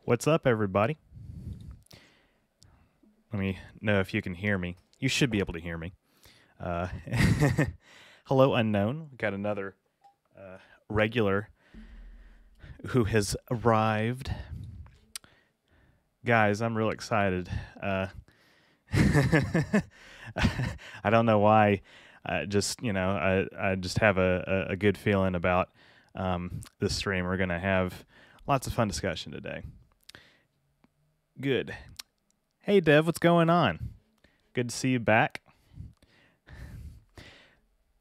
What's up, everybody? Let me know if you can hear me. You should be able to hear me. Uh, hello, unknown. We got another regular who has arrived. Guys, I'm real excited. I don't know why. I just have a good feeling about this stream. We're gonna have lots of fun discussion today. Good. Hey, Dev, what's going on? Good to see you back.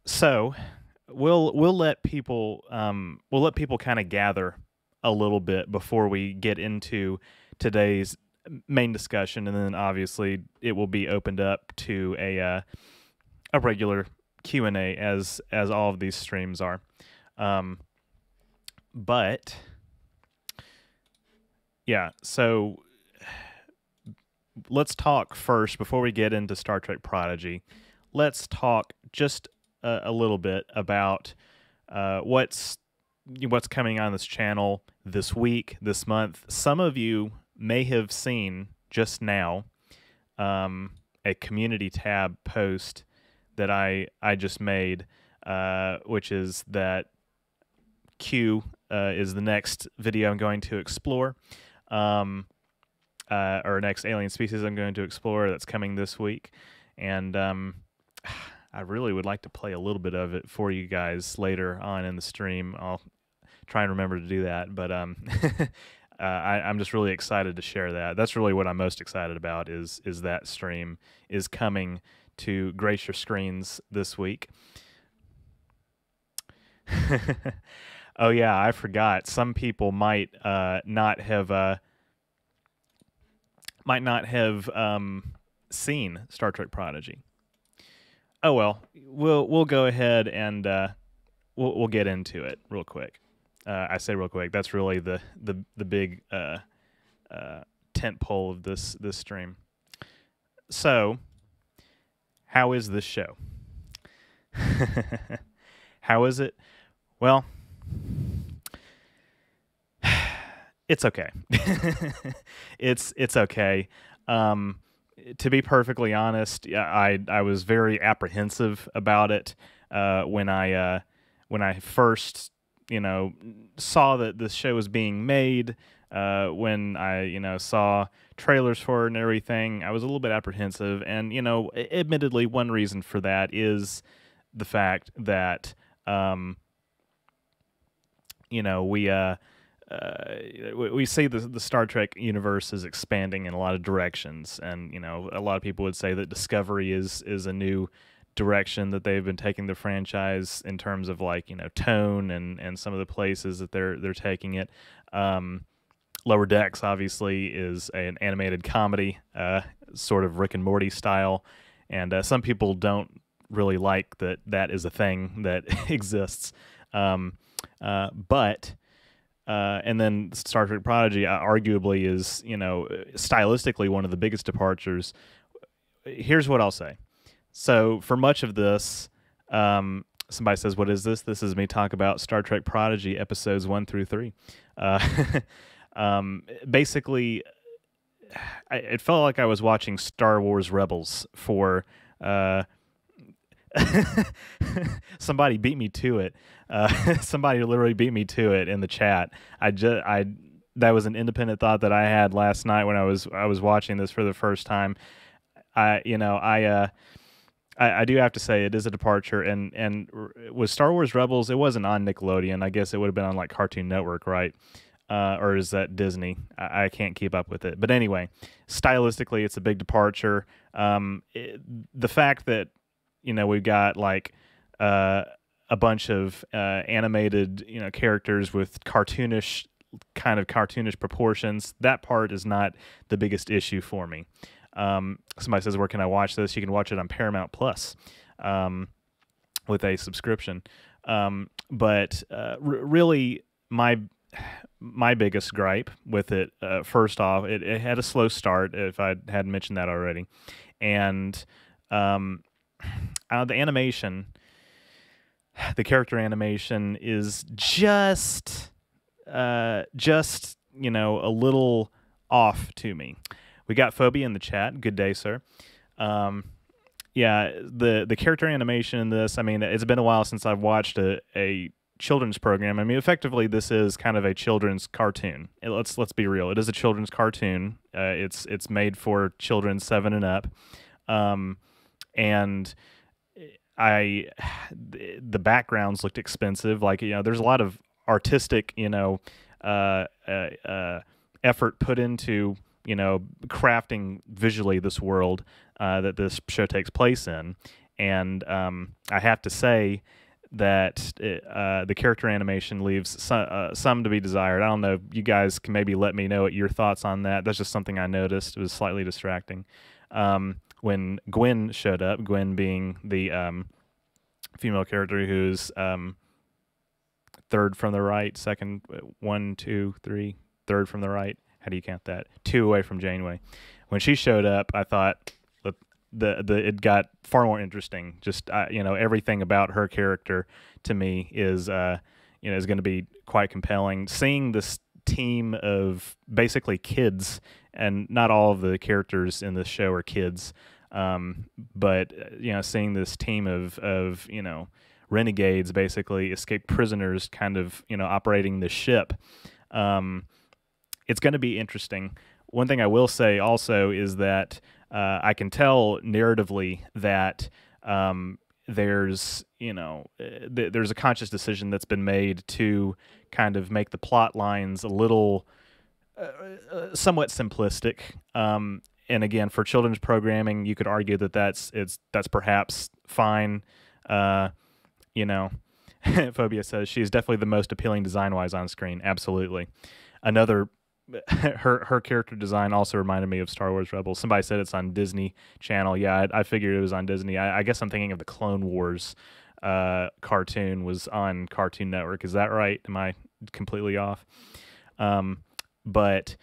So, we'll let people kind of gather a little bit before we get into today's main discussion, and then obviously it will be opened up to a regular Q&A as all of these streams are. But yeah, so let's talk first before we get into Star Trek Prodigy. Let's talk just a little bit about what's coming on this channel this week, this month. Some of you may have seen just now a community tab post that I just made, which is that Q is the next video I'm going to explore. Or next alien species I'm going to explore that's coming this week. And I really would like to play a little bit of it for you guys later on in the stream. I'll try and remember to do that. But I'm just really excited to share that. That's really what I'm most excited about is that stream is coming to grace your screens this week. Oh, yeah, I forgot. Some people might not have seen Star Trek Prodigy. Oh well, we'll go ahead and we'll get into it real quick. I say real quick. That's really the big tent pole of this stream. So, how is this show? How is it? Well, it's okay. It's okay. To be perfectly honest, I was very apprehensive about it when I first saw that this show was being made. When I saw trailers for it and everything, I was a little bit apprehensive. And admittedly, one reason for that is the fact that we see the Star Trek universe is expanding in a lot of directions, and a lot of people would say that Discovery is a new direction that they've been taking the franchise in terms of tone and some of the places that they're taking it. Lower Decks obviously is an animated comedy, sort of Rick and Morty style, and some people don't really like that is a thing that exists, but. And then Star Trek Prodigy arguably is, stylistically one of the biggest departures. Here's what I'll say. So for much of this, somebody says, "What is this?" This is me talk about Star Trek Prodigy episodes 1 through 3. Basically, it felt like I was watching Star Wars Rebels for... somebody beat me to it. Somebody literally beat me to it in the chat. That was an independent thought that I had last night when I was watching this for the first time. I do have to say it is a departure, and with Star Wars Rebels, it wasn't on Nickelodeon. I guess it would have been on Cartoon Network, right? Or is that Disney? I can't keep up with it. But anyway, stylistically, it's a big departure. The fact that we've got a bunch of animated characters with cartoonish proportions. That part is not the biggest issue for me. Somebody says, "Where can I watch this?" You can watch it on Paramount Plus with a subscription. But really, my biggest gripe with it, first off, it had a slow start. If I hadn't mentioned that already, and the animation, the character animation is just a little off to me. We got Phobia in the chat. Good day, sir. Yeah, the character animation in this, I mean, it's been a while since I've watched a children's program. I mean, effectively, this is kind of a children's cartoon. Let's be real. It is a children's cartoon. It's made for children 7 and up, and I the backgrounds looked expensive. Like, there's a lot of artistic effort put into crafting visually this world that this show takes place in, and I have to say that the character animation leaves some to be desired. I don't know. You guys can maybe let me know what your thoughts on that. That's just something I noticed. It was slightly distracting. When Gwen showed up, Gwen being the female character who's third from the right, second, 1, 2, 3, third from the right. How do you count that? 2 away from Janeway. When she showed up, I thought it got far more interesting. Just everything about her character to me is is going to be quite compelling. Seeing this team of basically kids, and not all of the characters in this show are kids, but seeing this team of renegades, basically escaped prisoners, kind of operating the ship. It's going to be interesting. One thing I will say also is that I can tell narratively that there's there's a conscious decision that's been made to kind of make the plot lines a little somewhat simplistic. And again, for children's programming, you could argue that that's perhaps fine. Phobia says she is definitely the most appealing design-wise on screen. Absolutely. Another. Her character design also reminded me of Star Wars Rebels. Somebody said it's on Disney Channel. Yeah, I figured it was on Disney. I guess I'm thinking of the Clone Wars cartoon was on Cartoon Network. Is that right? Am I completely off? But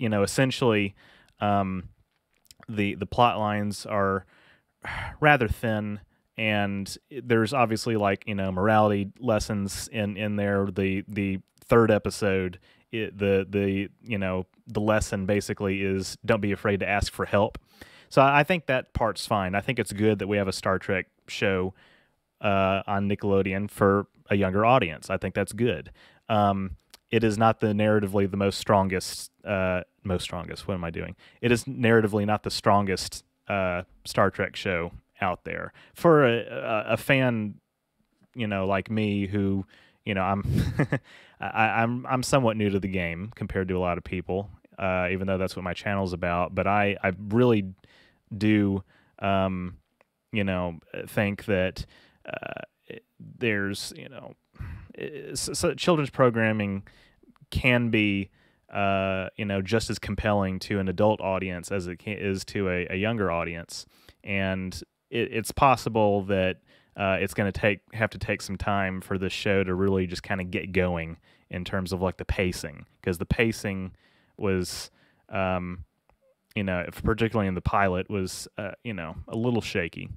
essentially, the plot lines are rather thin. And there's obviously morality lessons in there. The third episode, the lesson basically is don't be afraid to ask for help. So I think that part's fine. I think it's good that we have a Star Trek show on Nickelodeon for a younger audience. I think that's good. It is not the narratively the most strongest. What am I doing? It is narratively not the strongest Star Trek show out there for a fan, like me, who I'm I'm somewhat new to the game compared to a lot of people, even though that's what my channel's about. But I really do think that there's so children's programming can be just as compelling to an adult audience as it is to a younger audience, and it's possible that it's going to have to take some time for this show to really just kind of get going in terms of the pacing, because the pacing was, particularly in the pilot, was a little shaky,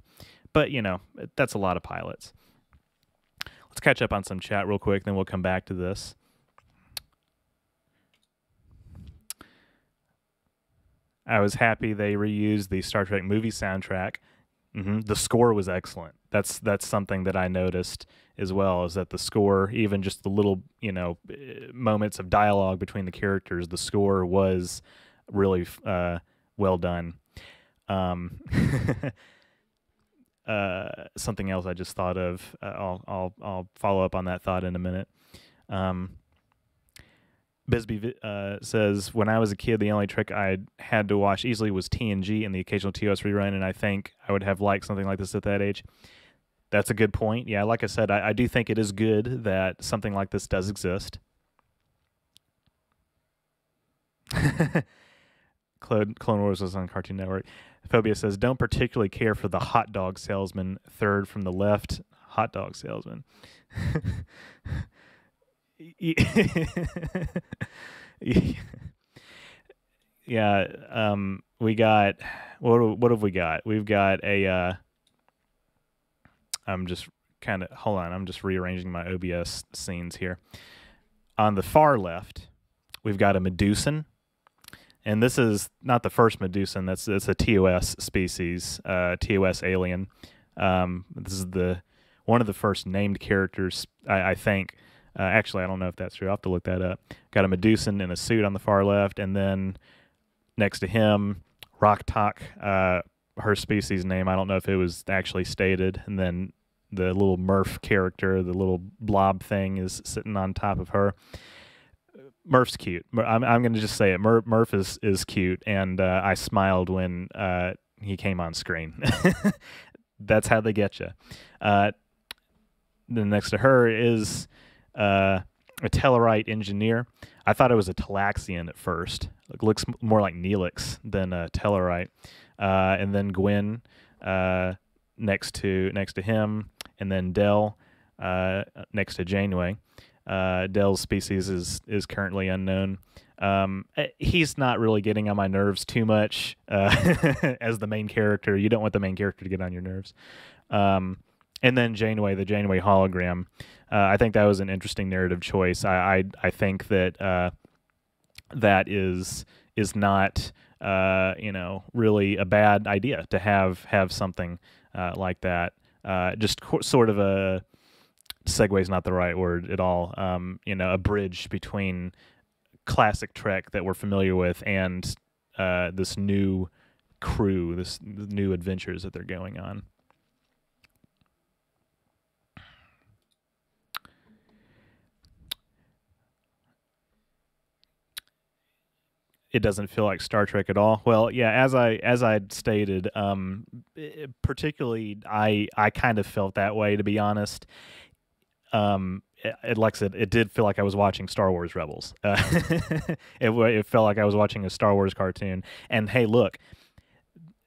but that's a lot of pilots. Let's catch up on some chat real quick, then we'll come back to this. I was happy they reused the Star Trek movie soundtrack. The score was excellent. That's something that I noticed as well, is that the score, even just the little moments of dialogue between the characters, the score was really well done. Something else I just thought of. I'll follow up on that thought in a minute. Bisbee says, when I was a kid, the only Trek I had to watch easily was TNG and the occasional TOS rerun, and I think I would have liked something like this at that age. That's a good point. Yeah, like I said, I do think it is good that something like this does exist. Clone Wars was on Cartoon Network. Phobia says, don't particularly care for the hot dog salesman, third from the left. Hot dog salesman. Yeah, we got, what have we got? We've got a I'm just kind of, hold on, I'm just rearranging my OBS scenes here. On the far left, we've got a Medusan, and this is not the first Medusan. It's a TOS species, TOS alien. This is the one of the first named characters, I think. Actually, I don't know if that's true. I'll have to look that up. Got a Medusan in a suit on the far left, and then next to him, Rocktalk, her species name. I don't know if it was actually stated. And then the little Murph character, the little blob thing, is sitting on top of her. Murph's cute. I'm going to just say it. Murph is cute, and I smiled when he came on screen. That's how they get you. Then next to her is a Tellarite engineer. I thought it was a Talaxian at first. It looks more like Neelix than a Tellarite. And then Gwen next to him, and then Dell next to Janeway. Dell's species is currently unknown. He's not really getting on my nerves too much as the main character. You don't want the main character to get on your nerves. And then Janeway, the Janeway hologram. I think that was an interesting narrative choice. I think that that is not really a bad idea to have something like that. Just sort of a segue is not the right word at all. A bridge between classic Trek that we're familiar with and this new crew, this new adventures that they're going on. It doesn't feel like Star Trek at all. Well, yeah, as I stated, particularly I kind of felt that way, to be honest. Like I said, it did feel like I was watching Star Wars Rebels. It felt like I was watching a Star Wars cartoon. And hey, look,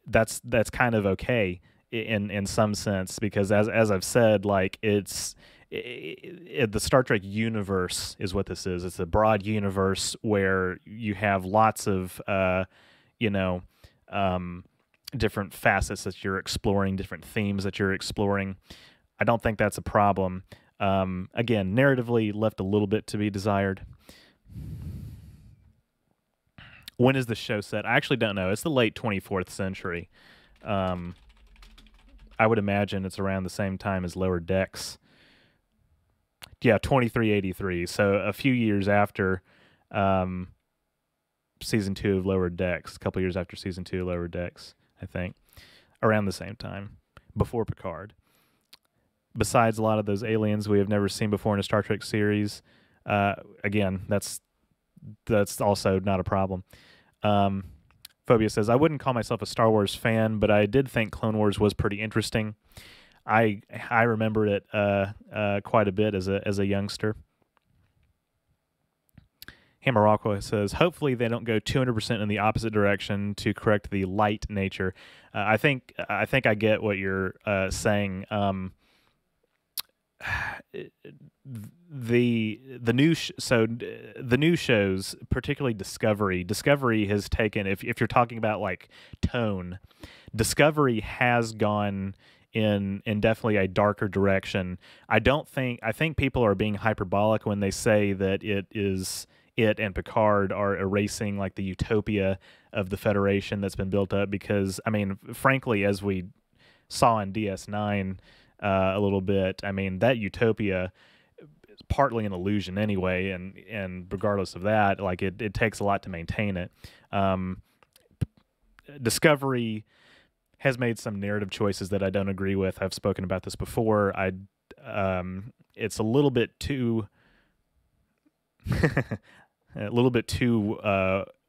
that's kind of okay in some sense, because as I've said, like the Star Trek universe is what this is. It's a broad universe where you have lots of different facets that you're exploring, different themes that you're exploring. I don't think that's a problem. Again, narratively left a little bit to be desired. When is the show set? I actually don't know. It's the late 24th century. I would imagine it's around the same time as Lower Decks. Yeah, 2383. So a few years after season 2 of Lower Decks, a couple years after season 2 of Lower Decks, I think, around the same time, before Picard. Besides a lot of those aliens we have never seen before in a Star Trek series, again, that's also not a problem. Phobia says, I wouldn't call myself a Star Wars fan, but I did think Clone Wars was pretty interesting. I remembered it quite a bit as a youngster. Hammerocco says, hopefully they don't go 200% in the opposite direction to correct the light nature. I think I get what you're saying. The new shows, particularly Discovery has taken, if you're talking about like tone, Discovery has gone in definitely a darker direction. I think people are being hyperbolic when they say that it and Picard are erasing like the utopia of the Federation that's been built up, because I mean, frankly, as we saw in DS9 a little bit, I mean, that utopia is partly an illusion anyway, and regardless of that, like it takes a lot to maintain it. Discovery has made some narrative choices that I don't agree with. I've spoken about this before. It's a little bit too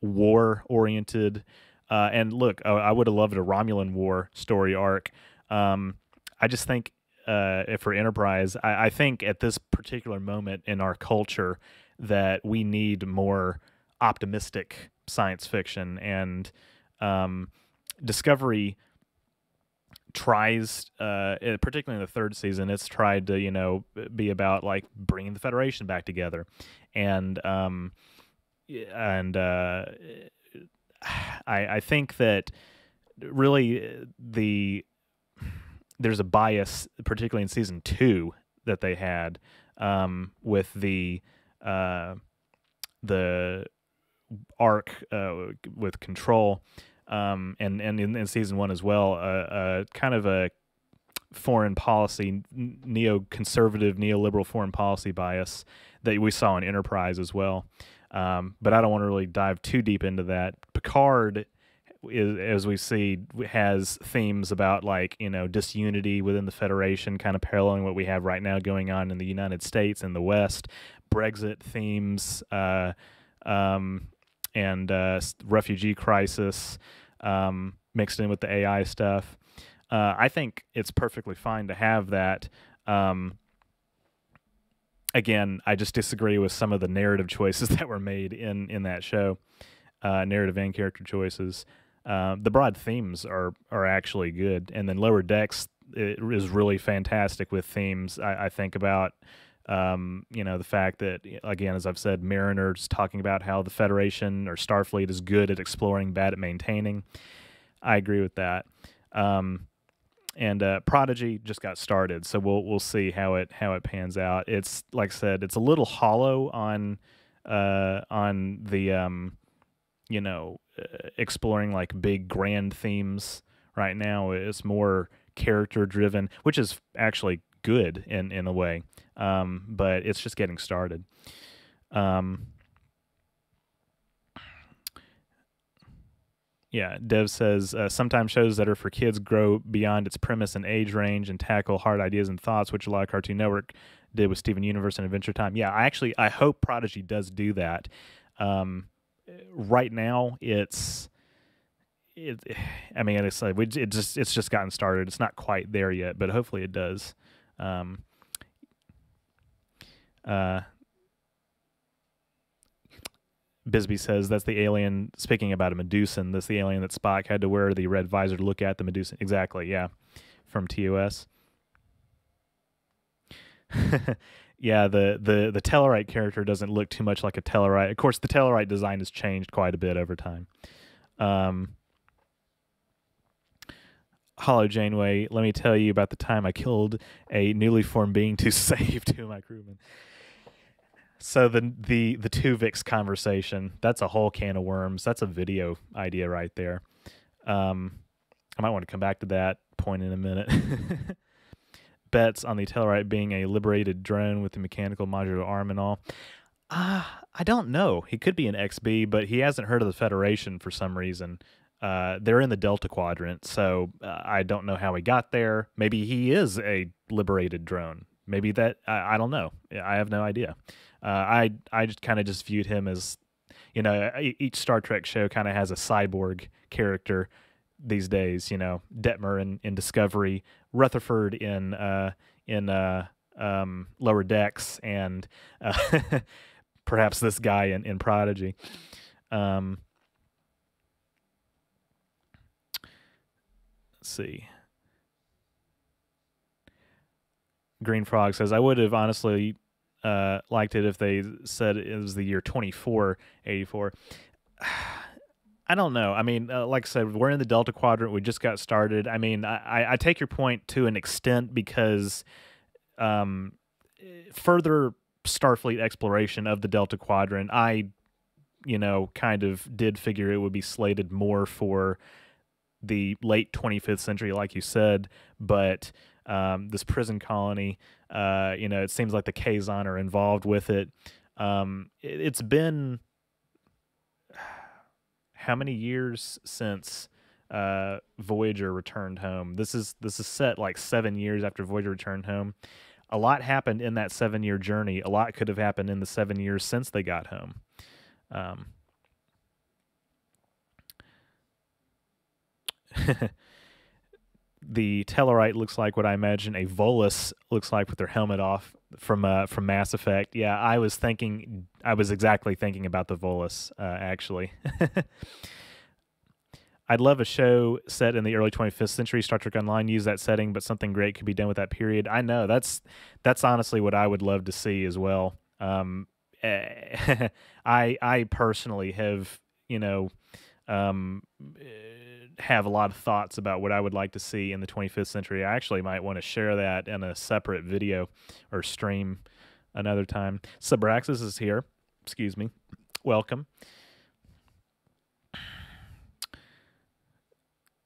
war oriented. And look, I would have loved a Romulan War story arc. I just think for Enterprise, I think at this particular moment in our culture that we need more optimistic science fiction, and Discovery tries, particularly in the third season, it's tried to be about like bringing the Federation back together, and I think that really there's a bias, particularly in season 2, that they had with the the arc with Control, and in season 1 as well, kind of a foreign policy, neoconservative, neoliberal foreign policy bias that we saw in Enterprise as well. But I don't want to really dive too deep into that. Picard, as we see, has themes about disunity within the Federation, kind of paralleling what we have right now going on in the United States and the West. Brexit themes, and refugee crisis, mixed in with the AI stuff. I think it's perfectly fine to have that. Again, I just disagree with some of the narrative choices that were made in that show, narrative and character choices. The broad themes are actually good, and then Lower Decks is really fantastic with themes. I think about the fact that, again, as I've said, Mariner's talking about how the Federation or Starfleet is good at exploring, bad at maintaining. I agree with that. And Prodigy just got started, so we'll see how it pans out. It's, like I said, it's a little hollow on the exploring like big grand themes right now. It's more character driven, which is actually good in a way, but it's just getting started. Yeah, Dev says, sometimes shows that are for kids grow beyond its premise and age range and tackle hard ideas and thoughts, which a lot of Cartoon Network did with Steven Universe and Adventure Time. Yeah, I hope Prodigy does do that. Right now, it's like it's just gotten started. It's not quite there yet, but hopefully it does. Bisbee says that's the alien, speaking about a Medusan, that's the alien that Spock had to wear the red visor to look at, the Medusan. Exactly, yeah, from TOS. Yeah, the Tellarite character doesn't look too much like a Tellarite. Of course, the Tellarite design has changed quite a bit over time. Hollow Janeway, let me tell you about the time I killed a newly formed being to save two of my crewmen. So the Tuvix conversation, that's a whole can of worms. That's a video idea right there. I might want to come back to that point in a minute. Bets on the Tellarite being a liberated drone with the mechanical modular arm and all. I don't know. He could be an XB, but he hasn't heard of the Federation for some reason. They're in the Delta Quadrant, so I don't know how he got there. Maybe he is a liberated drone. Maybe that, I don't know. I have no idea. I just kind of just viewed him as, each Star Trek show kind of has a cyborg character these days. Detmer in Discovery, Rutherford in Lower Decks, and perhaps this guy in Prodigy. Let's see. Green Frog says, I would have honestly liked it if they said it was the year 2484. I don't know. I mean, like I said, we're in the Delta Quadrant. We just got started. I mean, I take your point to an extent because further Starfleet exploration of the Delta Quadrant, I kind of did figure it would be slated more for the late 25th century, like you said, but this prison colony, it seems like the Kazon are involved with it. It's been how many years since Voyager returned home? This is set like 7 years after Voyager returned home. A lot happened in that 7-year journey. A lot could have happened in the 7 years since they got home. The Tellarite looks like what I imagine a Volus looks like with their helmet off from Mass Effect. Yeah, I was exactly thinking about the Volus, actually. I'd love a show set in the early 25th century. Star Trek Online used that setting, but something great could be done with that period. I know, that's honestly what I would love to see as well. I personally have, have a lot of thoughts about what I would like to see in the 25th century. I actually might want to share that in a separate video or stream another time. Subraxis is here. Excuse me. Welcome.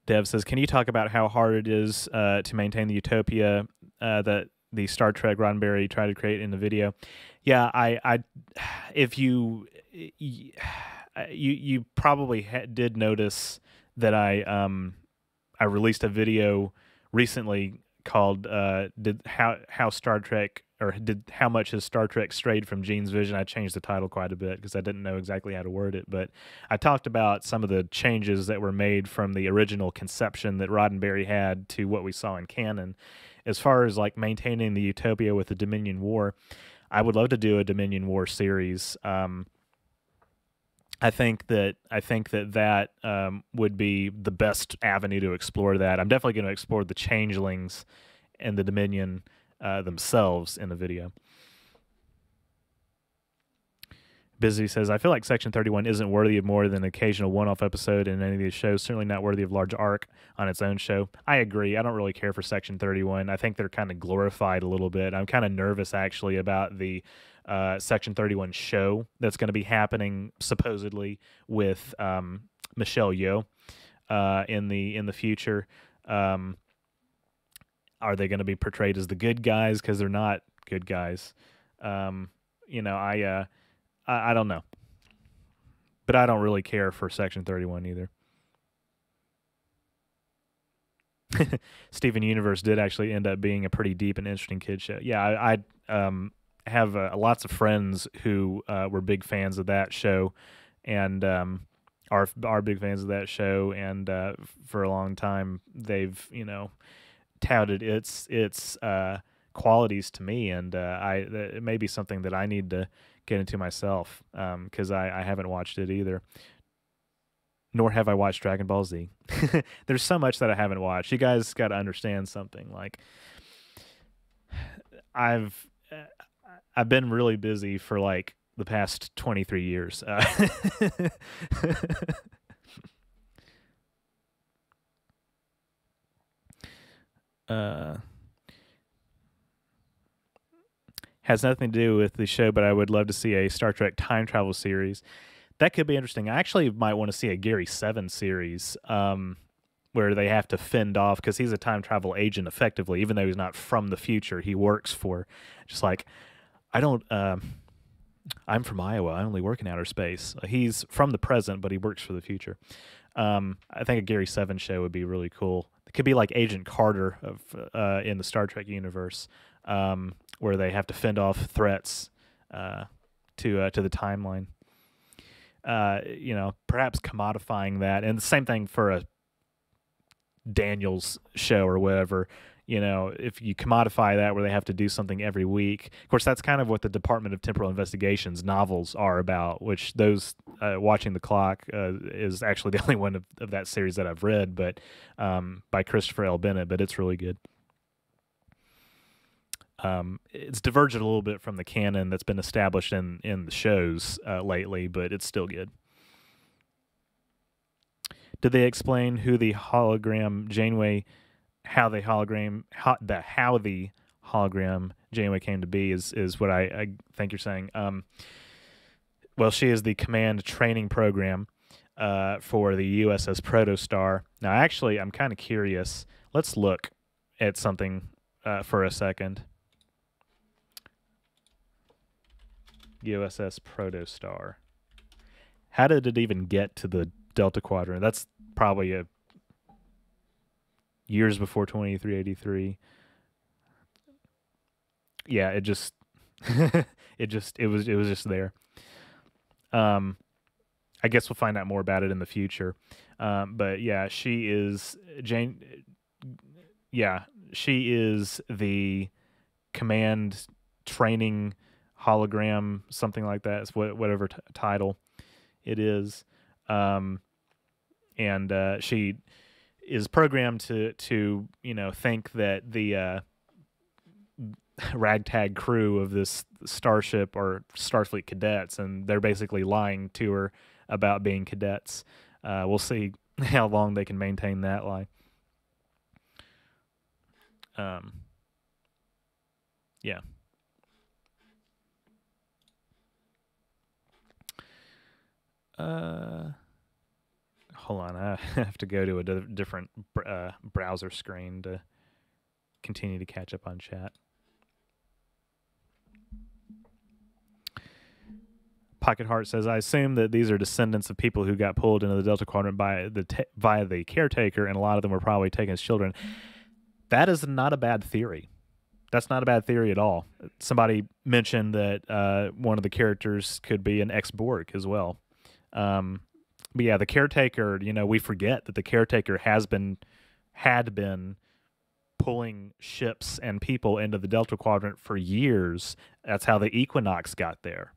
Dev says, can you talk about how hard it is to maintain the utopia that the Star Trek Roddenberry tried to create in the video? Yeah, if you probably did notice that I released a video recently called how Star Trek, or how much has Star Trek strayed from Gene's vision. I changed the title quite a bit because I didn't know exactly how to word it, but I talked about some of the changes that were made from the original conception that Roddenberry had to what we saw in canon. As far as like maintaining the utopia with the Dominion War, I would love to do a Dominion War series. I think that would be the best avenue to explore that. I'm definitely going to explore the changelings and the Dominion themselves in the video. Busy says, I feel like Section 31 isn't worthy of more than an occasional one-off episode in any of these shows. Certainly not worthy of a large arc on its own show. I agree. I don't really care for Section 31. I think they're kind of glorified a little bit. I'm kind of nervous, actually, about the Section 31 show that's going to be happening, supposedly, with Michelle Yeoh in the future. Are they going to be portrayed as the good guys? Because they're not good guys. I don't know. But I don't really care for Section 31 either. Steven Universe did actually end up being a pretty deep and interesting kid show. Yeah, I have lots of friends who were big fans of that show, and are big fans of that show, and for a long time they've touted its qualities to me, and it may be something that I need to get into myself, because I haven't watched it either. Nor have I watched Dragon Ball Z. There's so much that I haven't watched. You guys got to understand something. Like, I've been really busy for like the past 23 years. Has nothing to do with the show, but I would love to see a Star Trek time travel series. That could be interesting. I actually might want to see a Gary Seven series, where they have to fend off, because he's a time travel agent effectively, even though he's not from the future. He works for, just like, I'm from Iowa. I only work in outer space. He's from the present, but he works for the future. I think a Gary Seven show would be really cool. It could be like Agent Carter in the Star Trek universe, where they have to fend off threats to the timeline. Perhaps commodifying that, and the same thing for a Daniels show or whatever. If you commodify that, where they have to do something every week. Of course, that's kind of what the Department of Temporal Investigations novels are about, which those Watching the Clock is actually the only one of that series that I've read, but by Christopher L. Bennett, but it's really good. It's diverged a little bit from the canon that's been established in the shows lately, but it's still good. Did they explain who the hologram Janeway, how the hologram Janeway came to be? Is what I think you're saying. Well, she is the command training program for the USS Protostar. Now, actually, I'm kind of curious. Let's look at something for a second. USS Protostar. How did it even get to the Delta Quadrant? That's probably years before 2383. Yeah, it was just there. I guess we'll find out more about it in the future. But yeah, she is the command training hologram, something like that. It's whatever title it is. And she is programmed to think that the ragtag crew of this starship are Starfleet cadets, and they're basically lying to her about being cadets. We'll see how long they can maintain that lie. Yeah. Hold on, I have to go to a different browser screen to continue to catch up on chat. Pocket Heart says, I assume that these are descendants of people who got pulled into the Delta Quadrant via the caretaker, and a lot of them were probably taken as children. That is not a bad theory. That's not a bad theory at all. Somebody mentioned that one of the characters could be an ex-Borg as well. But yeah, the caretaker, we forget that the caretaker had been pulling ships and people into the Delta Quadrant for years. That's how the Equinox got there,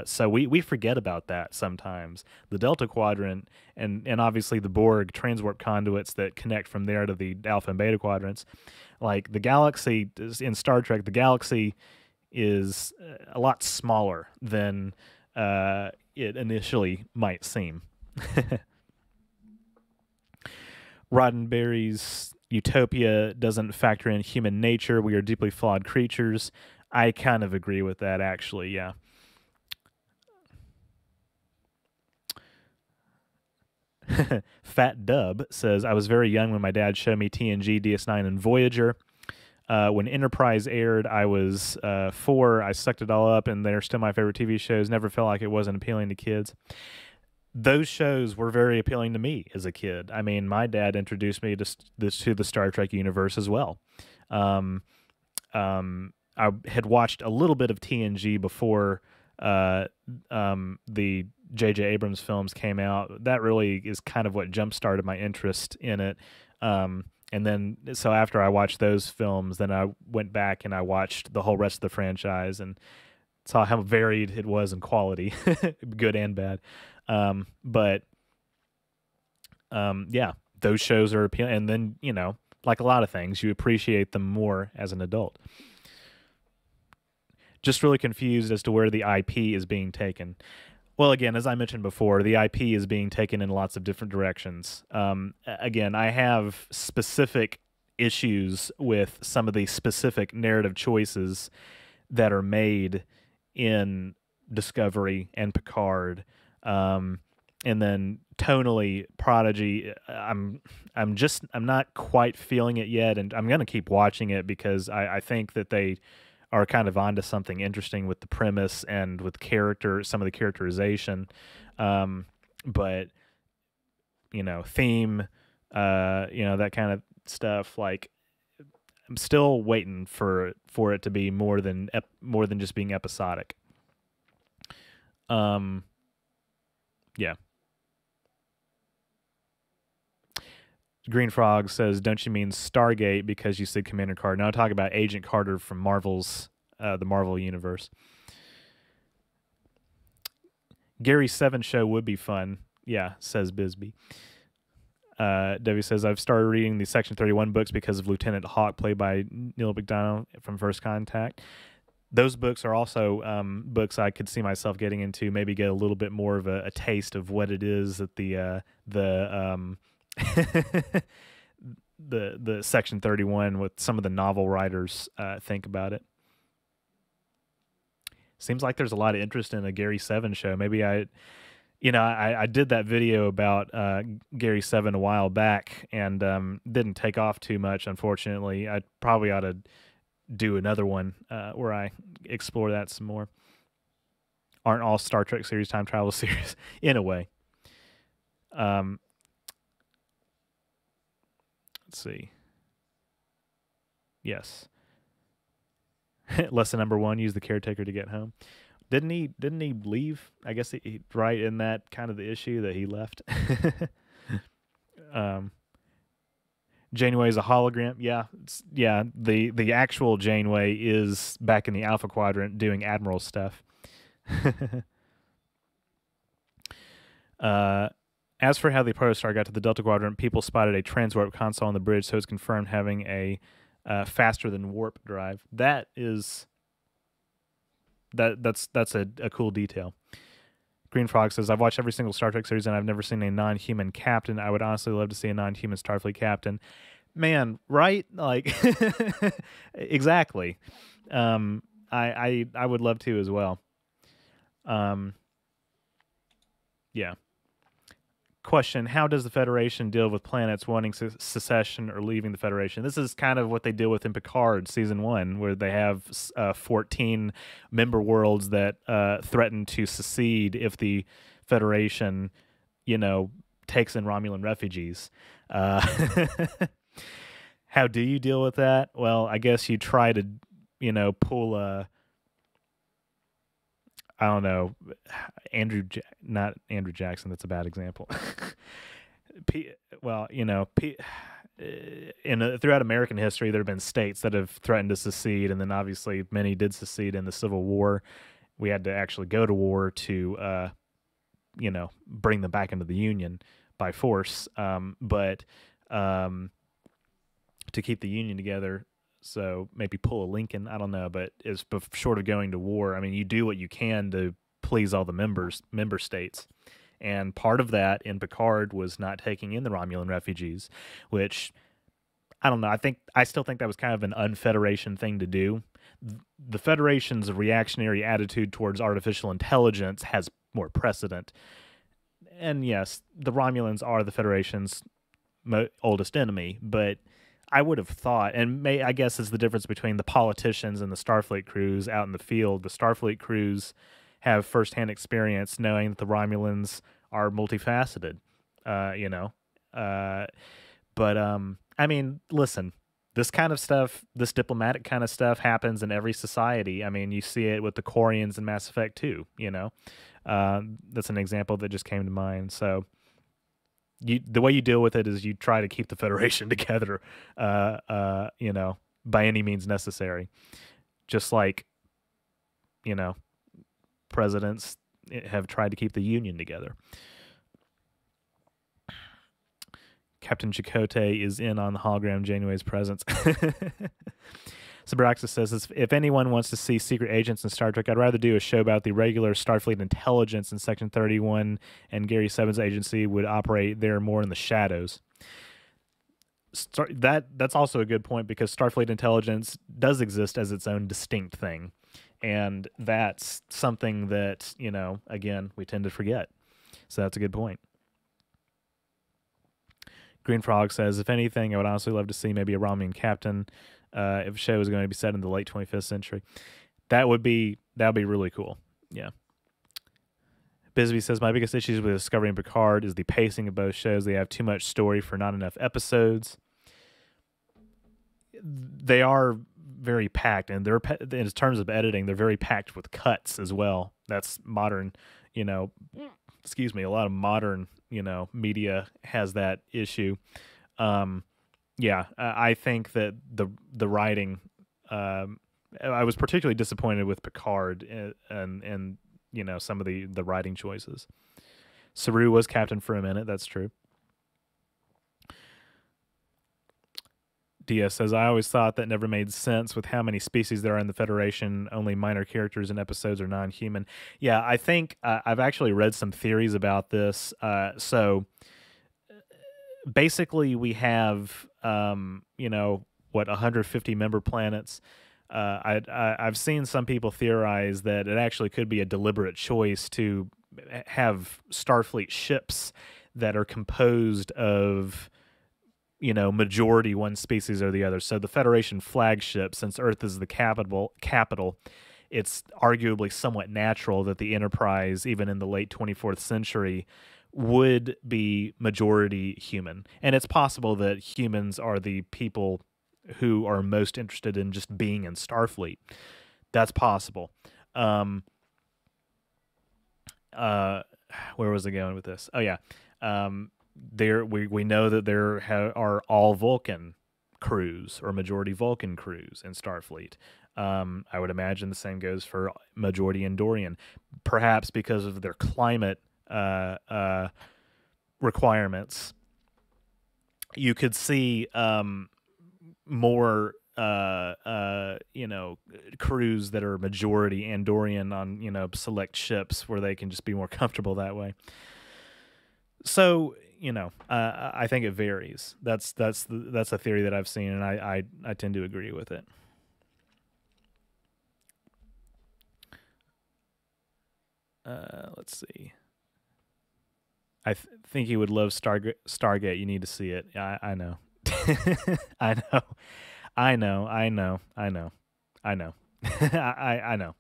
So we forget about that sometimes. The Delta Quadrant and obviously the Borg transwarp conduits that connect from there to the Alpha and Beta quadrants. Like the galaxy in Star Trek, the galaxy is a lot smaller than it initially might seem. Roddenberry's Utopia doesn't factor in human nature. We are deeply flawed creatures. I kind of agree with that, actually, yeah. Fat Dub says, I was very young when my dad showed me TNG, DS9, and Voyager. When Enterprise aired, I was 4. I sucked it all up, and they're still my favorite TV shows. Never felt like it wasn't appealing to kids. Those shows were very appealing to me as a kid. I mean, my dad introduced me to the Star Trek universe as well. I had watched a little bit of TNG before the J.J. Abrams films came out. That really is kind of what jump-started my interest in it. And then, so after I watched those films, then I went back and I watched the whole rest of the franchise and saw how varied it was in quality, good and bad. Yeah, those shows are appealing. And then, like a lot of things, you appreciate them more as an adult. Just really confused as to where the IP is being taken. Well, again, as I mentioned before, the IP is being taken in lots of different directions. Again, I have specific issues with some of the specific narrative choices that are made in Discovery and Picard. And then tonally, Prodigy, I'm not quite feeling it yet, and I'm going to keep watching it because I think that they are kind of onto something interesting with the premise and with some of the characterization. But, theme, that kind of stuff, like, I'm still waiting for it to be more than just being episodic. Yeah. Green Frog says, don't you mean Stargate because you said Commander Carter? No, I'm talking about Agent Carter from Marvel's, the Marvel Universe. Gary's 7 show would be fun. Yeah, says Bisbee. Debbie says, I've started reading the Section 31 books because of Lieutenant Hawk, played by Neil McDonough from First Contact. Those books are also books I could see myself getting into, maybe get a little bit more of a taste of what it is that the Section 31 with some of the novel writers think about it. Seems like there's a lot of interest in a Gary 7 show. Maybe I did that video about Gary 7 a while back and didn't take off too much, unfortunately. I probably ought to do another one where I explore that some more. Aren't all Star Trek series time travel series? In a way. Let's see. Yes. Lesson number 1: use the caretaker to get home. Didn't he leave? I guess he right in that kind of the issue that he left. Janeway is a hologram. Yeah. The actual Janeway is back in the Alpha Quadrant doing Admiral stuff. As for how the Protostar got to the Delta Quadrant, people spotted a transwarp console on the bridge, so it's confirmed having a faster than warp drive. That's a cool detail. Green Frog says, I've watched every single Star Trek series and I've never seen a non-human captain. I would honestly love to see a non-human Starfleet captain. Man, right? Like, exactly. I would love to as well. Yeah. Question: how does the Federation deal with planets wanting secession or leaving the Federation? This is kind of what they deal with in Picard season 1, where they have 14 member worlds that threaten to secede if the Federation, takes in Romulan refugees. Uh, how do you deal with that? Well, I guess you try to, pull a, I don't know, not Andrew Jackson. That's a bad example. P, well, throughout American history, there have been states that have threatened to secede, and then obviously many did secede in the Civil War. We had to actually go to war to, bring them back into the Union by force. But to keep the Union together, so maybe pull a Lincoln, I don't know, but it's short of going to war. I mean, you do what you can to please all the member states. And part of that in Picard was not taking in the Romulan refugees, which I don't know. I still think that was kind of an unfederation thing to do. The Federation's reactionary attitude towards artificial intelligence has more precedent. And yes, the Romulans are the Federation's oldest enemy, but I would have thought, and I guess is the difference between the politicians and the Starfleet crews out in the field. The Starfleet crews have firsthand experience knowing that the Romulans are multifaceted, but I mean, listen, this kind of stuff, this diplomatic kind of stuff happens in every society. I mean, you see it with the Quarians in Mass Effect 2, that's an example that just came to mind. So the way you deal with it is you try to keep the Federation together, by any means necessary. Just like, presidents have tried to keep the Union together. Captain Chakotay is in on the hologram Janeway's presence. Sabraxis says, if anyone wants to see secret agents in Star Trek, I'd rather do a show about the regular Starfleet intelligence in Section 31, and Gary Seven's agency would operate there more in the shadows. That's also a good point, because Starfleet intelligence does exist as its own distinct thing. And that's something that, again, we tend to forget. So that's a good point. Green Frog says, if anything, I would honestly love to see maybe a Romulan captain if a show is going to be set in the late 25th century. That would be really cool. Yeah. Bisbee says, my biggest issues with Discovery and Picard is the pacing of both shows. They have too much story for not enough episodes. They are very packed, and they're, in terms of editing, they're very packed with cuts as well. That's modern, a lot of modern, media has that issue. I think that the writing, I was particularly disappointed with Picard and some of the writing choices. Saru was captain for a minute, that's true. Diaz says, I always thought that never made sense with how many species there are in the Federation. Only minor characters in episodes are non-human. Yeah, I think I've actually read some theories about this. So basically we have, 150 member planets. I've seen some people theorize that it actually could be a deliberate choice to have Starfleet ships that are composed of, majority one species or the other. So the Federation flagship, since Earth is the capital, it's arguably somewhat natural that the Enterprise, even in the late 24th century, would be majority human. And it's possible that humans are the people who are most interested in just being in Starfleet. That's possible. Where was I going with this? Oh, yeah. We know that there are all Vulcan crews or majority Vulcan crews in Starfleet. I would imagine the same goes for majority Andorian, perhaps because of their climate requirements. You could see more crews that are majority Andorian on select ships where they can just be more comfortable that way. So I think it varies. That's a theory that I've seen, and I tend to agree with it. Let's see. think you would love Stargate. You need to see it. I know. I know. I know. I know. I know. I know. I know.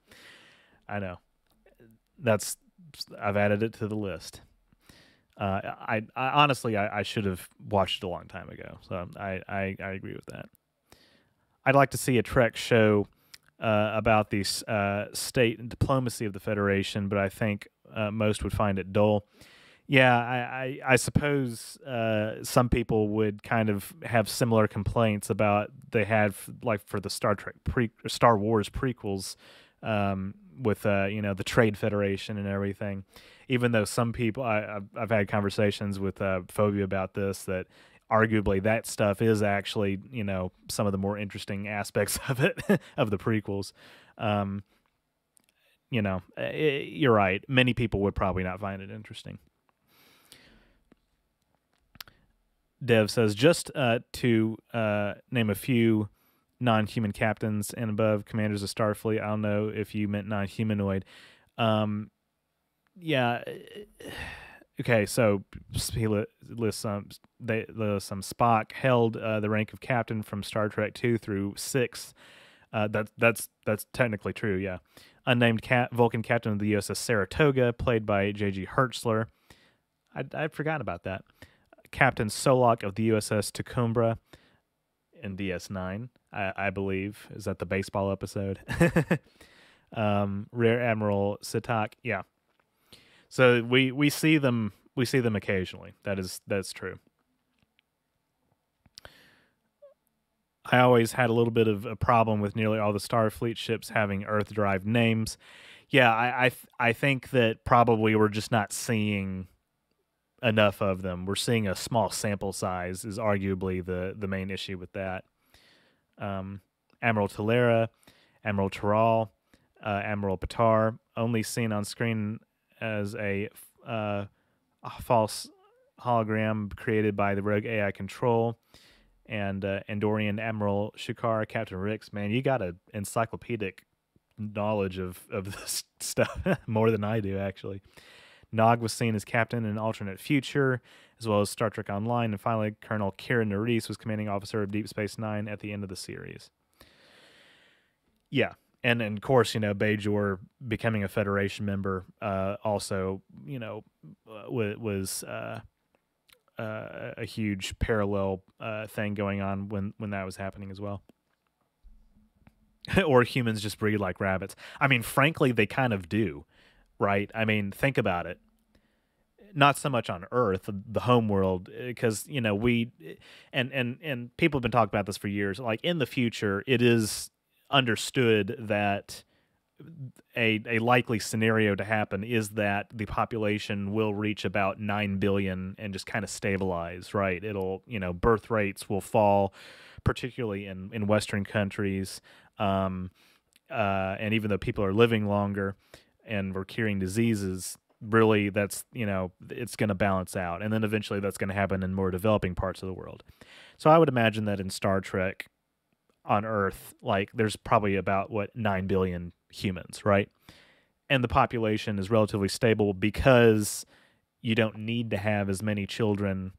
I know. That's I've added it to the list. I honestly I should have watched it a long time ago. So I agree with that. I'd like to see a Trek show about the state and diplomacy of the Federation, but I think most would find it dull. Yeah, I suppose some people would kind of have similar complaints about they had like for the Star Wars prequels with the Trade Federation and everything. Even though some people, I've had conversations with Phobia about this, that arguably that stuff is actually some of the more interesting aspects of it of the prequels. You're right. Many people would probably not find it interesting. Dev says, just to name a few non-human captains and above commanders of Starfleet. I don't know if you meant non-humanoid. Yeah. Okay, so he lists some. Some Spock held the rank of captain from Star Trek 2 through 6. That's technically true. Yeah. Unnamed Vulcan captain of the USS Saratoga, played by J.G. Hertzler. I forgot about that. Captain Solok of the USS Tucumbra in DS9, I believe. Is that the baseball episode? Rear Admiral Sitak, yeah. So we see them occasionally. That's true. I always had a little bit of a problem with nearly all the Starfleet ships having Earth-derived names. Yeah, I think that probably we're just not seeing enough of them. We're seeing a small sample size is arguably the main issue with that. Admiral Tolera, Admiral Taral, Admiral Patar, only seen on screen as a false hologram created by the rogue AI Control, and Andorian Admiral Shukar, Captain Rix. Man, you got an encyclopedic knowledge of this stuff, more than I do, actually. Nog was seen as captain in an alternate future, as well as Star Trek Online. And finally, Colonel Kieran Nerys was commanding officer of Deep Space Nine at the end of the series. Yeah. And of course, Bajor becoming a Federation member also, was a huge parallel thing going on when that was happening as well. Or humans just breed like rabbits. I mean, frankly, they kind of do. Right? I mean, think about it. Not so much on Earth, the home world, because we and people have been talking about this for years. Like in the future, it is understood that a likely scenario to happen is that the population will reach about 9 billion and just kind of stabilize. Right? It'll birth rates will fall, particularly in Western countries, and even though people are living longer and we're curing diseases, really that's, it's going to balance out. And then eventually that's going to happen in more developing parts of the world. So I would imagine that in Star Trek on Earth, like there's probably about 9 billion humans, right? And the population is relatively stable because you don't need to have as many children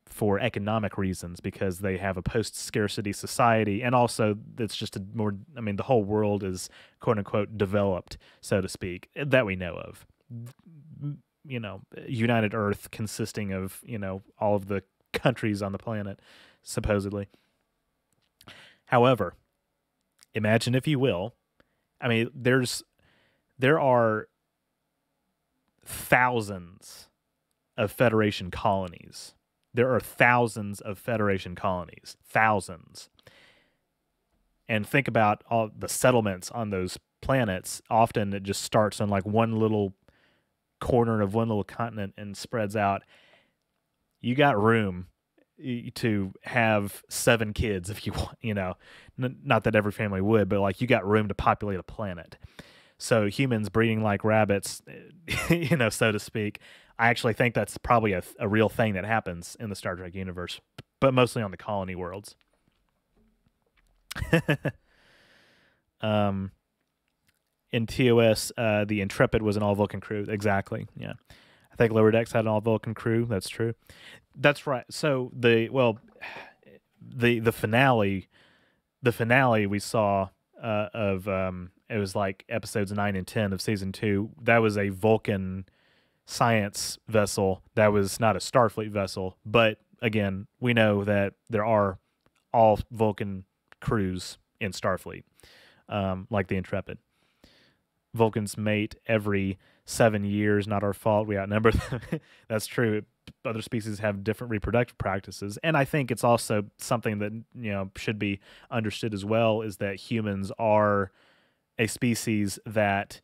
for economic reasons, because they have a post-scarcity society, and also it's just the whole world is quote-unquote developed, so to speak, that we know of. United Earth consisting of, all of the countries on the planet, supposedly. However, imagine, if you will, I mean, there are thousands of Federation colonies. There are thousands of Federation colonies. Thousands. And think about all the settlements on those planets. Often it just starts on like one little corner of one little continent and spreads out. You got room to have 7 kids if you want, not that every family would, but like you got room to populate a planet. So humans breeding like rabbits, so to speak, I actually think that's probably a real thing that happens in the Star Trek universe, but mostly on the colony worlds. In TOS, the Intrepid was an all-Vulcan crew. Exactly, yeah. I think Lower Decks had an all Vulcan crew. That's true. That's right. So the finale we saw of it was like episodes 9 and 10 of season 2. That was a Vulcan science vessel. That was not a Starfleet vessel, but again, we know that there are all Vulcan crews in Starfleet, like the Intrepid. Vulcans mate every 7 years. Not our fault. We outnumber them. That's true. Other species have different reproductive practices, and I think it's also something that should be understood as well, is that humans are a species that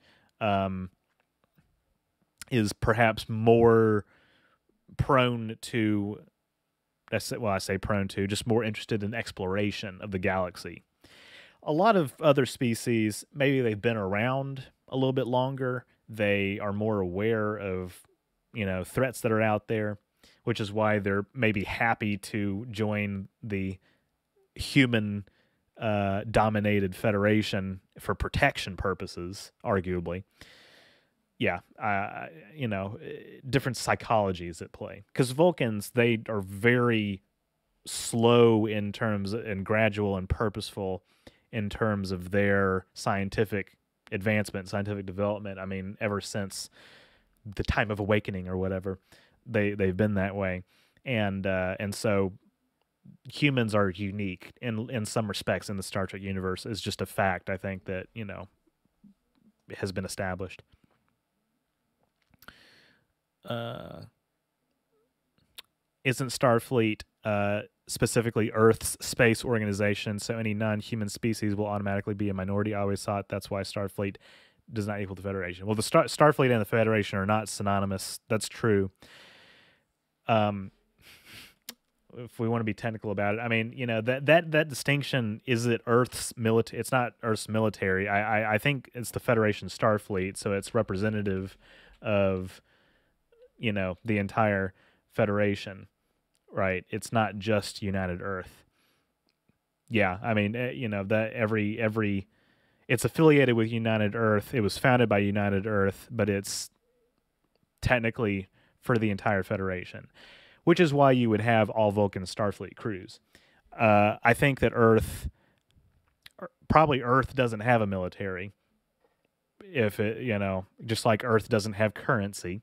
is perhaps more prone to, I say prone to, just more interested in exploration of the galaxy. A lot of other species, maybe they've been around a little bit longer. They are more aware of, threats that are out there, which is why they're maybe happy to join the human dominated Federation for protection purposes, arguably. Yeah, different psychologies at play. Because Vulcans, they are very slow in terms, and gradual and purposeful in terms of their scientific advancement, scientific development. I mean, ever since the time of awakening or whatever, they've been that way, and so humans are unique in some respects in the Star Trek universe. Is just a fact. I think that has been established. Isn't Starfleet specifically Earth's space organization, so any non-human species will automatically be a minority? I always thought that's why Starfleet does not equal the Federation. Well, the Starfleet and the Federation are not synonymous. That's true. If we want to be technical about it, I mean, that distinction, is it Earth's military? It's not Earth's military. I think it's the Federation Starfleet, so it's representative of the entire Federation, right? It's not just United Earth. Yeah, I mean, that every it's affiliated with United Earth. It was founded by United Earth, but it's technically for the entire Federation, which is why you would have all Vulcan Starfleet crews. I think that Earth doesn't have a military. If it, just like Earth doesn't have currency.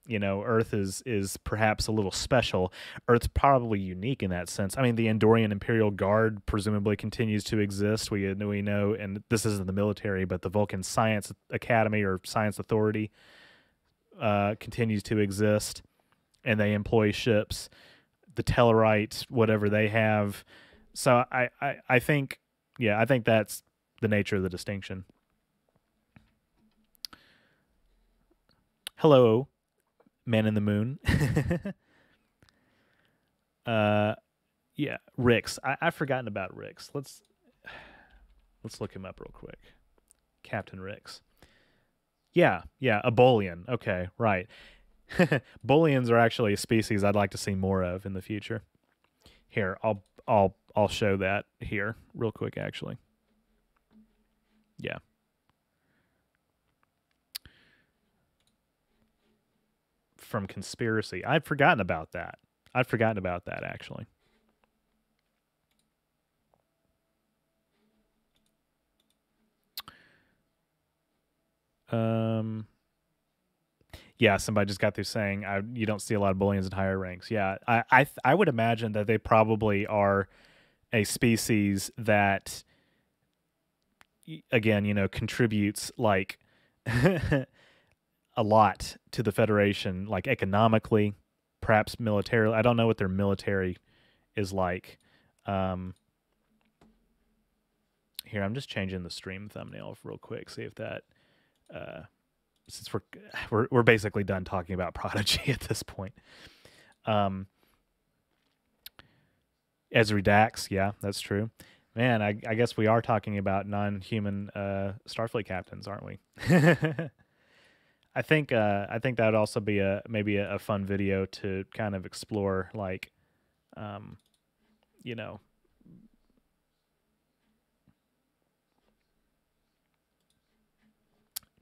Earth is perhaps a little special. Earth's probably unique in that sense. I mean, the Andorian Imperial Guard presumably continues to exist. We know, and this isn't the military, but the Vulcan Science Academy or Science Authority continues to exist, and they employ ships. The Tellarites, whatever they have. So I think that's the nature of the distinction. Hello, Man in the Moon. Yeah, Rix. I've forgotten about Rix. Let's look him up real quick. Captain Rix. Yeah, a Bolian. Okay, right. Bolians are actually a species I'd like to see more of in the future. Here, I'll show that here real quick, actually. Yeah. From Conspiracy. I'd forgotten about that. Actually. Yeah, somebody just got through saying you don't see a lot of Bolians in higher ranks. Yeah, I would imagine that they probably are a species that, again, contributes like a lot to the Federation, like economically, perhaps militarily. I don't know what their military is like. Here, I'm just changing the stream thumbnail real quick. See if that, since we're basically done talking about Prodigy at this point. Ezri Dax, yeah, that's true. Man, I guess we are talking about non-human Starfleet captains, aren't we? I think that would also be maybe a fun video to kind of explore, like,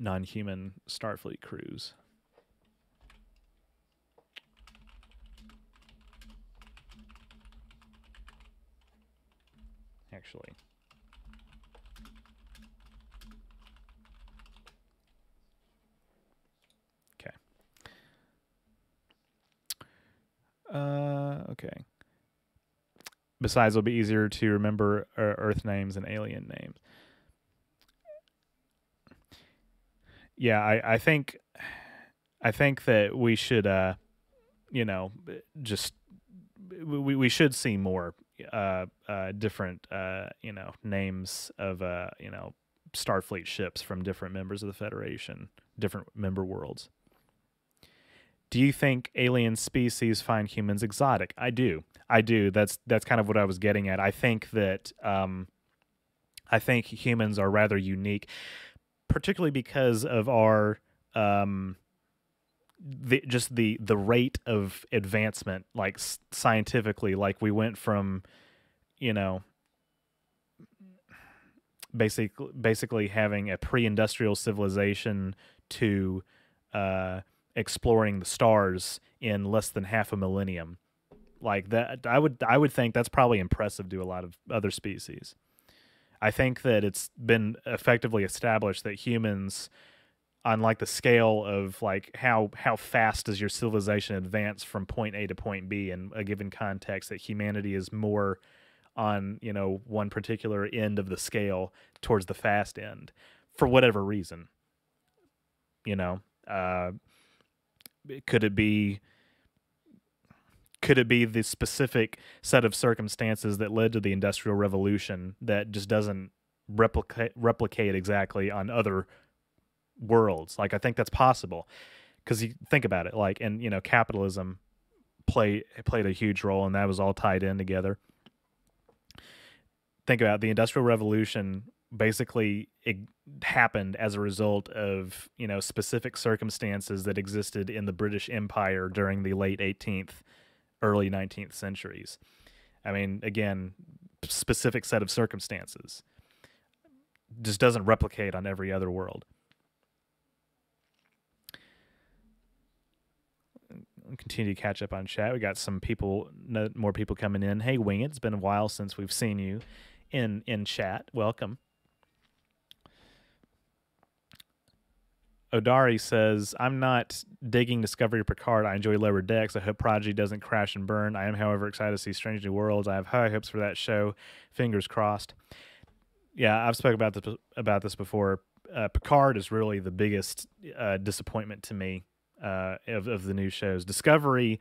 non-human Starfleet crews. actually. Okay. Okay. Besides, it'll be easier to remember Earth names and alien names. Yeah, I think that we should, you know, just we should see more different, names of, Starfleet ships from different members of the Federation, different member worlds. Do you think alien species find humans exotic? I do. I do. That's kind of what I was getting at. I think that I think humans are rather unique, particularly because of our the rate of advancement, like scientifically. Like we went from, you know, basically having a pre-industrial civilization to exploring the stars in less than half a millennium. Like that, I would think that's probably impressive to a lot of other species. I think that it's been effectively established that humans, on like the scale of like how fast does your civilization advance from point A to point B in a given context, that humanity is more on, one particular end of the scale towards the fast end for whatever reason. You know, uh, could it be the specific set of circumstances that led to the industrial revolution that just doesn't replicate exactly on other worlds? Like I think that's possible, because you think about it, like, and capitalism played a huge role, and that was all tied in together. Think about the industrial revolution. Basically it happened as a result of specific circumstances that existed in the British Empire during the late 18th, early 19th centuries. I mean, again, specific set of circumstances just doesn't replicate on every other world. Continue to catch up on chat. We got some people, more people coming in. Hey, Wing It, it's been a while since we've seen you in chat. Welcome. Odari says, I'm not digging Discovery or Picard. I enjoy Lower Decks. I hope Prodigy doesn't crash and burn. I am, however, excited to see Strange New Worlds. I have high hopes for that show. Fingers crossed. Yeah, I've spoken about this before. Picard is really the biggest disappointment to me of the new shows. Discovery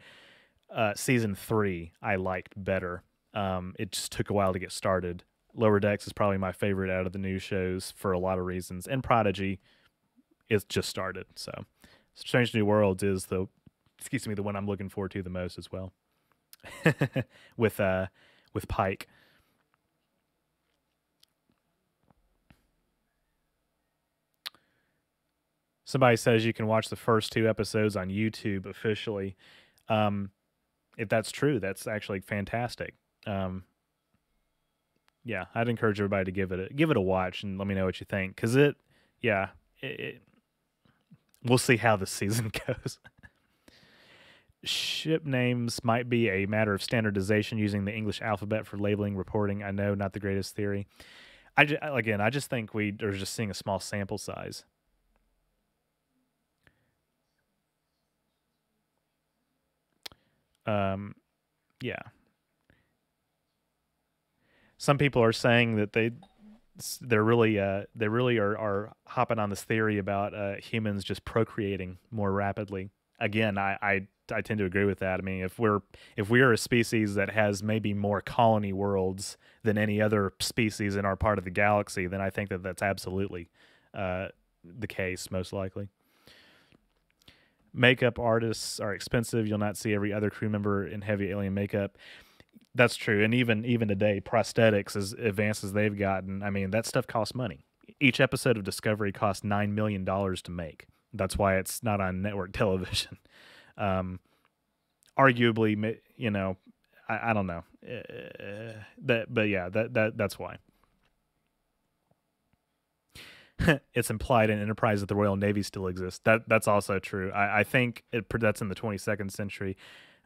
season 3 I liked better. It just took a while to get started. Lower Decks is probably my favorite out of the new shows for a lot of reasons. And Prodigy, it's just started. So Strange New Worlds is the one I'm looking forward to the most as well. with Pike. Somebody says you can watch the first 2 episodes on YouTube officially. If that's true, that's actually fantastic. Yeah, I'd encourage everybody to give it a watch and let me know what you think, because we'll see how this season goes. Ship names might be a matter of standardization using the English alphabet for labeling, reporting. I know, not the greatest theory. I just think we are just seeing a small sample size. Yeah. Some people are saying that they really are hopping on this theory about humans just procreating more rapidly. Again, I tend to agree with that. I mean, if we are a species that has maybe more colony worlds than any other species in our part of the galaxy, then I think that that's absolutely the case, most likely. Makeup artists are expensive. You'll not see every other crew member in heavy alien makeup. That's true. And even today, prosthetics, as advanced as they've gotten, I mean, that stuff costs money. Each episode of Discovery cost $9 million to make. That's why it's not on network television. Arguably, I don't know. That's why. It's implied in Enterprise that the Royal Navy still exists. That's also true. I think that's in the 22nd century.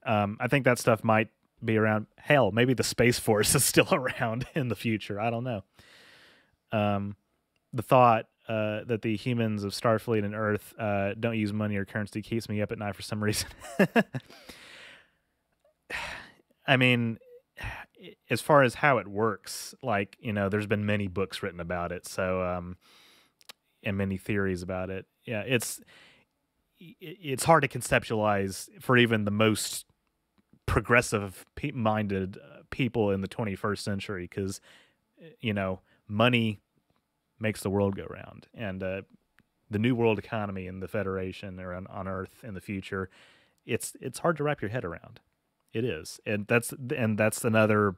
I think that stuff might be around. Hell, maybe the Space Force is still around in the future. I don't know. The thought that the humans of Starfleet and Earth don't use money or currency keeps me up at night for some reason. I mean, as far as how it works, like, there's been many books written about it, so and many theories about it. Yeah, it's hard to conceptualize for even the most progressive minded people in the 21st century, because money makes the world go round, and the new world economy and the Federation or on Earth in the future, it's hard to wrap your head around. It is, and that's another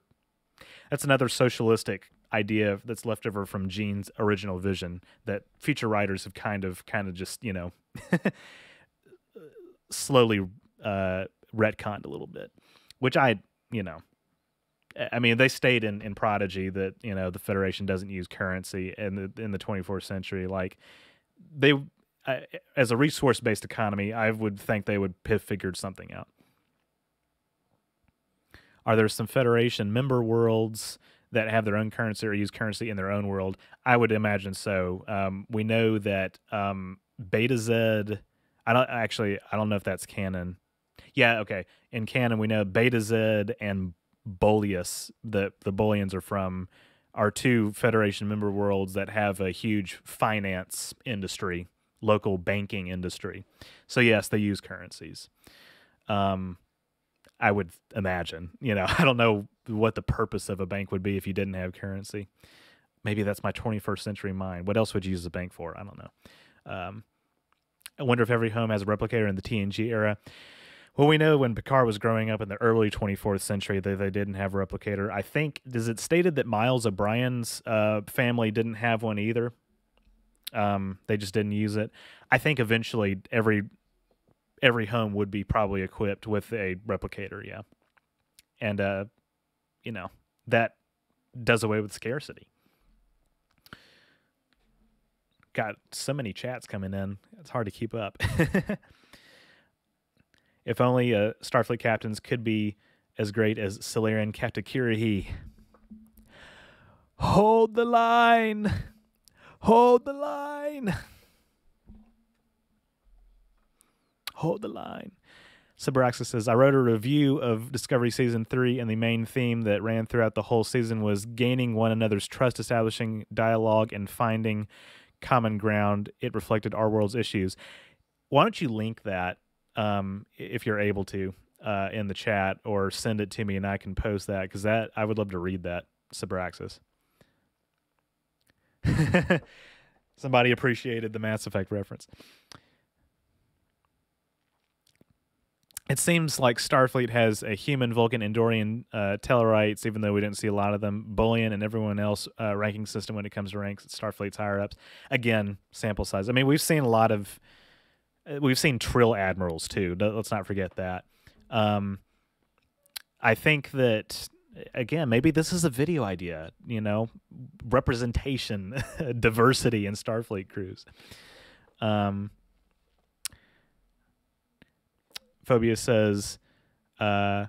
socialistic idea that's left over from Gene's original vision that future writers have kind of just slowly retconned a little bit, which I mean, they stated in Prodigy that the Federation doesn't use currency in the 24th century. Like, they, as a resource-based economy, I would think they would have figured something out. Are there some Federation member worlds that have their own currency or use currency in their own world? I would imagine so. We know that Beta Z. I don't know if that's canon. Yeah, okay. In canon, we know Beta Z and Boleus, the Bolians are from, are two Federation member worlds that have a huge finance industry, local banking industry. So yes, they use currencies. I would imagine, I don't know what the purpose of a bank would be if you didn't have currency. Maybe that's my 21st century mind. What else would you use a bank for? I don't know. I wonder if every home has a replicator in the TNG era. Well, we know when Picard was growing up in the early 24th century that they didn't have a replicator. I think, is it stated that Miles O'Brien's family didn't have one either? They just didn't use it. I think eventually every home would be probably equipped with a replicator, yeah. And, that does away with scarcity. Got so many chats coming in. It's hard to keep up. If only Starfleet captains could be as great as Solarian Katakirihi. Hold the line. Hold the line. Hold the line. Subaraxis says, I wrote a review of Discovery Season 3, and the main theme that ran throughout the whole season was gaining one another's trust, establishing dialogue, and finding common ground. It reflected our world's issues. Why don't you link that, if you're able to, in the chat, or send it to me and I can post that, because I would love to read that, Subaraxis. Somebody appreciated the Mass Effect reference. It seems like Starfleet has a human, Vulcan, Andorian, Tellarites, even though we didn't see a lot of them, Bolian, and everyone else ranking system when it comes to ranks at Starfleet's higher-ups. Again, sample size. I mean, we've seen Trill Admirals, too. Let's not forget that. I think that, again, maybe this is a video idea, representation, diversity in Starfleet crews. Phobia says, I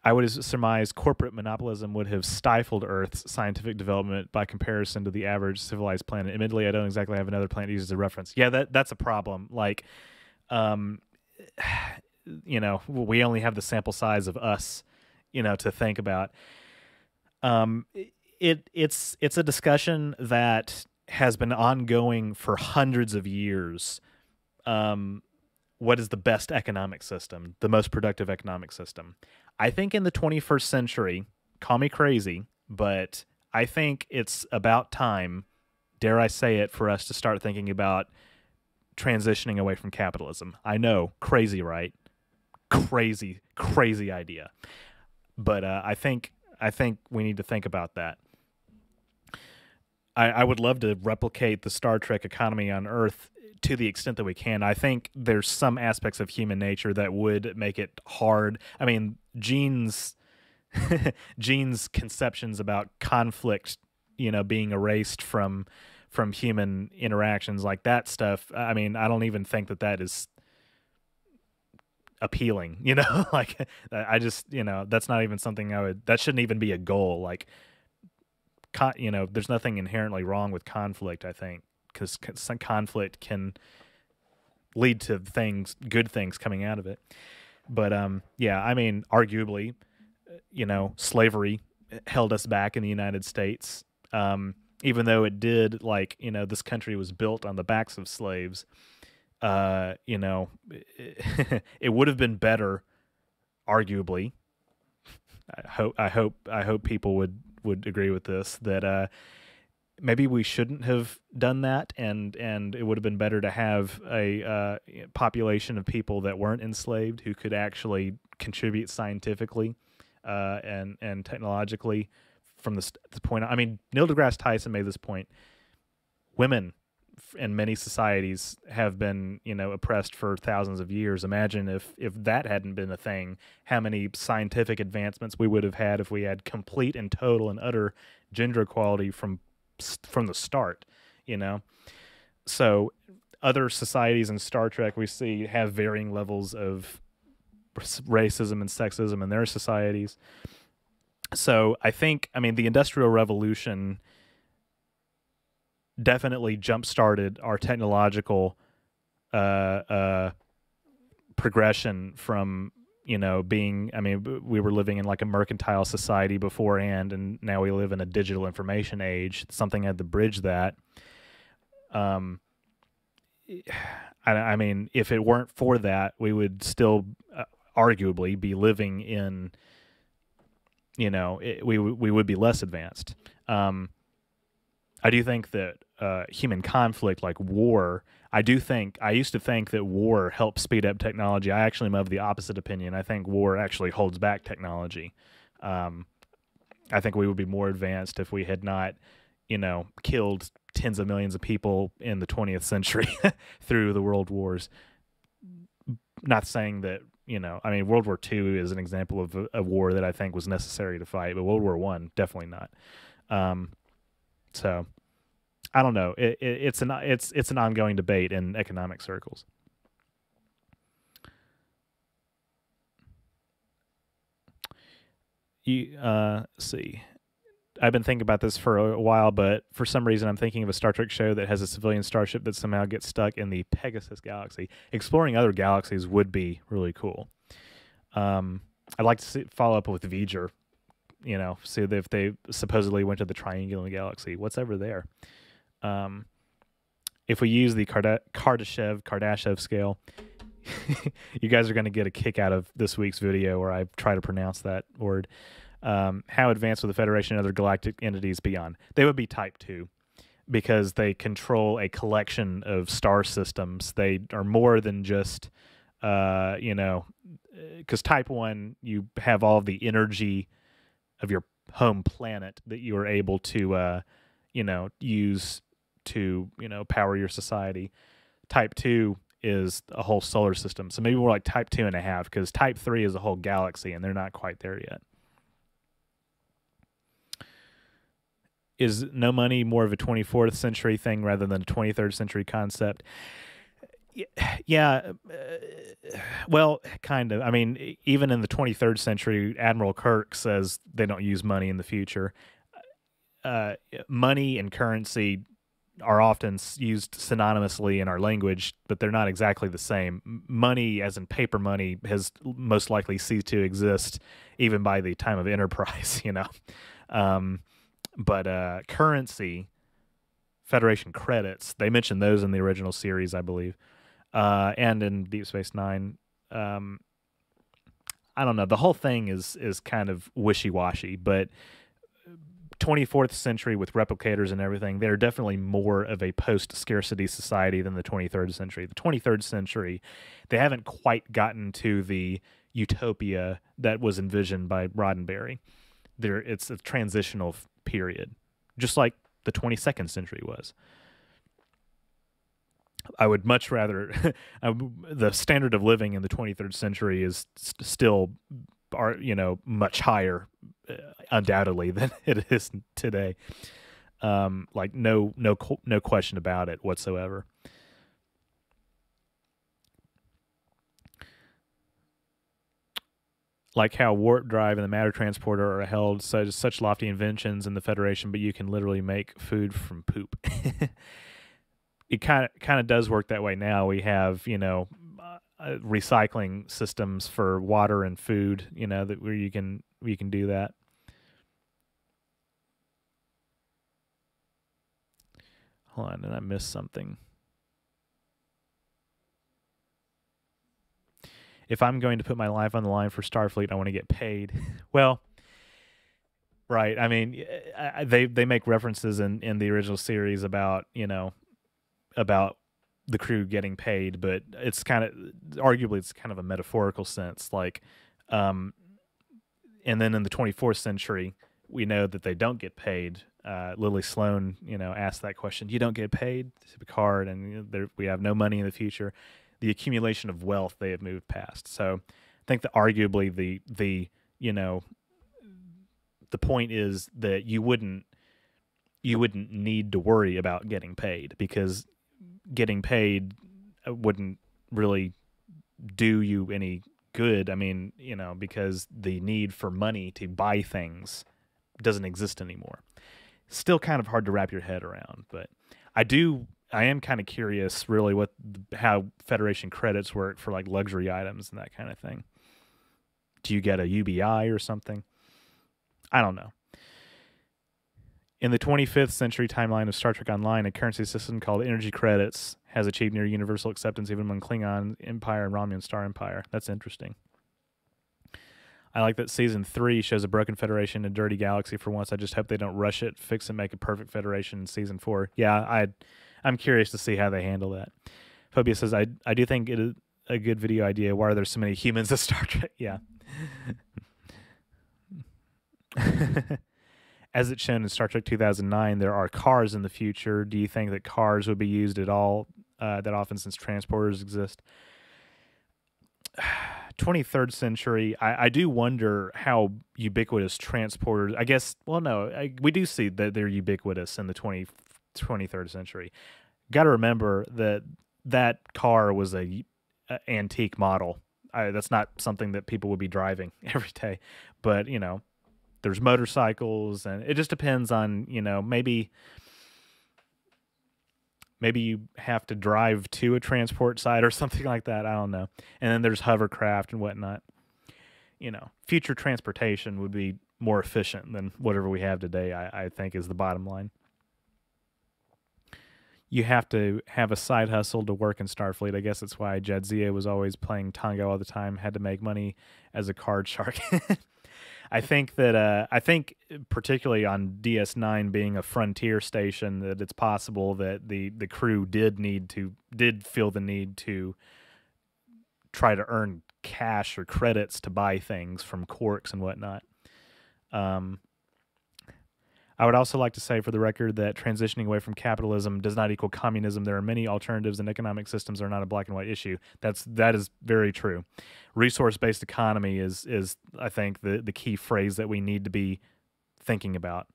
would surmise corporate monopolism would have stifled Earth's scientific development by comparison to the average civilized planet. Admittedly, I don't exactly have another planet to use as a reference. Yeah, that's a problem. Like, we only have the sample size of us, to think about. It's a discussion that has been ongoing for hundreds of years. What is the best economic system, the most productive economic system? I think in the 21st century, call me crazy, but I think it's about time, dare I say it, for us to start thinking about transitioning away from capitalism. I know, crazy, right? Crazy idea. But I think we need to think about that. I would love to replicate the Star Trek economy on Earth to the extent that we can. I think there's some aspects of human nature that would make it hard. I mean, Gene's conceptions about conflict, being erased from human interactions, like that stuff. I mean, I don't even think that is appealing, you know. Like I just, you know, that's not even something that shouldn't even be a goal. Like, you know, there's nothing inherently wrong with conflict, I think, because some conflict can lead to good things coming out of it. But yeah, I mean, arguably, you know, slavery held us back in the United States. Even though it did, like, you know, this country was built on the backs of slaves. You know, it would have been better, arguably. I hope people would agree with this, that maybe we shouldn't have done that, and it would have been better to have a population of people that weren't enslaved, who could actually contribute scientifically and technologically from the point. I mean, Neil deGrasse Tyson made this point. Women in many societies have been, you know, oppressed for thousands of years. Imagine if that hadn't been a thing, how many scientific advancements we would have had if we had complete and total and utter gender equality from the start, you know. So other societies in Star Trek we see have varying levels of racism and sexism in their societies. So I think, I mean, the Industrial Revolution definitely jump-started our technological progression from, you know, being, I mean, we were living in like a mercantile society beforehand, and now we live in a digital information age. Something had to bridge that. I mean, if it weren't for that, we would still arguably be living in, you know, we would be less advanced. I do think that human conflict, like war, I used to think that war helped speed up technology. I actually am of the opposite opinion. I think war actually holds back technology. I think we would be more advanced if we had not, you know, killed tens of millions of people in the 20th century through the world wars. Not saying that, you know, I mean, World War II is an example of a war that I think was necessary to fight, but World War I, definitely not. So I don't know. It's an ongoing debate in economic circles. See. I've been thinking about this for a while, but for some reason I'm thinking of a Star Trek show that has a civilian starship that somehow gets stuck in the Pegasus galaxy. Exploring other galaxies would be really cool. I'd like to follow up with V'ger, you know, see if they supposedly went to the Triangular Galaxy. What's over there? If we use the Kardashev scale, you guys are going to get a kick out of this week's video where I try to pronounce that word. How advanced would the Federation and other galactic entities be on? They would be Type 2, because they control a collection of star systems. They are more than just, you know, because Type 1, you have all of the energy of your home planet that you are able to, you know, use to, you know, power your society. Type 2 is a whole solar system. So maybe we're like Type 2.5, because Type 3 is a whole galaxy, and they're not quite there yet. Is no money more of a 24th century thing rather than a 23rd century concept? Yeah, well, kind of. I mean, even in the 23rd century, Admiral Kirk says they don't use money in the future. Money and currency are often used synonymously in our language, but they're not exactly the same. Money, as in paper money, has most likely ceased to exist even by the time of Enterprise, you know. But currency, Federation credits, they mentioned those in the original series, I believe, and in Deep Space Nine. I don't know. The whole thing is kind of wishy-washy, but 24th century with replicators and everything, they're definitely more of a post-scarcity society than the 23rd century. The 23rd century, they haven't quite gotten to the utopia that was envisioned by Roddenberry. It's a transitional period, just like the 22nd century was. I would much rather the standard of living in the 23rd century is still, you know, much higher, undoubtedly, than it is today. Like no question about it whatsoever. like how warp drive and the matter transporter are held such lofty inventions in the Federation, but you can literally make food from poop. It kind of does work that way now. We have recycling systems for water and food. That where you can do that. Hold on, and I missed something. If I'm going to put my life on the line for Starfleet, I want to get paid. Well, right. I mean, they make references in the original series about about the crew getting paid, but it's arguably it's kind of a metaphorical sense. Like, and then in the 24th century, we know that they don't get paid. Lily Sloan, asked that question. You don't get paid to Picard, and we have no money in the future. The accumulation of wealth they have moved past. So I think that arguably the point is that you wouldn't need to worry about getting paid, because getting paid wouldn't really do you any good. I mean, because the need for money to buy things doesn't exist anymore. Still kind of hard to wrap your head around, but I am kind of curious really how Federation credits work for like luxury items and that kind of thing. Do you get a UBI or something? I don't know. In the 25th century timeline of Star Trek Online, a currency system called energy credits has achieved near universal acceptance even among Klingon Empire and Romulan Star Empire. That's interesting. I like that season 3 shows a broken Federation and a dirty galaxy for once. I just hope they don't rush it, fix and make a perfect Federation in season 4. Yeah, I'm curious to see how they handle that. Phobia says, I do think it is a good video idea. Why are there so many humans in Star Trek? Yeah. As it's shown in Star Trek 2009, there are cars in the future. Do you think that cars would be used at all that often since transporters exist? 23rd century, I do wonder how ubiquitous transporters, I guess, well, no, we do see that they're ubiquitous in the 23rd century. Got to remember that car was a antique model. That's not something that people would be driving every day, but there's motorcycles, and it just depends on maybe you have to drive to a transport site or something like that. I don't know. And then there's hovercraft and whatnot. Future transportation would be more efficient than whatever we have today, I think, is the bottom line. You have to have a side hustle to work in Starfleet. I guess that's why Jadzia was always playing Tonga all the time, had to make money as a card shark. I think particularly on DS9 being a frontier station, that it's possible that the crew did feel the need to try to earn cash or credits to buy things from Quarks and whatnot. I would also like to say, for the record, that transitioning away from capitalism does not equal communism. There are many alternatives, and economic systems are not a black and white issue. That is very true. Resource-based economy is I think the key phrase that we need to be thinking about.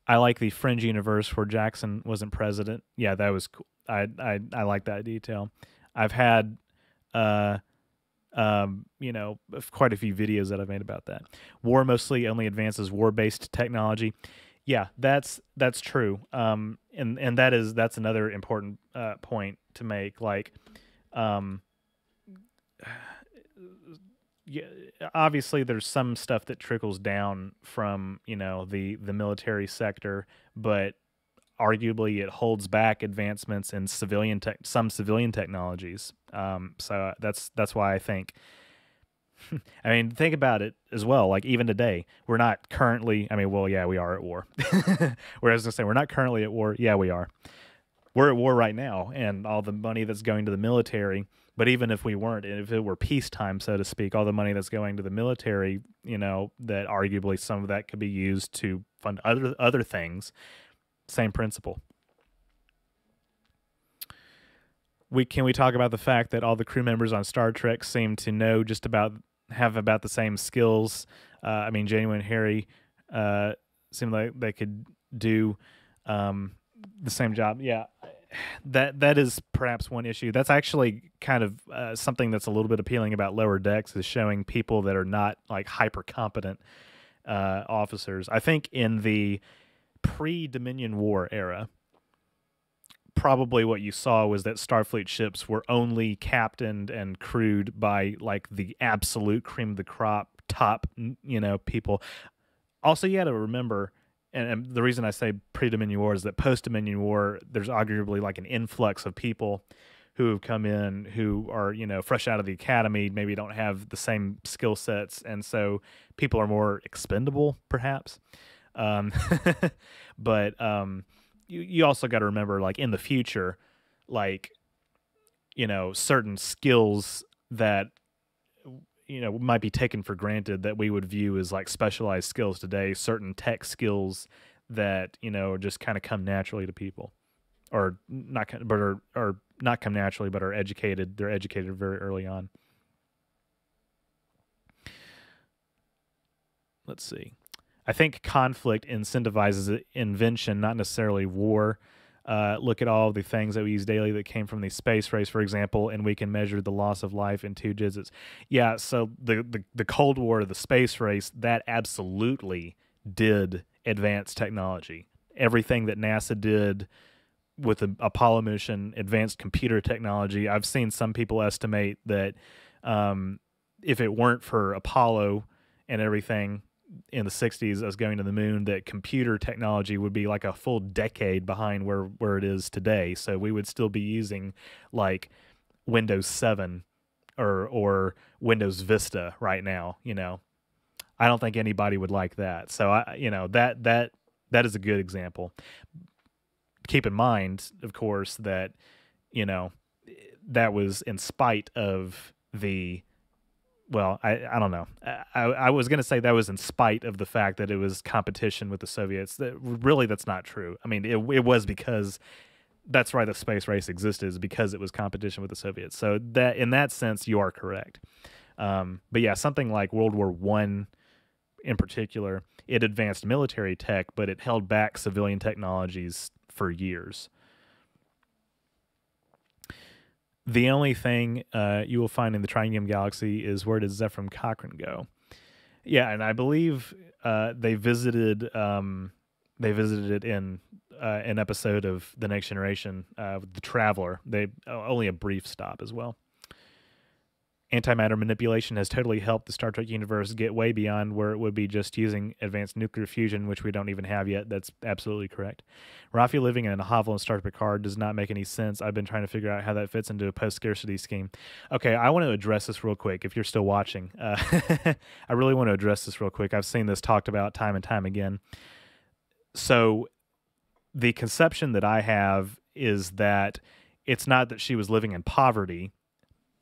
I like the fringe universe where Jackson wasn't president. Yeah, that was cool. I like that detail. I've had quite a few videos that I've made about that. War mostly only advances war-based technology. Yeah, that's true. And that's another important point to make. Like, yeah, obviously there's some stuff that trickles down from the military sector, but arguably it holds back advancements in some civilian technologies. So that's why I think. I mean, think about it as well. Like, even today, we're not currently. I mean, well, yeah, we are at war. Whereas I say we're not currently at war. Yeah, we are. We're at war right now, and all the money that's going to the military. But even if we weren't, if it were peacetime, so to speak, all the money that's going to the military, that arguably some of that could be used to fund other things. Same principle. Can we talk about the fact that all the crew members on Star Trek seem to have about the same skills? I mean, Janeway and Harry seem like they could do the same job. Yeah, that is perhaps one issue. That's actually kind of something that's a little bit appealing about Lower Decks, is showing people that are not like hyper competent officers. I think in the pre-Dominion War era, probably what you saw was that Starfleet ships were only captained and crewed by like the absolute cream of the crop, top, people. Also, you got to remember, and the reason I say pre-Dominion War is that post-Dominion War, there's arguably like an influx of people who have come in who are, fresh out of the academy, maybe don't have the same skill sets, and so people are more expendable, perhaps. Um, but you also got to remember, like in the future, like certain skills that might be taken for granted that we would view as like specialized skills today, certain tech skills that just kind of come naturally to people, or not, but are not come naturally, but are educated. They're educated very early on. Let's see. I think conflict incentivizes invention, not necessarily war. Look at all the things that we use daily that came from the space race, for example, and we can measure the loss of life in 2 digits. Yeah, so the Cold War, the space race, that absolutely did advance technology. Everything that NASA did with the Apollo mission, advanced computer technology. I've seen some people estimate that if it weren't for Apollo and everything in the 60s, us going to the moon, that computer technology would be like a full decade behind where it is today. So we would still be using like Windows 7 or Windows Vista right now. I don't think anybody would like that. So that is a good example. Keep in mind, of course, that that was in spite of the, well, I don't know. I was going to say that was in spite of the fact that it was competition with the Soviets. That's not true. I mean, it was because that's why the space race existed, is because it was competition with the Soviets. So that in that sense, you are correct. But yeah, something like World War I in particular, it advanced military tech, but it held back civilian technologies for years. The only thing you will find in the Triangular Galaxy is, where did Zephram Cochrane go? Yeah, and I believe they visited it in an episode of The Next Generation, The Traveler. They only a brief stop as well. Antimatter manipulation has totally helped the Star Trek universe get way beyond where it would be just using advanced nuclear fusion, which we don't even have yet. That's absolutely correct. Rafi living in a hovel in Star Trek Picard does not make any sense. I've been trying to figure out how that fits into a post-scarcity scheme. Okay, I want to address this real quick if you're still watching. I really want to address this real quick. I've seen this talked about time and time again. So the conception that I have is that it's not that she was living in poverty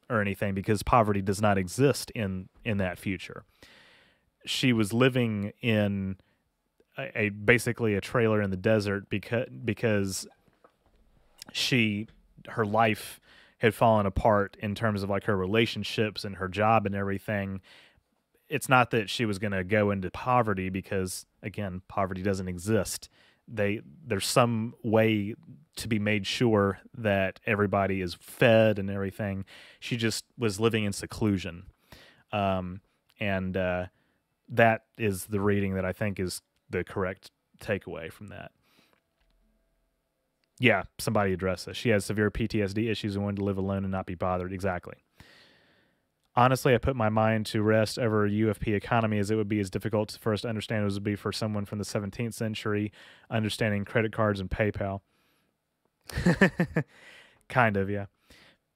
or anything, because poverty does not exist in that future. She was living in a basically a trailer in the desert because her life had fallen apart in terms of like her relationships and her job and everything. It's not that she was going to go into poverty, because again, poverty doesn't exist. There's some way to be made sure that everybody is fed and everything. She just was living in seclusion. And that is the reading that I think is the correct takeaway from that. Yeah, somebody addressed this. She has severe PTSD issues and wanted to live alone and not be bothered. Exactly. Honestly, I put my mind to rest over a UFP economy, as it would be as difficult for us to understand as it would be for someone from the 17th century understanding credit cards and PayPal. Kind of, yeah.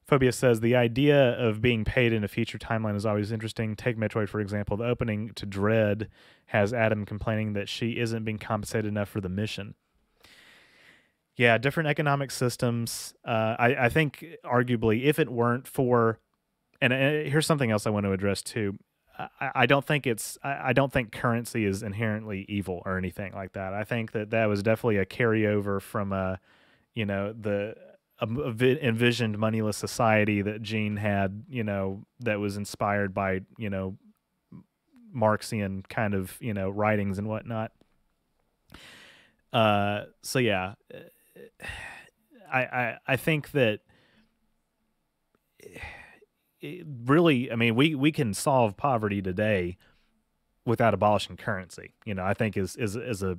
Phobia says, the idea of being paid in a future timeline is always interesting. Take Metroid, for example. The opening to Dread has Adam complaining that she isn't being compensated enough for the mission. Yeah, different economic systems. I think, arguably, if it weren't for... And here's something else I want to address, too. I don't think I don't think currency is inherently evil or anything like that. I think that was definitely a carryover from the envisioned moneyless society that Gene had, that was inspired by, Marxian kind of, writings and whatnot. So yeah, I think that really, I mean, we can solve poverty today without abolishing currency. I think is a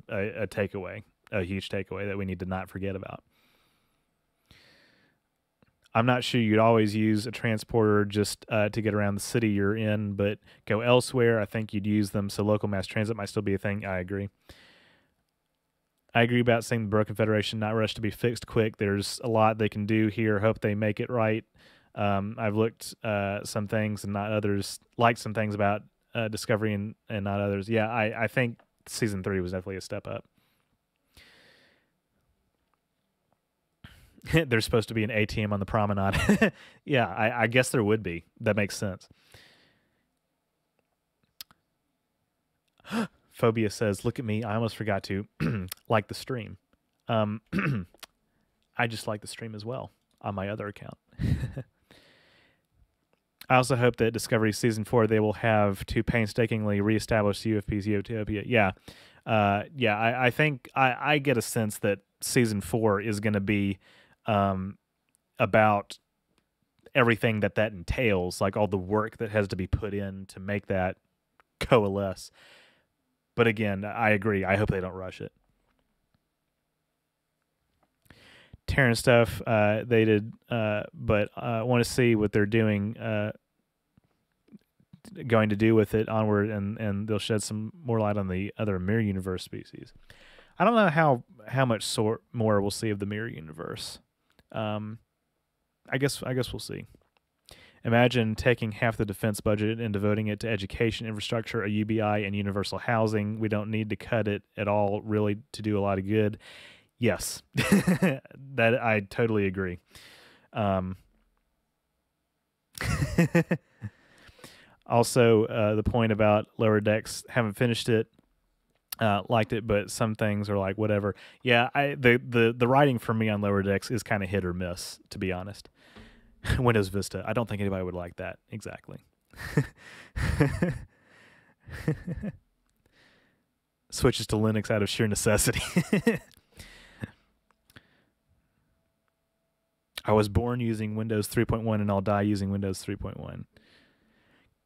takeaway, a huge takeaway that we need to not forget about. I'm not sure you'd always use a transporter just to get around the city you're in, but go elsewhere. I think you'd use them, so local mass transit might still be a thing. I agree. I agree about saying the Broken Federation not rush to be fixed quick. There's a lot they can do here. Hope they make it right. I've looked some things and not others, like some things about Discovery and not others. Yeah, I think season 3 was definitely a step up. There's supposed to be an ATM on the promenade. Yeah, I guess there would be. That makes sense. Phobia says, look at me. I almost forgot to like the stream. I just like the stream as well on my other account. I also hope that Discovery Season 4, they will have to painstakingly reestablish UFP's Utopia. Yeah. I think I get a sense that Season 4 is going to be about everything that entails, like all the work that has to be put in to make that coalesce. But again, I agree. I hope they don't rush it. Terran stuff, they did, but I want to see what they're doing, going to do with it onward, and they'll shed some more light on the other mirror universe species. I don't know how much more we'll see of the mirror universe. I guess we'll see. Imagine taking half the defense budget and devoting it to education, infrastructure, a UBI, and universal housing. We don't need to cut it at all, really, to do a lot of good. Yes, that I totally agree. Also, the point about Lower Decks, haven't finished it, liked it, but some things are like whatever. Yeah, the writing for me on Lower Decks is kind of hit or miss, to be honest. Windows Vista, I don't think anybody would like that. Exactly. Switches to Linux out of sheer necessity. I was born using Windows 3.1 and I'll die using Windows 3.1.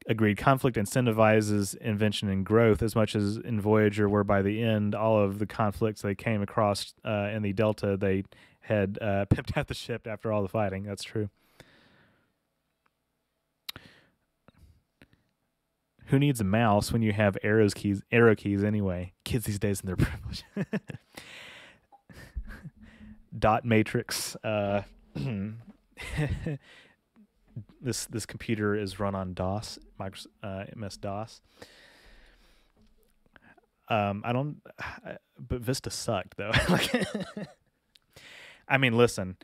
Agreed. Conflict incentivizes invention and growth as much as in Voyager, where by the end, all of the conflicts they came across in the Delta, they had pimped out the ship after all the fighting. That's true. Who needs a mouse when you have arrow keys anyway? Kids these days and their privilege. Dot matrix. This computer is run on DOS, MS DOS. But Vista sucked though. I mean, listen,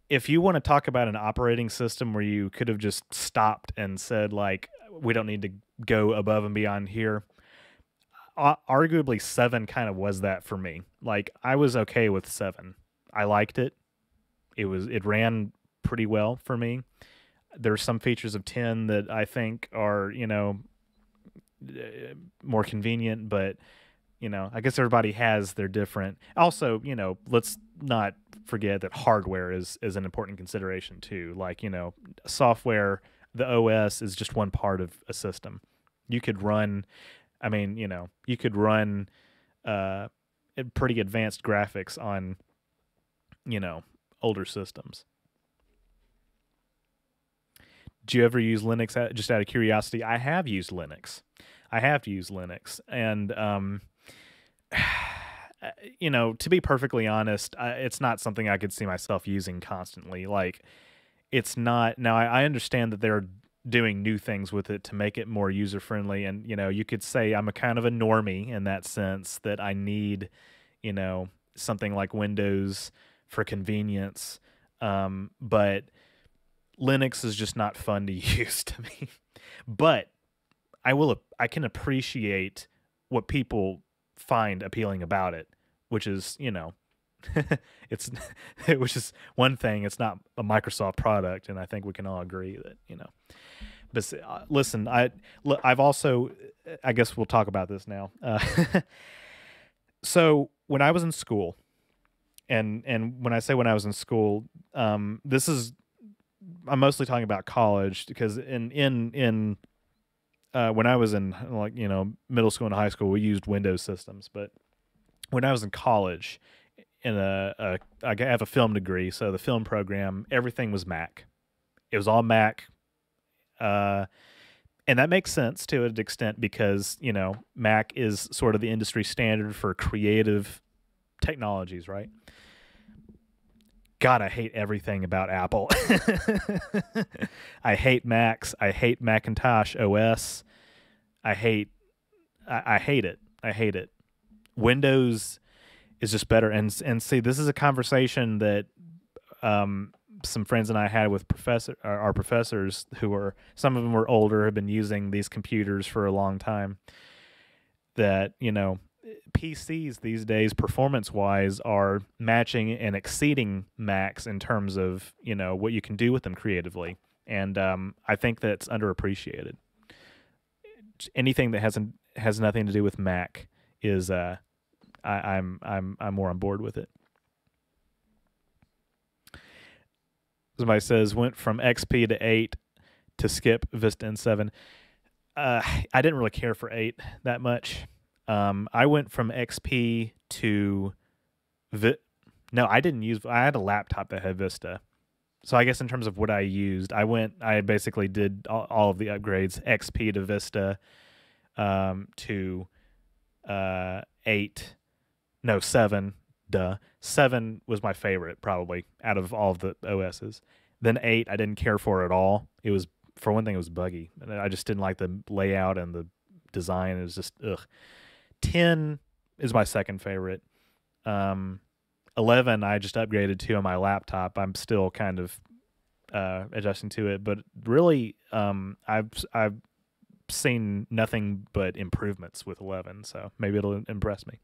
if you want to talk about an operating system where you could have just stopped and said, like, we don't need to go above and beyond here, arguably 7 kind of was that for me. Like, I was okay with 7. I liked it. It ran pretty well for me. There's some features of 10 that I think are, more convenient, but, I guess everybody has their different. Also, let's not forget that hardware is an important consideration too. Like, software, the OS is just one part of a system. You could run, you could run pretty advanced graphics on, older systems. Do you ever use Linux just out of curiosity? I have used Linux. And, to be perfectly honest, it's not something I could see myself using constantly. Like, it's not. Now, I understand that they're doing new things with it to make it more user-friendly. And, you could say I'm a kind of a normie in that sense, that I need, something like Windows for convenience. But Linux is just not fun to use to me. But I can appreciate what people find appealing about it, which is, which is one thing. It's not a Microsoft product, and I think we can all agree that, But listen, I've also, I guess we'll talk about this now. So when I was in school, And when I say when I was in school, this is I'm mostly talking about college because in when I was in like middle school and high school, we used Windows systems, but when I was in college, I have a film degree, so the film program, everything was Mac. It was all Mac, uh, and that makes sense to an extent because Mac is sort of the industry standard for creative technologies, right? God, I hate everything about Apple. I hate Macs. I hate Macintosh OS. I hate. I hate it. I hate it. Windows is just better. And see, this is a conversation that some friends and I had with our professors who were some of them were older, have been using these computers for a long time. That PCs these days, performance-wise, are matching and exceeding Macs in terms of what you can do with them creatively, and I think that's underappreciated. Anything that has nothing to do with Mac is I'm more on board with it. Somebody says went from XP to 8 to skip Vista and 7. I didn't really care for 8 that much. I went from XP to no, I didn't use. I had a laptop that had Vista, so I guess in terms of what I used, I basically did all of the upgrades: XP to Vista, to 8, no 7. Duh, 7 was my favorite probably out of all of the OSs. Then 8, I didn't care for at all. It was, for one thing, it was buggy, and I just didn't like the layout and the design. It was just ugh. 10 is my second favorite. 11 I just upgraded to on my laptop. I'm still kind of adjusting to it, but really I've seen nothing but improvements with 11, so maybe it'll impress me.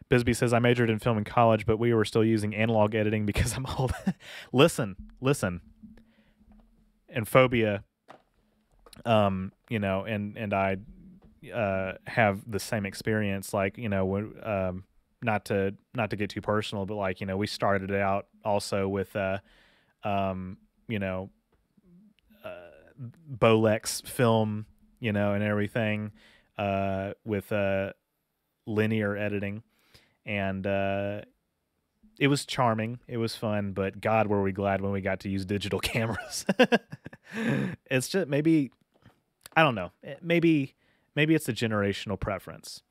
Bisbee says, I majored in film in college, but we were still using analog editing because I'm old. listen. And phobia, and I have the same experience. Like, when, not to get too personal, but like, we started out also with, Bolex film, and everything, with linear editing. And it was charming. It was fun, but God, were we glad when we got to use digital cameras. It's just maybe, I don't know, maybe it's a generational preference.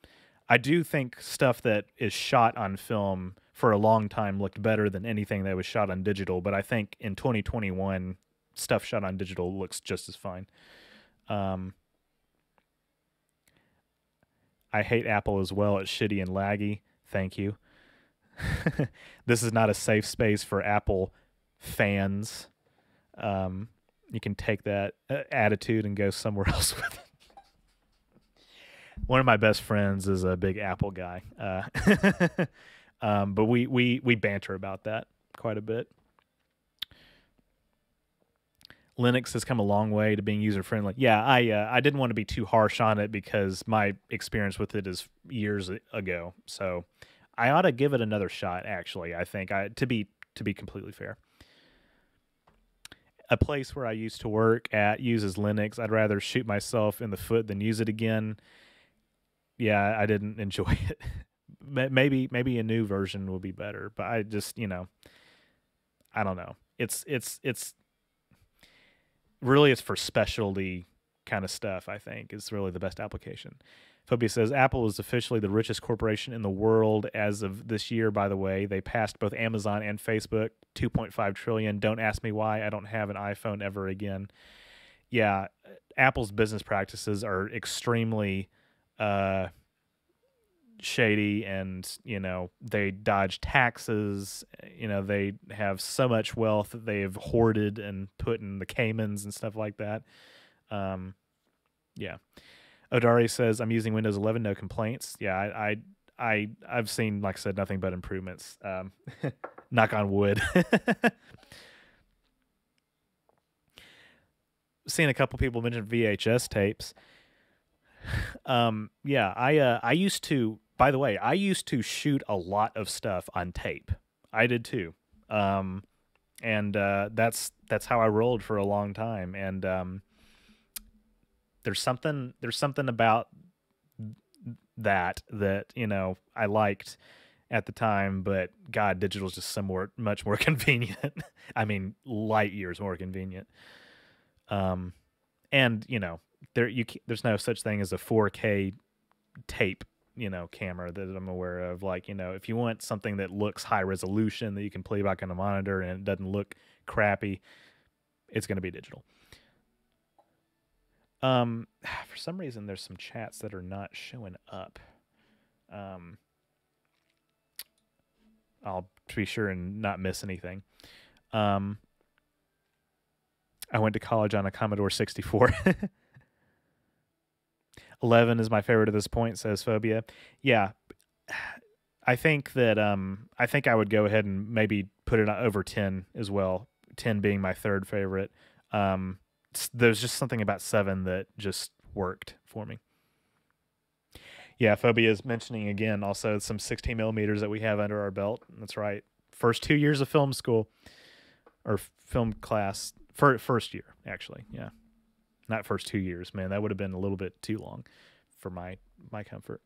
I do think stuff that is shot on film for a long time looked better than anything that was shot on digital, but I think in 2021, stuff shot on digital looks just as fine. I hate Apple as well. It's shitty and laggy. Thank you. This is not a safe space for Apple fans. You can take that attitude and go somewhere else with it. One of my best friends is a big Apple guy, but we banter about that quite a bit. Linux has come a long way to being user friendly. Yeah, I didn't want to be too harsh on it because my experience with it is years ago. So I ought to give it another shot. Actually, I think to be completely fair. A place where I used to work at uses Linux. I'd rather shoot myself in the foot than use it again. Yeah, I didn't enjoy it. Maybe a new version will be better, but I just I don't know. It's really, it's for specialty kind of stuff, I think, is really the best application. Phobia says, Apple is officially the richest corporation in the world as of this year, by the way. They passed both Amazon and Facebook, $2.5 trillion. Don't ask me why. I don't have an iPhone ever again. Yeah, Apple's business practices are extremely shady, and they dodge taxes. They have so much wealth that they have hoarded and put in the Caymans and stuff like that. Yeah. Odari says, I'm using Windows 11, no complaints. Yeah, I've seen, like I said, nothing but improvements. Knock on wood. Seen a couple people mention VHS tapes. Yeah, I used to By the way, I used to shoot a lot of stuff on tape. I did too. And that's how I rolled for a long time. And there's something about that I liked at the time, but God, digital's just somewhat much more convenient. I mean, light years more convenient. And there's no such thing as a 4K tape, camera that I'm aware of. Like, if you want something that looks high resolution that you can play back on a monitor and it doesn't look crappy, it's going to be digital. For some reason, there's some chats that are not showing up. I'll be sure and not miss anything. I went to college on a Commodore 64. 11 is my favorite at this point, says Phobia. Yeah, I think that I think I would go ahead and maybe put it over 10 as well. 10 being my third favorite. There's just something about 7 that just worked for me. Yeah, Phobia is mentioning again also some 16 millimeters that we have under our belt. That's right. First 2 years of film school or film class. First year, actually. Yeah. Not first 2 years, man. That would have been a little bit too long for my comfort.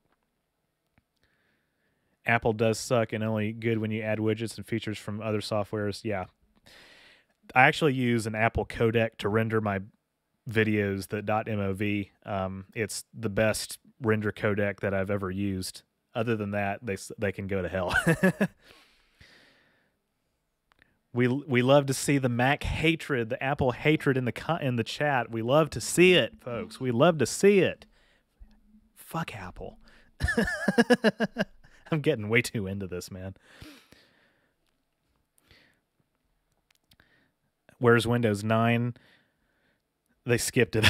Apple does suck and only good when you add widgets and features from other softwares. Yeah. I actually use an Apple codec to render my videos, the .mov. It's the best render codec that I've ever used. Other than that, they can go to hell. We love to see the Mac hatred, the Apple hatred in the chat. We love to see it, folks. We love to see it. Fuck Apple. I'm getting way too into this, man. Where's Windows 9? They skipped it.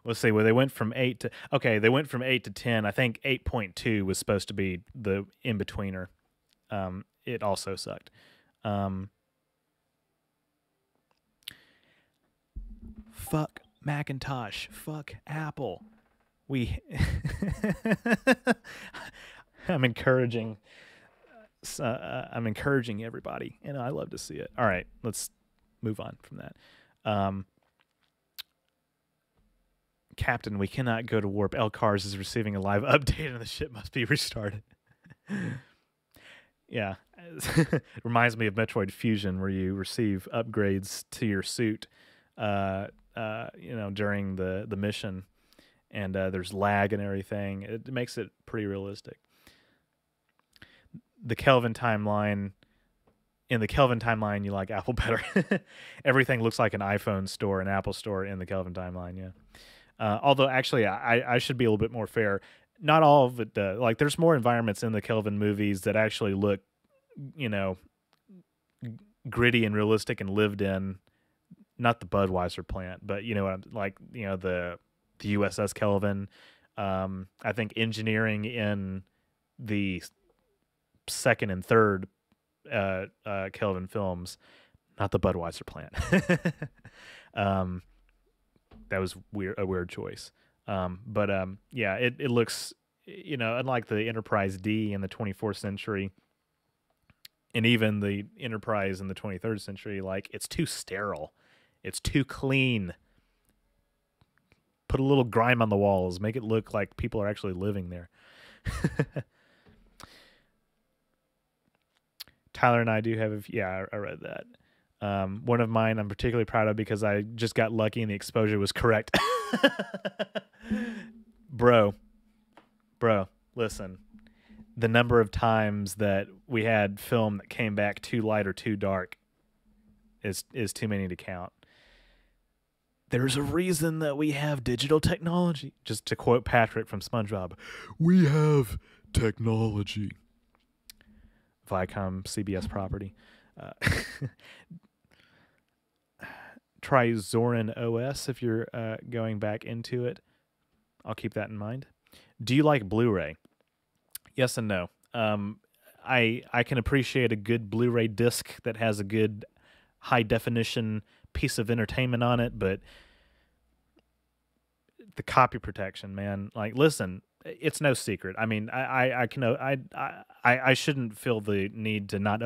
Let's see. Well, they went from 8 to... Okay, they went from 8 to 10. I think 8.2 was supposed to be the in-betweener. It also sucked. Fuck Macintosh. Fuck Apple. I'm encouraging everybody, and I love to see it. All right, let's move on from that. Captain, we cannot go to warp. LCARS is receiving a live update and the ship must be restarted. Yeah. It reminds me of Metroid Fusion, where you receive upgrades to your suit during the mission, and there's lag and everything. It makes it pretty realistic. The Kelvin timeline... In the Kelvin timeline, you like Apple better. Everything looks like an iPhone store, an Apple store in the Kelvin timeline, yeah. Although, actually, I should be a little bit more fair. Not all of it does. Like, there's more environments in the Kelvin movies that actually look, gritty and realistic and lived in. Not the Budweiser plant, but, the USS Kelvin. I think engineering in the second and third Kelvin films, not the Budweiser plant. That was a weird choice. But it looks, unlike the Enterprise D in the 24th century and even the Enterprise in the 23rd century, like, it's too sterile. It's too clean. Put a little grime on the walls. Make it look like people are actually living there. Tyler and I do have I read that. One of mine I'm particularly proud of because I just got lucky and the exposure was correct. Bro, listen. The number of times that we had film that came back too light or too dark is too many to count. There's a reason that we have digital technology. Just to quote Patrick from SpongeBob, we have technology. Viacom CBS property. Try Zorin OS if you're going back into it. I'll keep that in mind. Do you like Blu-ray? Yes and no. I can appreciate a good Blu-ray disc that has a good high-definition piece of entertainment on it, but the copy protection, man. Like, listen, it's no secret. I mean, I can I shouldn't feel the need to not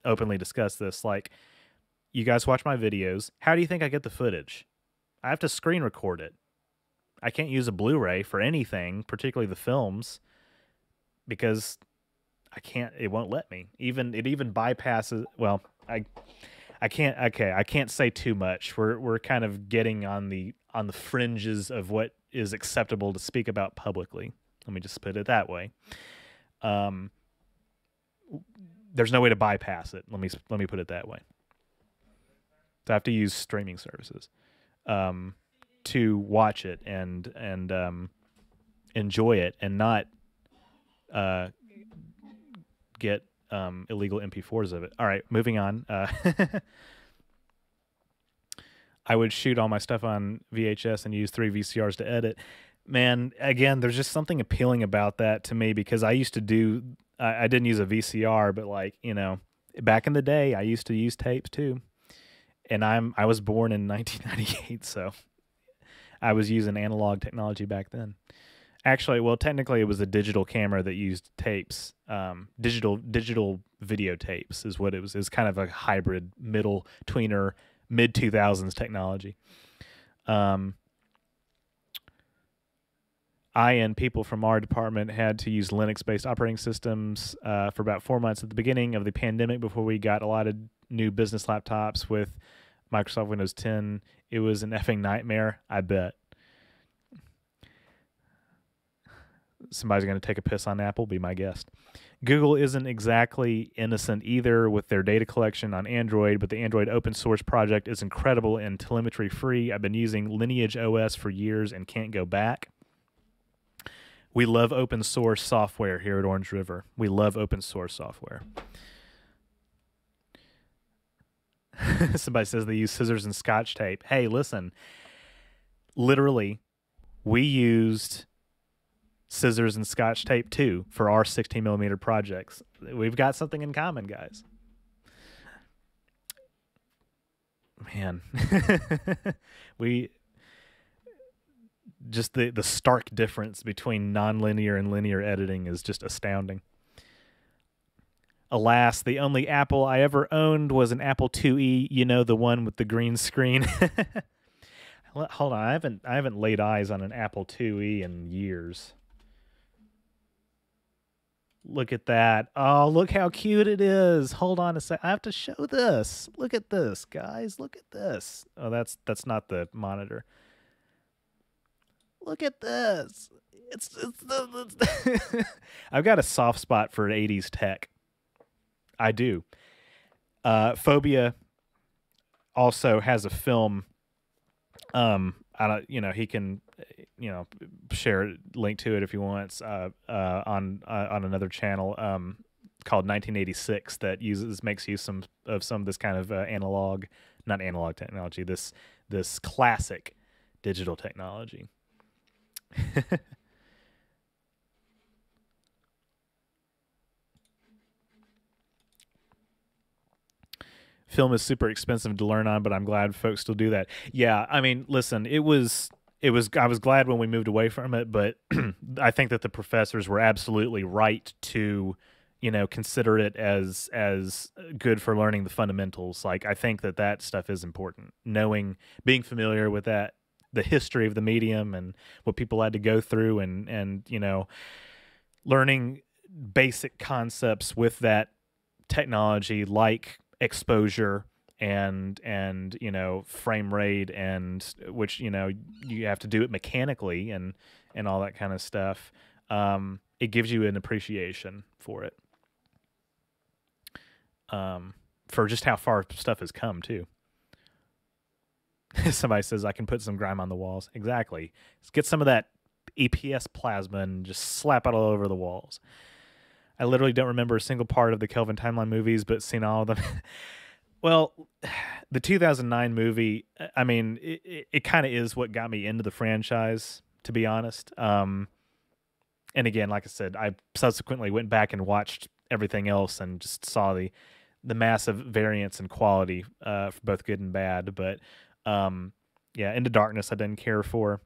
openly discuss this. Like, you guys watch my videos. How do you think I get the footage? I have to screen record it. I can't use a Blu-ray for anything, particularly the films, because I can't. It won't let me. Even bypasses. Well, I can't. Okay, I can't say too much. We're kind of getting on the fringes of what is acceptable to speak about publicly. Let me just put it that way. Um, there's no way to bypass it. Let me put it that way. So I have to use streaming services to watch it and enjoy it and not get illegal MP4s of it. All right, moving on. I would shoot all my stuff on VHS and use 3 VCRs to edit. Man, again, there's just something appealing about that to me because I used to do. I didn't use a VCR, but like back in the day, I used to use tapes too. And I was born in 1998, so I was using analog technology back then. Actually, well, technically, it was a digital camera that used tapes. Digital videotapes is what it was. It was kind of a hybrid middle tweener mid 2000s technology. I and people from our department had to use Linux-based operating systems for about 4 months at the beginning of the pandemic before we got a lot of new business laptops with Microsoft Windows 10. It was an effing nightmare, I bet. Somebody's going to take a piss on Apple, be my guest. Google isn't exactly innocent either with their data collection on Android, but the Android open source project is incredible and telemetry free. I've been using Lineage OS for years and can't go back. We love open source software here at OrangeRiver. We love open source software. Somebody says they use scissors and Scotch tape. Hey, listen. Literally, we used scissors and Scotch tape too for our 16mm projects. We've got something in common, guys. Man. We just the stark difference between nonlinear and linear editing is just astounding. Alas, the only Apple I ever owned was an Apple IIe, you know, the one with the green screen. Hold on, I haven't laid eyes on an Apple IIe in years. Look at that. Oh, look how cute it is. Hold on a sec. I have to show this. Look at this, guys. Look at this. Oh, that's not the monitor. Look at this. It's I've got a soft spot for 80s tech. I do. Phobia also has a film. I don't, he can, share a link to it if he wants. On another channel, called 1986 that makes use of some of this kind of not analog technology. This classic digital technology. Film is super expensive to learn on, but I'm glad folks still do that. Yeah, I mean, listen, I was glad when we moved away from it, but I think that the professors were absolutely right to, consider it as good for learning the fundamentals. Like, I think that stuff is important. Being familiar with that, the history of the medium and what people had to go through and learning basic concepts with that technology, like exposure and frame rate, and which you have to do it mechanically and all that kind of stuff. It gives you an appreciation for it, for just how far stuff has come too. Somebody says I can put some grime on the walls. Exactly. Let's get some of that EPS plasma and just slap it all over the walls. I literally don't remember a single part of the Kelvin Timeline movies, but seen all of them. Well, the 2009 movie, I mean, it kind of is what got me into the franchise, to be honest. And again, like I said, I subsequently went back and watched everything else and just saw the massive variance in quality, for both good and bad. But yeah, Into Darkness I didn't care for.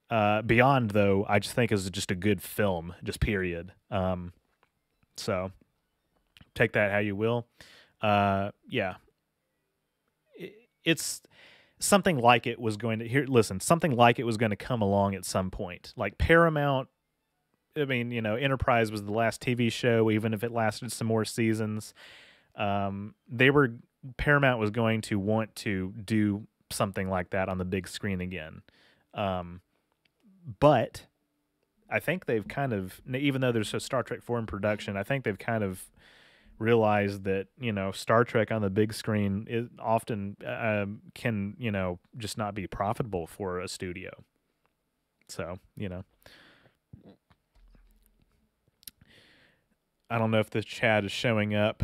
Beyond, though, I just think is just a good film, just period. So take that how you will. Yeah, it's something like it was going to here. Listen, something like it was going to come along at some point. Like Paramount. I mean, Enterprise was the last TV show, even if it lasted some more seasons. They were Paramount was going to want to do something like that on the big screen again. But I think they've kind of, even though there's a Star Trek 4 in production, I think they've kind of realized that, Star Trek on the big screen is often can, just not be profitable for a studio. So, I don't know if this chat is showing up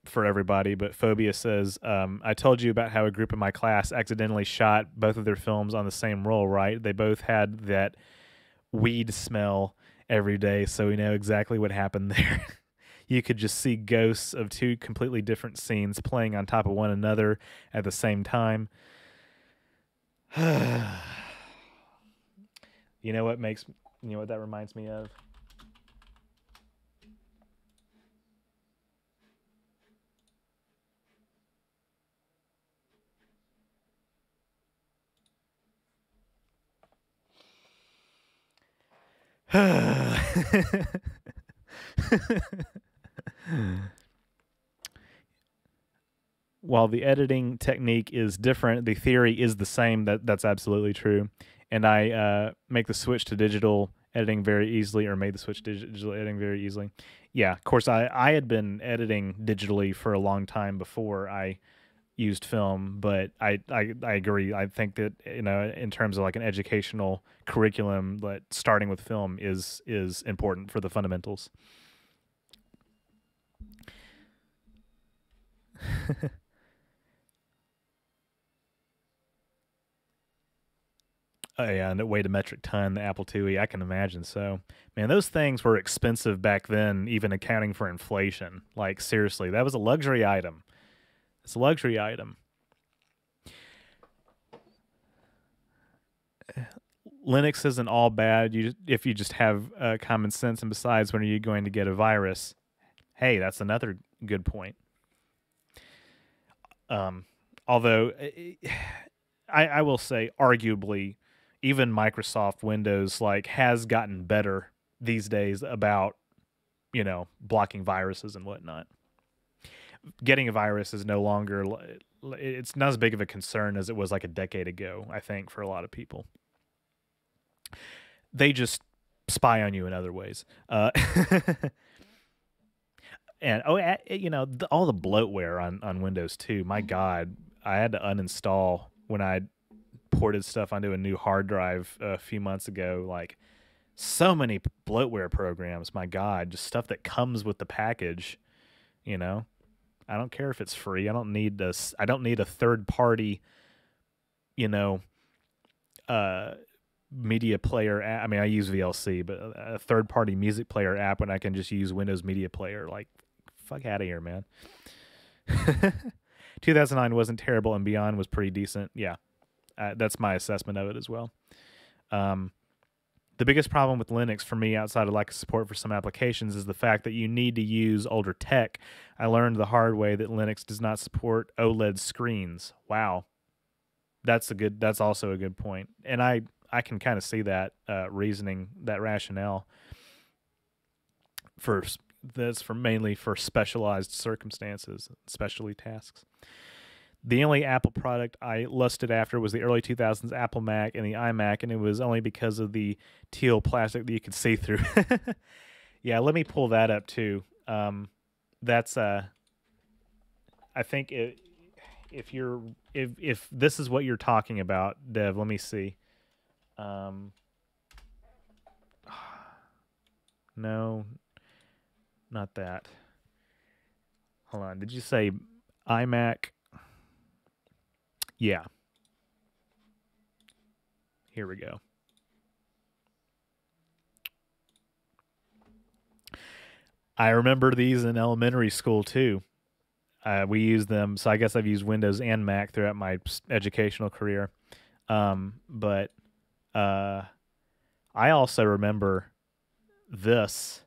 for everybody, but Phobia says, I told you about how a group in my class accidentally shot both of their films on the same roll, right? They both had that weed smell every day, so we know exactly what happened there. You could just see ghosts of two completely different scenes playing on top of one another at the same time. You know what that reminds me of? While the editing technique is different, the theory is the same. That's absolutely true. And I make the switch to digital editing very easily, or made the switch to digital editing very easily. Yeah, of course, I had been editing digitally for a long time before I used film, but I agree. I think that in terms of like an educational curriculum, that starting with film is important for the fundamentals. Oh, yeah, and it weighed a metric ton, the Apple IIe. I can imagine. So, man, those things were expensive back then, even accounting for inflation. Like, seriously, that was a luxury item. It's a luxury item. Linux isn't all bad if you just have common sense. And besides, when are you going to get a virus? Hey, that's another good point. Although I will say, arguably, even Microsoft Windows has gotten better these days about blocking viruses and whatnot. Getting a virus is no longer, it's not as big of a concern as it was like a decade ago, I think, for a lot of people. They just spy on you in other ways. And all the bloatware on Windows too. My God, I had to uninstall when I ported stuff onto a new hard drive a few months ago. Like, so many bloatware programs. My God, just stuff that comes with the package. I don't care if it's free. I don't need this. I don't need a third party. Media player app. I mean, I use VLC, but a third party music player app when I can just use Windows Media Player. Like, fuck out of here, man. 2009 wasn't terrible, and Beyond was pretty decent. Yeah, that's my assessment of it as well. The biggest problem with Linux for me, outside of lack of support for some applications, is the fact that you need to use older tech. I learned the hard way that Linux does not support OLED screens. Wow, that's also a good point, and I can kind of see that reasoning, that rationale. That's mainly for specialized circumstances, specialty tasks. The only Apple product I lusted after was the early 2000s Apple Mac and the iMac, and it was only because of the teal plastic that you could see through. Yeah, let me pull that up too. That's I think if this is what you're talking about, Dev, let me see. No, not that. Hold on. Did you say iMac? Yeah. Here we go. I remember these in elementary school too. We used them, so I guess I've used Windows and Mac throughout my educational career. But Uh, I also remember this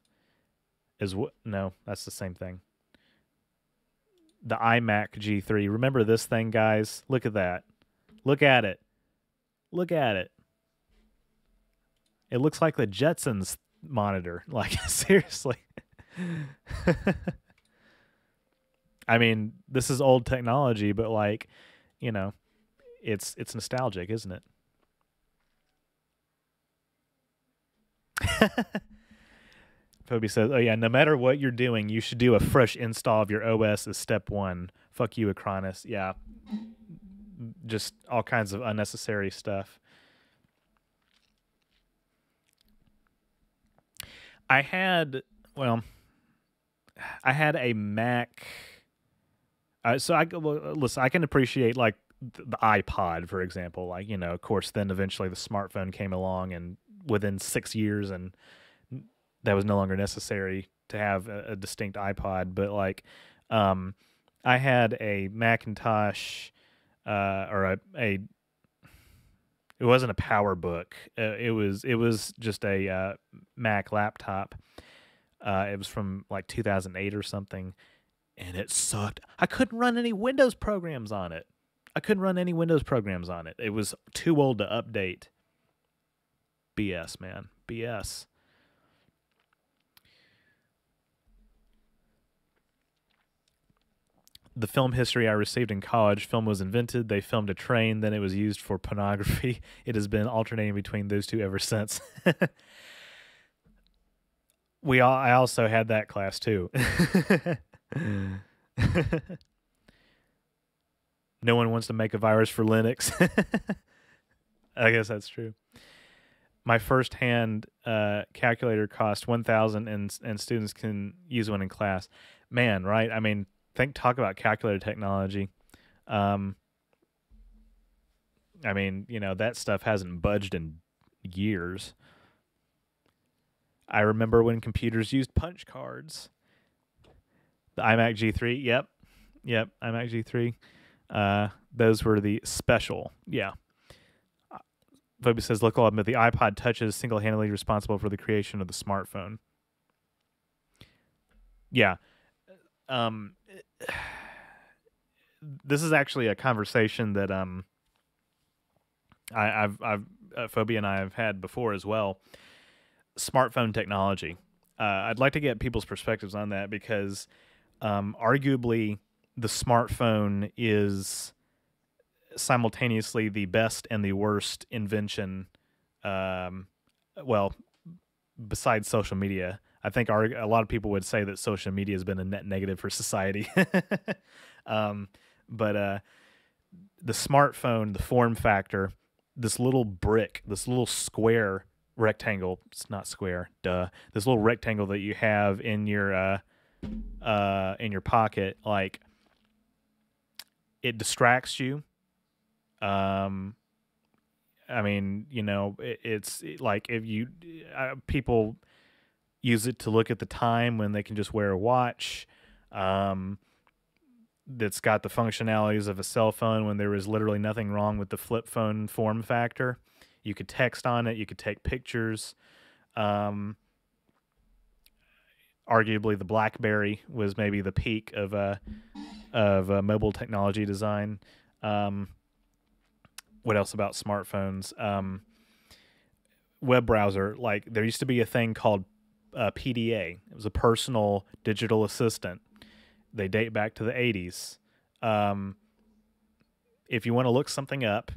is what? No, that's the same thing. The iMac G3. Remember this thing, guys? Look at that. Look at it. Look at it. It looks like the Jetsons monitor. Like seriously. I mean, this is old technology, but like, you know, it's nostalgic, isn't it? Phoebe says, "Oh yeah, no matter what you're doing, you should do a fresh install of your OS as step one. Fuck you, Acronis. Yeah, just all kinds of unnecessary stuff." I had, well, I had a Mac. Well, listen. I can appreciate like the iPod, for example. Like of course, then eventually the smartphone came along, and within 6 years, and that was no longer necessary to have a distinct iPod. But like, um, I had a Macintosh, or a it wasn't a PowerBook. It was just a Mac laptop. It was from like 2008 or something, and it sucked. I couldn't run any Windows programs on it. It was too old to update. BS, man. BS. The film history I received in college, film was invented, they filmed a train, then it was used for pornography. It has been alternating between those two ever since. I also had that class too. No one wants to make a virus for Linux. I guess that's true. My first hand calculator cost 1,000, and students can use one in class. Man, right? I mean, talk about calculator technology. Um, I mean, that stuff hasn't budged in years. I remember when computers used punch cards. The iMac G3, yep, iMac G3. Those were the special, yeah. Phoebe says, look, I'll admit the iPod Touch is single-handedly responsible for the creation of the smartphone. Yeah. This is actually a conversation that I've Phoebe and I have had before as well. Smartphone technology. I'd like to get people's perspectives on that because arguably the smartphone is simultaneously the best and the worst invention. Well, besides social media, I think a lot of people would say that social media has been a net negative for society. But the smartphone, the form factor, this little brick, this little square rectangle, it's not square, duh. This little rectangle that you have in your pocket, like it distracts you. I mean, it's like if people use it to look at the time when they can just wear a watch. That's got the functionalities of a cell phone when there is literally nothing wrong with the flip phone form factor. You could text on it. You could take pictures. Arguably, the BlackBerry was maybe the peak of mobile technology design. What else about smartphones? Web browser. Like there used to be a thing called PDA. It was a personal digital assistant. They date back to the 80s. If you want to look something up,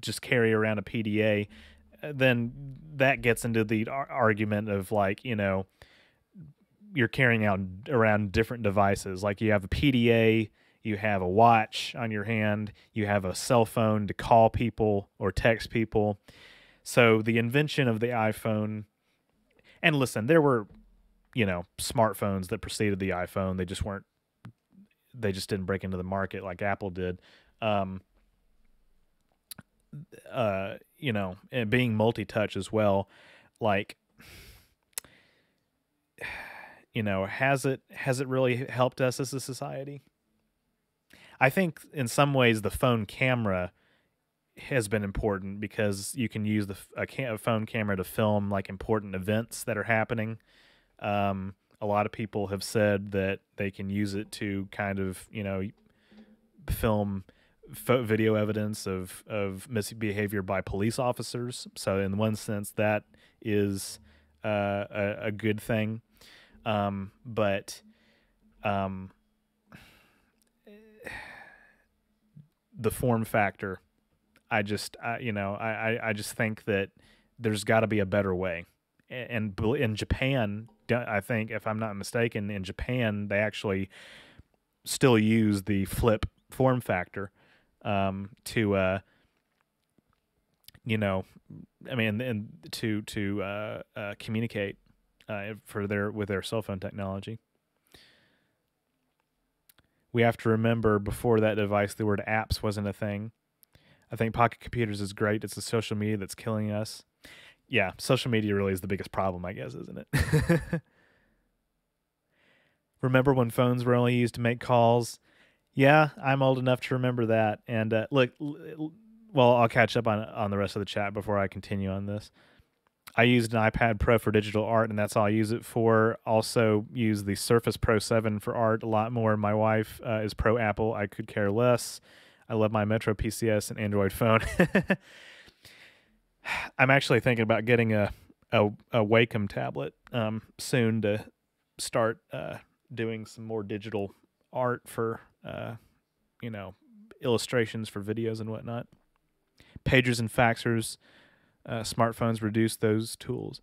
just carry around a PDA. Then that gets into the argument of like, you're carrying out around different devices. Like you have a PDA, you have a watch on your hand, you have a cell phone to call people or text people. So the invention of the iPhone, and listen, there were, smartphones that preceded the iPhone. They just didn't break into the market like Apple did. And being multi-touch as well, like, has it really helped us as a society? I think in some ways the phone camera has been important because you can use a phone camera to film like important events that are happening. A lot of people have said that they can use it to kind of, film video evidence of misbehavior by police officers. So in one sense, that is a good thing. But the form factor, I just think that there's got to be a better way. And in Japan, I think, if I'm not mistaken, in Japan they actually still use the flip form factor to and to communicate with their cell phone technology. We have to remember, before that device, the word apps wasn't a thing. I think pocket computers is great. It's the social media that's killing us. Yeah, social media really is the biggest problem, I guess, isn't it? Remember when phones were only used to make calls? Yeah, I'm old enough to remember that. And well, I'll catch up on the rest of the chat before I continue on this. I used an iPad Pro for digital art, and that's all I use it for. Also use the Surface Pro 7 for art a lot more. My wife is pro Apple. I could care less. I love my Metro PCS and Android phone. I'm actually thinking about getting a Wacom tablet soon to start doing some more digital art for illustrations for videos and whatnot. Pagers and faxers. Smartphones reduce those tools.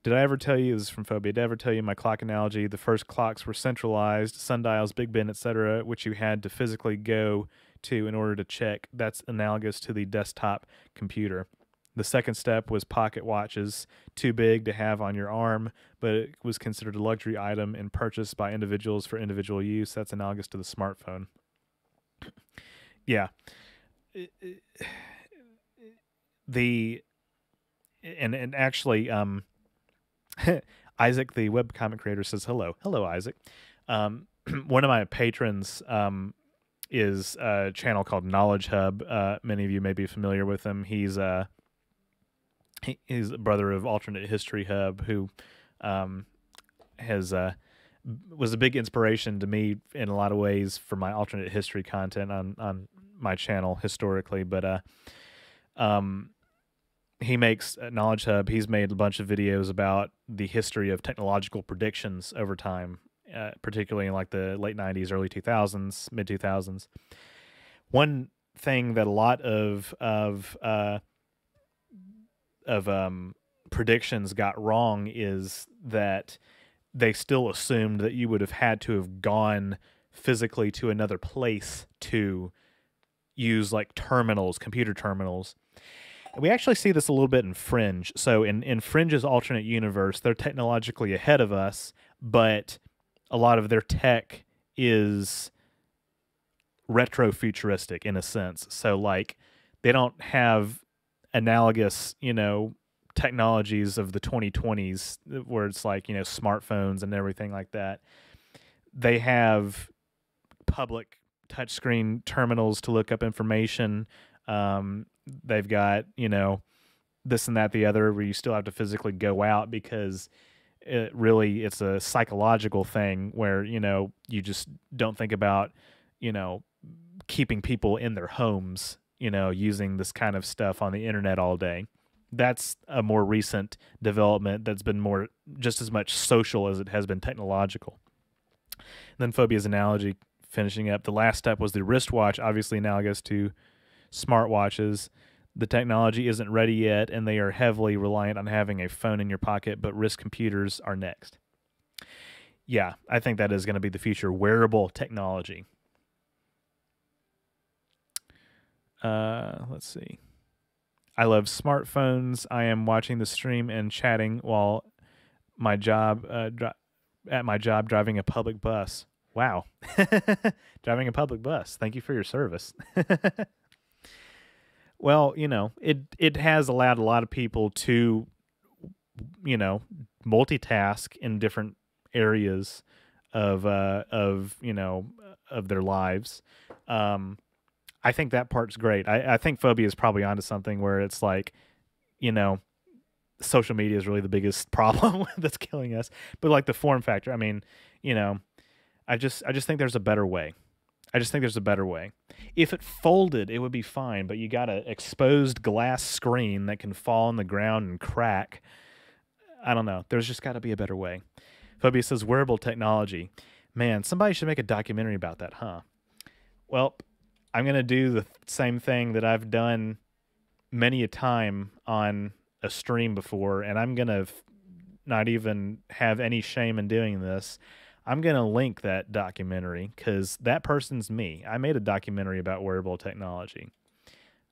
Did I ever tell you, this is from Phobia, did I ever tell you my clock analogy? The first clocks were centralized, sundials, Big Ben, etc., which you had to physically go to in order to check. That's analogous to the desktop computer. The second step was pocket watches, too big to have on your arm, but it was considered a luxury item and purchased by individuals for individual use. That's analogous to the smartphone. Yeah. And actually, Isaac, the webcomic creator, says hello. Hello, Isaac. One of my patrons is a channel called Knowledge Hub. Many of you may be familiar with him. He's a brother of Alternate History Hub, who was a big inspiration to me in a lot of ways for my alternate history content on my channel historically. But he makes Knowledge Hub. He's made a bunch of videos about the history of technological predictions over time, particularly in like the late 90s, early 2000s, mid 2000s. One thing that a lot of predictions got wrong is that they still assumed that you would have had to have gone physically to another place to use like terminals, computer terminals. We actually see this a little bit in Fringe. So in Fringe's alternate universe, they're technologically ahead of us, but a lot of their tech is retro-futuristic in a sense. So like they don't have analogous, technologies of the 2020s where it's like, smartphones and everything like that. They have public touchscreen terminals to look up information. They've got, this and that, the other, where you still have to physically go out because it's a psychological thing where, you just don't think about, keeping people in their homes, using this kind of stuff on the internet all day. That's a more recent development that's been more just as much social as it has been technological. And then Phobia's analogy, finishing up, the last step was the wristwatch, obviously analogous to smartwatches. The technology isn't ready yet, and they are heavily reliant on having a phone in your pocket, but wrist computers are next. Yeah, I think that is going to be the future. Wearable technology. Let's see. I love smartphones. I am watching the stream and chatting while my job at my job driving a public bus. Wow. Driving a public bus. Thank you for your service. Well, it has allowed a lot of people to, multitask in different areas of their lives. I think that part's great. I think Phobia is probably onto something where it's like, you know, social media is really the biggest problem that's killing us. But like the form factor, I mean, you know, I just think there's a better way. I just think there's a better way. If it folded, it would be fine, but you got an exposed glass screen that can fall on the ground and crack. I don't know. There's just got to be a better way. Phobia says wearable technology. Man, somebody should make a documentary about that, huh? Well, I'm going to do the same thing that I've done many a time on a stream before, and I'm going to not even have any shame in doing this. I'm going to link that documentary because that person's me. I made a documentary about wearable technology.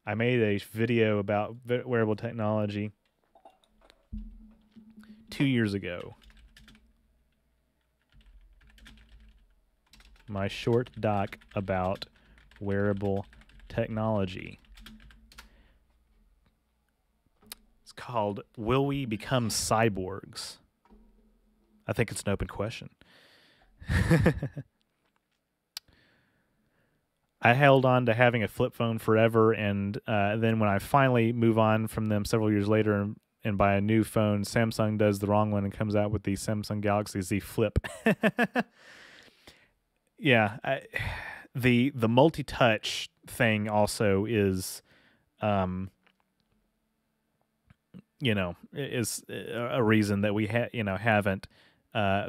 I made a video about wearable technology 2 years ago. My short doc about wearable technology. It's called Will We Become Cyborgs? I think it's an open question. I held on to having a flip phone forever, and then when I finally move on from them several years later and buy a new phone, Samsung does the wrong one and comes out with the Samsung Galaxy Z Flip. Yeah, the multi-touch thing also is, you know, is a reason that we haven't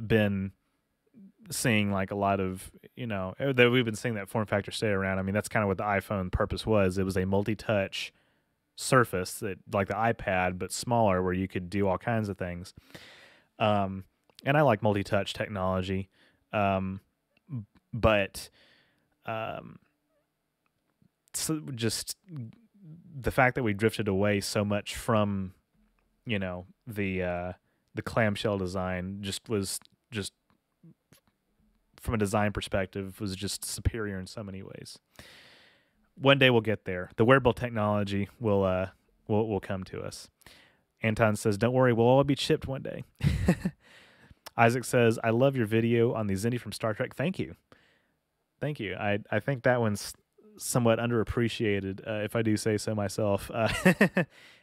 been seeing like a lot of, you know, that we've been seeing that form factor stay around. I mean, that's kind of what the iPhone purpose was. It was a multi-touch surface that, like the iPad, but smaller, where you could do all kinds of things. And I like multi-touch technology. But so just the fact that we drifted away so much from, you know, the clamshell design was just from a design perspective was just superior in so many ways. One day we'll get there. The wearable technology will come to us. Anton says, "Don't worry, we'll all be chipped one day." Isaac says, "I love your video on the Xindi from Star Trek." Thank you. Thank you. I think that one's somewhat underappreciated, if I do say so myself.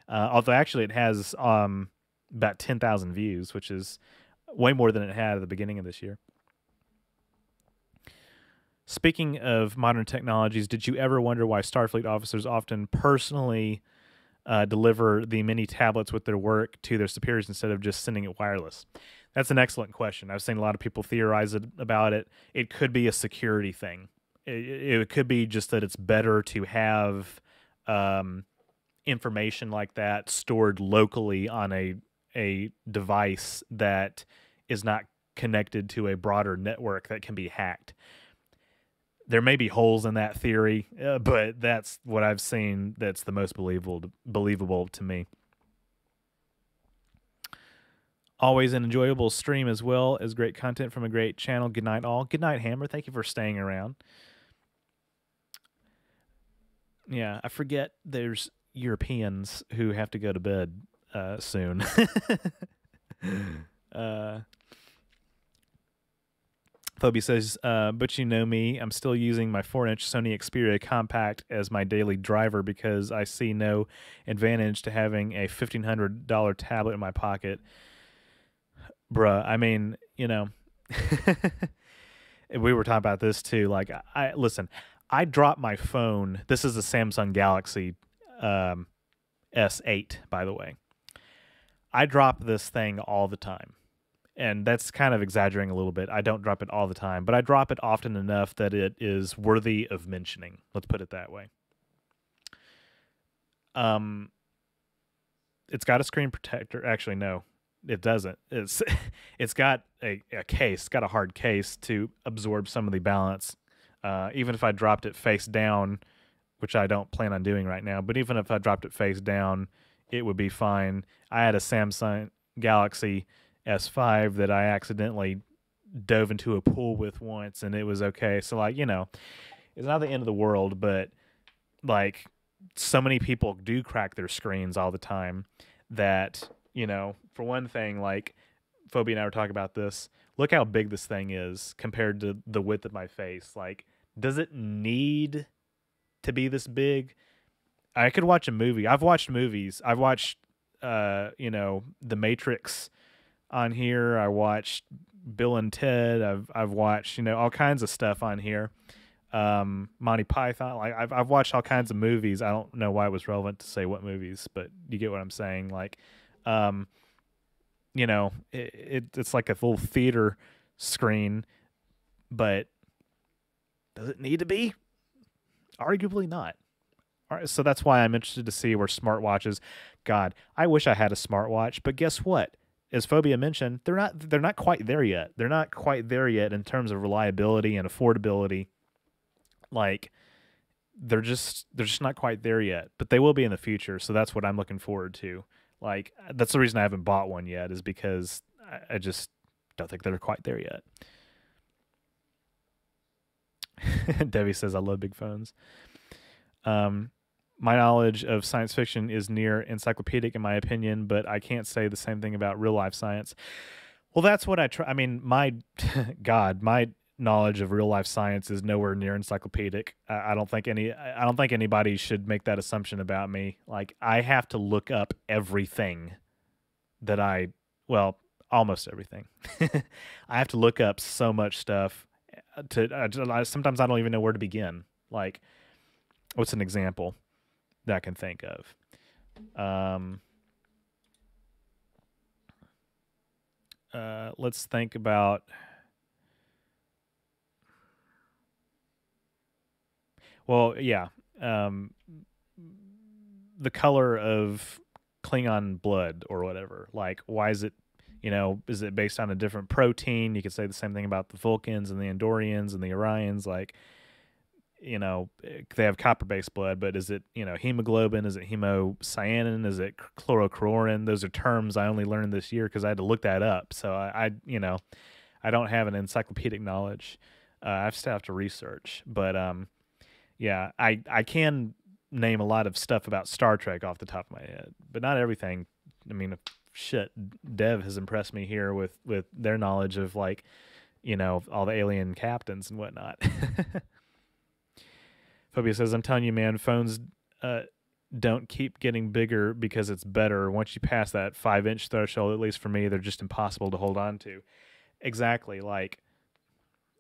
Although actually it has about 10,000 views, which is way more than it had at the beginning of this year. Speaking of modern technologies, did you ever wonder why Starfleet officers often personally deliver the mini tablets with their work to their superiors instead of just sending it wireless? That's an excellent question. I've seen a lot of people theorize about it. It could be a security thing. It could be just that it's better to have information like that stored locally on a device that is not connected to a broader network that can be hacked. There may be holes in that theory, but that's what I've seen that's the most believable to me. Always an enjoyable stream as well as great content from a great channel. Good night, all. Good night, Hammer. Thank you for staying around. Yeah, I forget there's Europeans who have to go to bed soon. Phobia says, but you know me, I'm still using my 4-inch Sony Xperia Compact as my daily driver because I see no advantage to having a $1,500 tablet in my pocket. Bruh, I mean, you know, we were talking about this too. Like, listen, I dropped my phone. This is a Samsung Galaxy S8, by the way. I drop this thing all the time. And that's kind of exaggerating a little bit. I don't drop it all the time, but I drop it often enough that it is worthy of mentioning. Let's put it that way. It's got a screen protector. Actually, no, it doesn't. It's got a case. It's got a hard case to absorb some of the balance. Even if I dropped it face down, which I don't plan on doing right now, but even if I dropped it face down, it would be fine. I had a Samsung Galaxy S5 that I accidentally dove into a pool with once, and it was okay. So, like, you know, it's not the end of the world, but like, so many people do crack their screens all the time that, you know, for one thing, like, Phobia and I were talking about this. Look how big this thing is compared to the width of my face. Like, does it need to be this big. I could watch a movie. I've watched movies. I've watched, The Matrix on here. I watched Bill and Ted. I've watched, all kinds of stuff on here. Monty Python. Like I've watched all kinds of movies. I don't know why it was relevant to say what movies, but you get what I'm saying. Like, it's like a little theater screen, but does it need to be? Arguably not. All right, so that's why I'm interested to see where smartwatches. God, I wish I had a smartwatch, but guess what? As Phobia mentioned, they're not quite there yet. They're not quite there yet in terms of reliability and affordability. Like they're just not quite there yet, but they will be in the future. So that's what I'm looking forward to. Like that's the reason I haven't bought one yet, is because I just don't think they're quite there yet. Debbie says, I love big phones. My knowledge of science fiction is near encyclopedic in my opinion, but I can't say the same thing about real life science. Well, that's what I try. I mean, my God, my knowledge of real life science is nowhere near encyclopedic. I don't think anybody should make that assumption about me. Like I have to look up everything almost everything. I have to look up so much stuff sometimes I don't even know where to begin. Like, what's an example that I can think of? Let's think about. Well, yeah. The color of Klingon blood or whatever. Like, why is it? Is it based on a different protein? You could say the same thing about the Vulcans and the Andorians and the Orions. Like, they have copper-based blood, but is it, hemoglobin? Is it hemocyanin? Is it chlorochlorine? Those are terms I only learned this year because I had to look that up. So I don't have an encyclopedic knowledge. I still have to research. But yeah, I can name a lot of stuff about Star Trek off the top of my head, but not everything. I mean, shit, Dev has impressed me here with their knowledge of like, all the alien captains and whatnot. Phobia says, I'm telling you, man, phones don't keep getting bigger because it's better. Once you pass that 5-inch threshold, at least for me, they're just impossible to hold on to. Exactly. Like,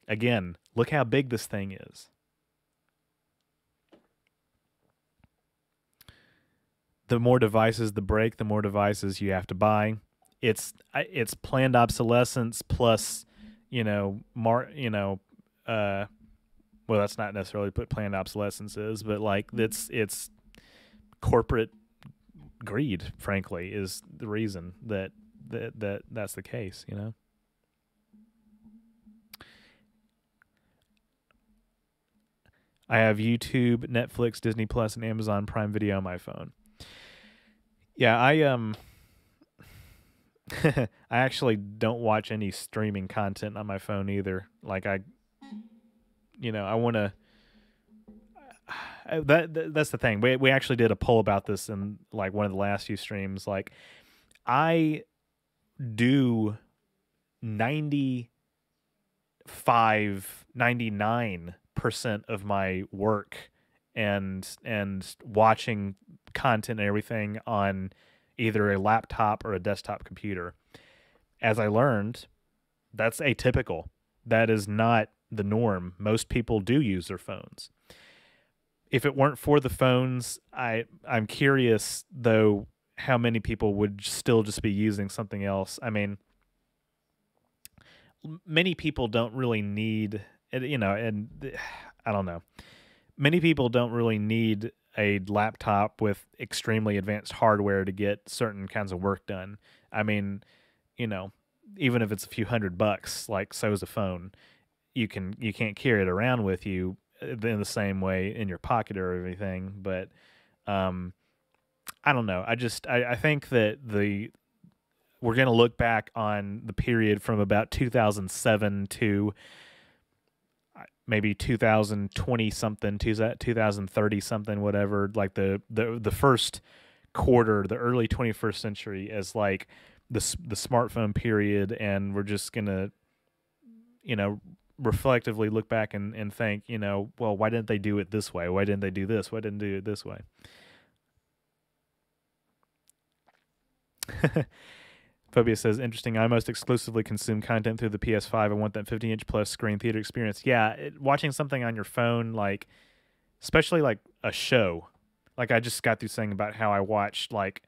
again, look how big this thing is. The more devices the break, the more devices you have to buy. It's planned obsolescence plus, well, that's not necessarily what planned obsolescence is, but like it's corporate greed, frankly, is the reason that's the case, I have YouTube, Netflix, Disney Plus, and Amazon Prime Video on my phone. Yeah, I actually don't watch any streaming content on my phone either. Like I want to. That's the thing. We actually did a poll about this in like one of the last few streams. Like, I do 99% of my work and watching content and everything on either a laptop or a desktop computer. As I learned, that's atypical. That is not the norm. Most people do use their phones. If it weren't for the phones, I'm curious though how many people would still just be using something else. I mean, many people don't really need, and I don't know. Many people don't really need a laptop with extremely advanced hardware to get certain kinds of work done. I mean, even if it's a few $100, like so is a phone, you can't carry it around with you in the same way in your pocket or everything. But I don't know. I think that we're going to look back on the period from about 2007 to maybe 2020 something, 2030 something, whatever, like the first quarter, the early 21st century as like the smartphone period, and we're just gonna reflectively look back and think, well, why didn't they do it this way? Why didn't they do this? Why didn't they do it this way? Phobia says, interesting. I almost exclusively consume content through the PS5. I want that 50-inch plus screen theater experience. Yeah, watching something on your phone, like, especially like a show. Like, I just got through saying about how I watched like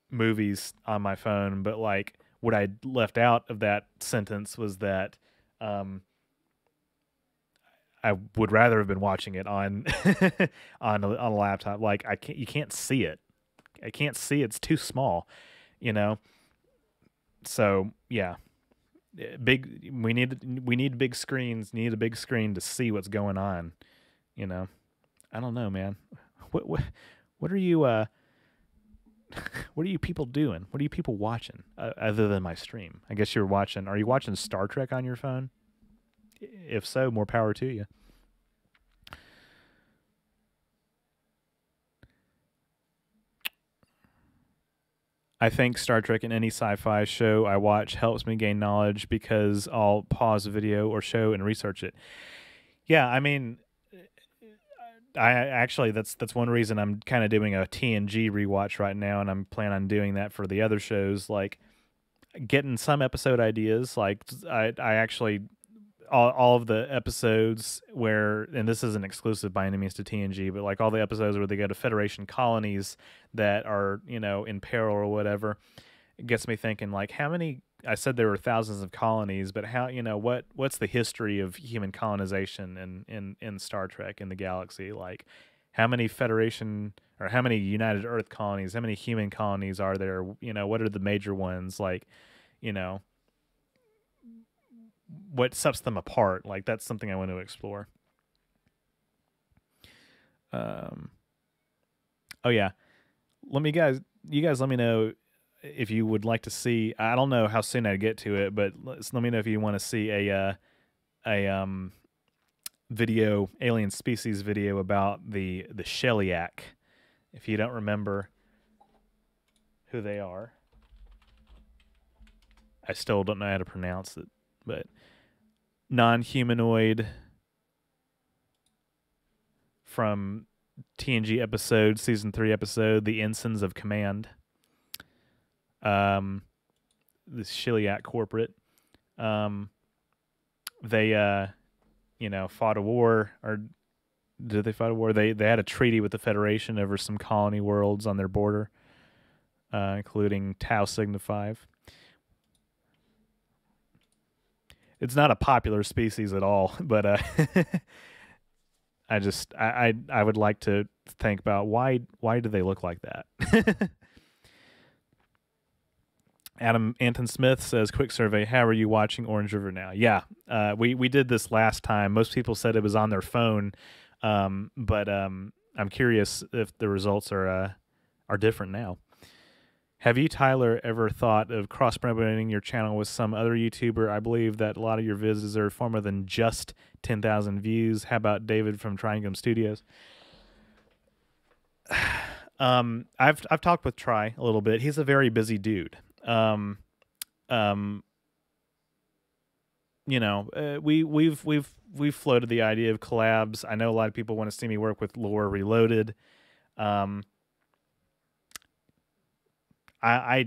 movies on my phone, but like what I left out of that sentence was that I would rather have been watching it on on a laptop. Like, you can't see it. I can't see it. It's too small, you know. So yeah, we need big screens. Need a big screen to see what's going on. You know, I don't know, man. What are you what are you people doing? What are you people watching other than my stream? I guess you're watching. Are you watching Star Trek on your phone? If so, more power to you. I think Star Trek and any sci-fi show I watch helps me gain knowledge because I'll pause a video or show and research it. Yeah, I mean, I actually that's one reason I'm kind of doing a TNG rewatch right now, and I'm planning on doing that for the other shows. Like, getting some episode ideas. Like, I actually all of the episodes where, and this isn't exclusive by any means to TNG, but like all the episodes where they go to Federation colonies that are, in peril or whatever, it gets me thinking, like, how many, I said there were thousands of colonies, but how, what's the history of human colonization in Star Trek in the galaxy? Like, how many Federation or how many United Earth colonies, how many human colonies are there? What are the major ones? Like, what sets them apart? Like, that's something I want to explore. Oh yeah, you guys let me know if you would like to see. I don't know how soon I'd get to it, but let me know if you want to see a video, alien species video about the Shellyak. If you don't remember who they are, I still don't know how to pronounce it, but non-humanoid from TNG episode, season 3 episode, The Ensigns of Command. This Shellyak corporate. They fought a war, or did they fight a war? They had a treaty with the Federation over some colony worlds on their border, including Tau Sigma 5. It's not a popular species at all, but I would like to think about why do they look like that? Anton Smith says, quick survey, how are you watching OrangeRiver now? Yeah, we did this last time. Most people said it was on their phone, but I'm curious if the results are different now. Have you, Tyler, ever thought of cross-promoting your channel with some other YouTuber? I believe that a lot of your visits are far more than just 10,000 views. How about David from Triangle Studios? I've talked with Try a little bit. He's a very busy dude. We've floated the idea of collabs. I know a lot of people want to see me work with Lore Reloaded. I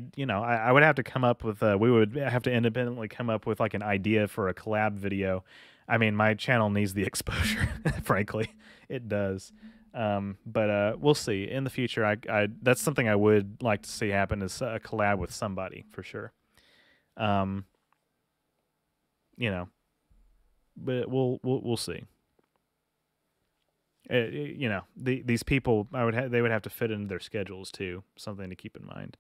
would have to come up with we would have to independently come up with like an idea for a collab video. I mean, my channel needs the exposure, frankly. It does. But we'll see. In the future, I that's something I would like to see happen, is a collab with somebody for sure. But we'll see. These people, they would have to fit into their schedules too. Something to keep in mind.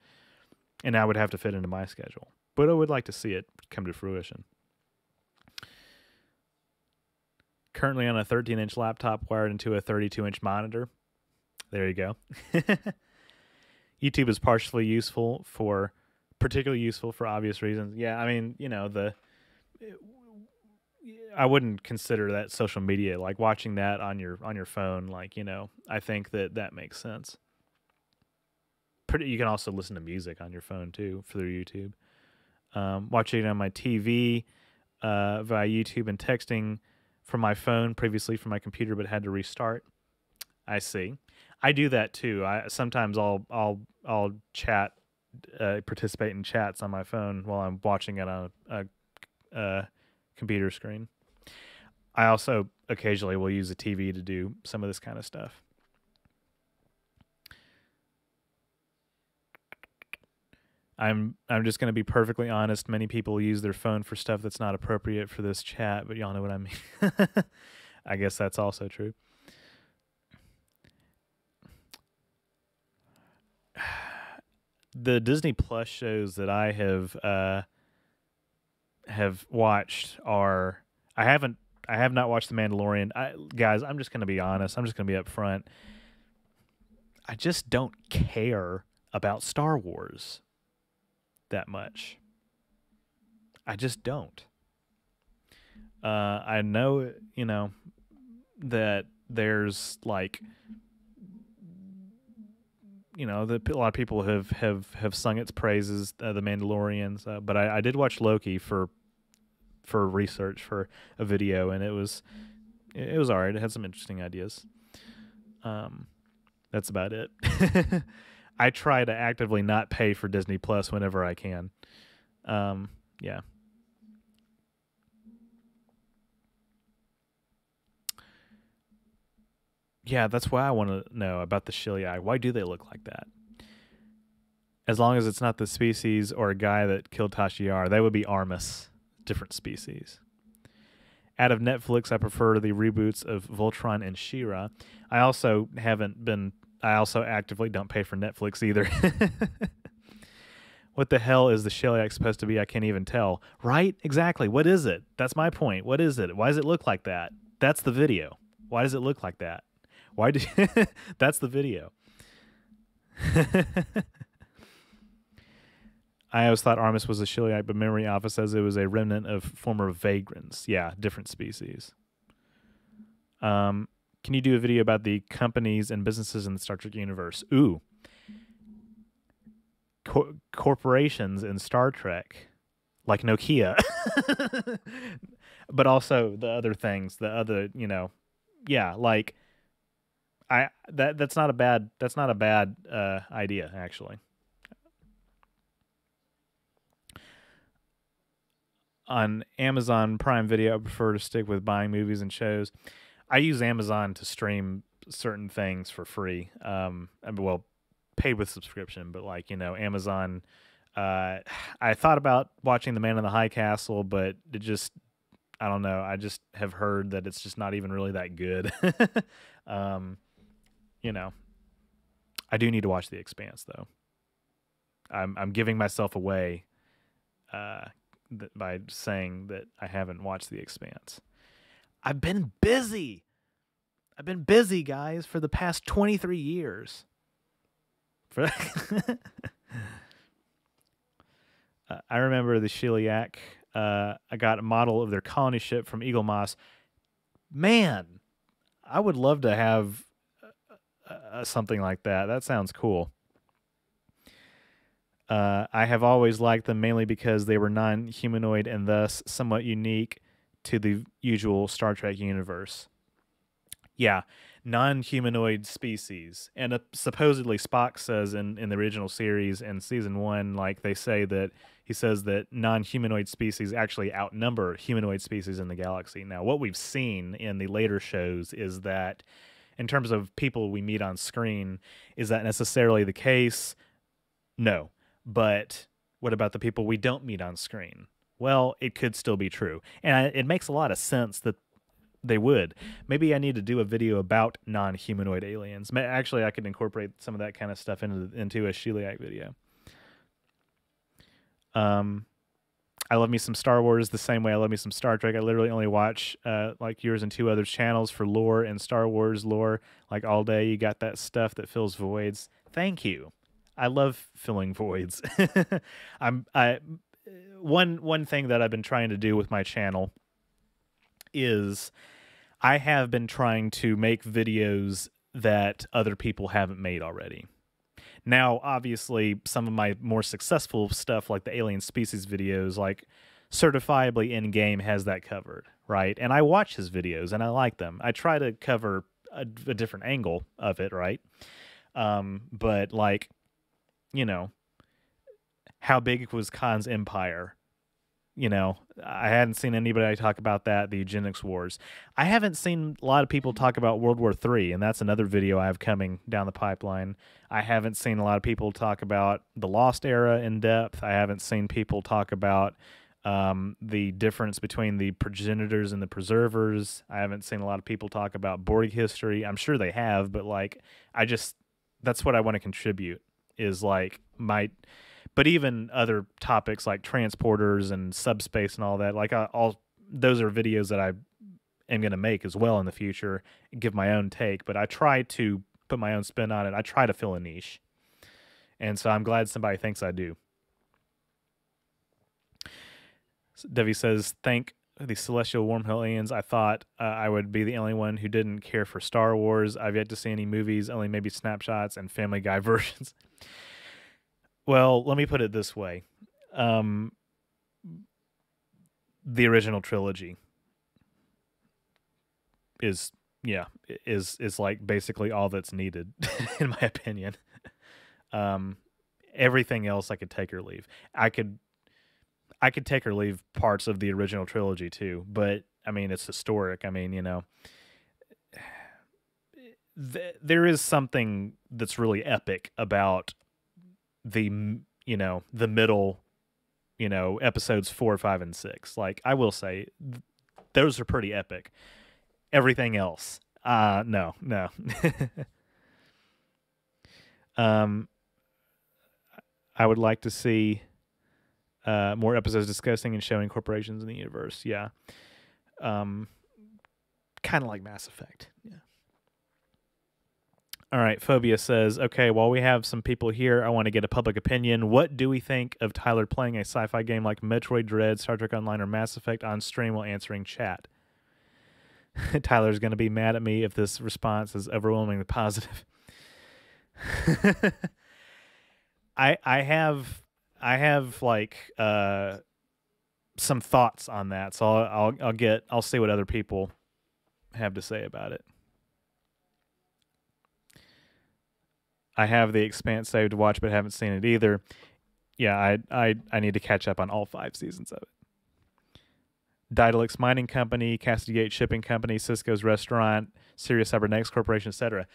And I would have to fit into my schedule. But I would like to see it come to fruition. Currently on a 13-inch laptop wired into a 32-inch monitor. There you go. YouTube is partially useful particularly useful for obvious reasons. Yeah, I mean, I wouldn't consider that social media. Like, watching that on your phone, like, I think that makes sense. You can also listen to music on your phone too through YouTube. Watching it on my TV, via YouTube and texting from my phone, previously from my computer, but had to restart. I see. I do that too. Sometimes I'll chat, participate in chats on my phone while I'm watching it on a computer screen. I also occasionally will use a TV to do some of this kind of stuff. I'm just going to be perfectly honest. Many people use their phone for stuff that's not appropriate for this chat, but y'all know what I mean. I guess that's also true. The Disney Plus shows that I have watched are I have not watched The Mandalorian. Guys, I'm just going to be honest. I'm just going to be upfront. I just don't care about Star Wars that much. I just don't. I know, that there's like, a lot of people have sung its praises, The Mandalorians, but I did watch Loki for research for a video, and it was all right. It had some interesting ideas. That's about it. I try to actively not pay for Disney Plus whenever I can. Yeah. Yeah, that's why I want to know about the Shiliai. Why do they look like that? As long as it's not the species or a guy that killed Tashiar, they would be Armus, different species. Out of Netflix, I prefer the reboots of Voltron and She-Ra. I also actively don't pay for Netflix either. What the hell is the Shiliak supposed to be? I can't even tell. Right? Exactly. What is it? That's my point. What is it? Why does it look like that? That's the video. Why does it look like that? Why did That's the video. I always thought Armus was a Shiliak, but Memory Alpha says it was a remnant of former vagrants. Yeah, different species. Can you do a video about the companies and businesses in the Star Trek universe? Ooh. Corporations in Star Trek, like Nokia. But also the other things, the other, yeah, like that's not a bad idea, actually. On Amazon Prime Video, I prefer to stick with buying movies and shows. I use Amazon to stream certain things for free. Paid with subscription, but Amazon. I thought about watching The Man in the High Castle, but it just, I don't know. I just have heard that it's just not even really that good. I do need to watch The Expanse, though. I'm giving myself away by saying that I haven't watched The Expanse. I've been busy, guys, for the past 23 years. I remember the Shiliak. I got a model of their colony ship from Eagle Moss. Man, I would love to have something like that. That sounds cool. I have always liked them mainly because they were non-humanoid and thus somewhat unique to the usual Star Trek universe. Yeah, non-humanoid species. And supposedly Spock says in the original series in season 1, he says that non-humanoid species actually outnumber humanoid species in the galaxy. Now, what we've seen in the later shows is that in terms of people we meet on screen, is that necessarily the case? No. But what about the people we don't meet on screen? Well, it could still be true. And it makes a lot of sense that they would. Maybe I need to do a video about non-humanoid aliens. Actually, I could incorporate some of that kind of stuff into a Shiliak video. I love me some Star Wars the same way I love me some Star Trek. I literally only watch yours and 2 other channels for lore and Star Wars lore. All day, you got that stuff that fills voids. Thank you. I love filling voids. One thing that I've been trying to do with my channel is I have been trying to make videos that other people haven't made already. Now, obviously, some of my more successful stuff, like the alien species videos, certifiably in game has that covered, right? And I watch his videos and I like them. I try to cover a different angle of it, right? But like, you know, how big was Khan's empire? You know, I hadn't seen anybody talk about that, the eugenics wars. I haven't seen a lot of people talk about World War III, and that's another video I have coming down the pipeline. I haven't seen a lot of people talk about the Lost Era in depth. I haven't seen people talk about the difference between the progenitors and the preservers. I haven't seen a lot of people talk about Borg history. I'm sure they have, but like, that's what I want to contribute is like but even other topics like transporters and subspace and all that, like those are videos that I am going to make as well in the future and give my own take, but I try to put my own spin on it. I try to fill a niche. And so I'm glad somebody thinks I do. Devi says, thank the celestial wormhole aliens. I thought I would be the only one who didn't care for Star Wars. I've yet to see any movies, only maybe snapshots and Family Guy versions. Well, let me put it this way. The original trilogy is like basically all that's needed, in my opinion. Everything else I could take or leave. I could take or leave parts of the original trilogy too, but I mean, it's historic. I mean, you know, there is something that's really epic about the middle, episodes 4, 5, and 6. Like, I will say, those are pretty epic. Everything else, no. I would like to see more episodes discussing and showing corporations in the universe. Yeah. Kind of like Mass Effect. Yeah. All right. Phobia says, okay, while we have some people here, I want to get a public opinion. What do we think of Tyler playing a sci-fi game like Metroid Dread, Star Trek Online, or Mass Effect on stream while answering chat? Tyler's going to be mad at me if this response is overwhelmingly positive. I have like some thoughts on that, so I'll see what other people have to say about it. I have The Expanse saved to watch, but haven't seen it either. Yeah, I need to catch up on all 5 seasons of it. Daedalus Mining Company, Castigate Shipping Company, Cisco's Restaurant, Sirius Cybernetics Corporation, etc.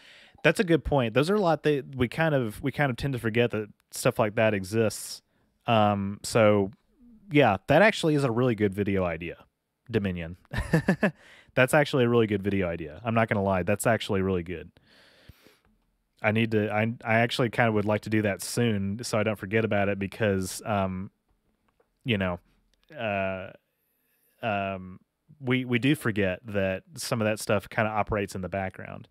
That's a good point. Those are a lot that we kind of tend to forget that stuff like that exists. So yeah, that actually is a really good video idea. Dominion. That's actually a really good video idea. I'm not going to lie. That's actually really good. I actually kind of would like to do that soon so I don't forget about it because, we do forget that some of that stuff kind of operates in the background.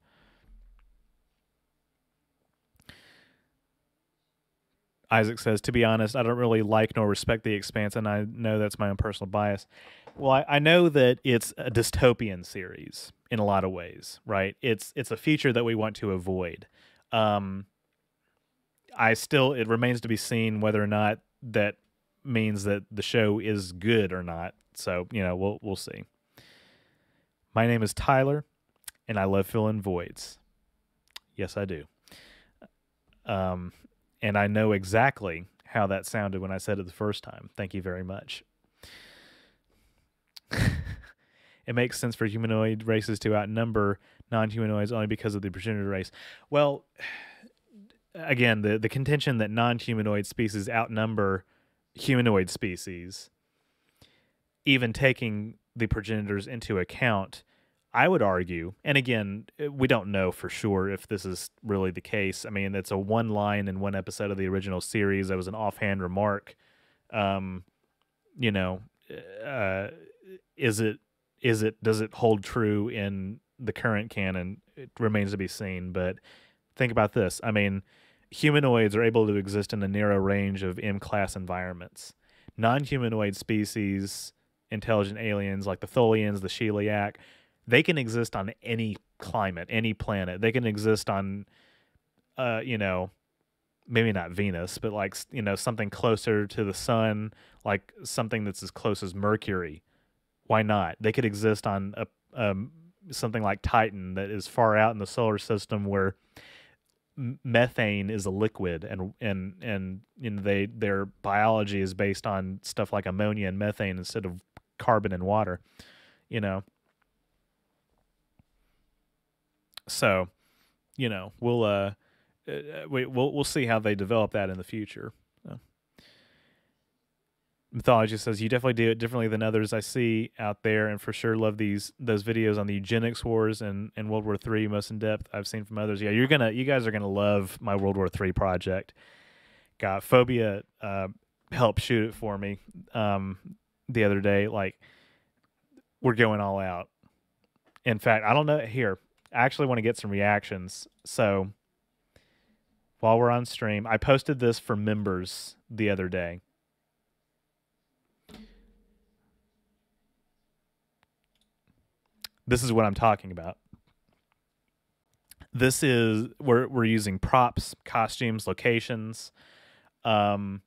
Isaac says, to be honest, I don't really like nor respect The Expanse, and I know that's my own personal bias. Well, I know that it's a dystopian series in a lot of ways, right? It's a future that we want to avoid. It remains to be seen whether or not that means that the show is good or not. So, we'll see. My name is Tyler, and I love filling voids. Yes, I do. And I know exactly how that sounded when I said it the first time. Thank you very much. It makes sense for humanoid races to outnumber non-humanoids only because of the progenitor race. Well, again, the contention that non-humanoid species outnumber humanoid species, even taking the progenitors into account, I would argue, and again, we don't know for sure if this is really the case. I mean, it's a one line in one episode of the original series. That was an offhand remark. Does it hold true in the current canon? It remains to be seen, but think about this. I mean, humanoids are able to exist in a narrow range of M-class environments. Non-humanoid species, intelligent aliens like the Tholians, the Sheliak, they can exist on any climate, any planet. They can exist on, maybe not Venus, but like something closer to the sun, like something that's as close as Mercury. Why not? They could exist on something like Titan that is far out in the solar system where methane is a liquid, and their biology is based on stuff like ammonia and methane instead of carbon and water. You know, so we'll see how they develop that in the future. So. Mythology says you definitely do it differently than others I see out there, and for sure love those videos on the eugenics wars and World War III most in depth I've seen from others. Yeah, you guys are gonna love my World War III project. Got Phobia helped shoot it for me the other day. Like, we're going all out. In fact, I don't know. Here, I actually want to get some reactions. So while we're on stream, I posted this for members the other day. This is what I'm talking about. This is we're using props, costumes, locations. This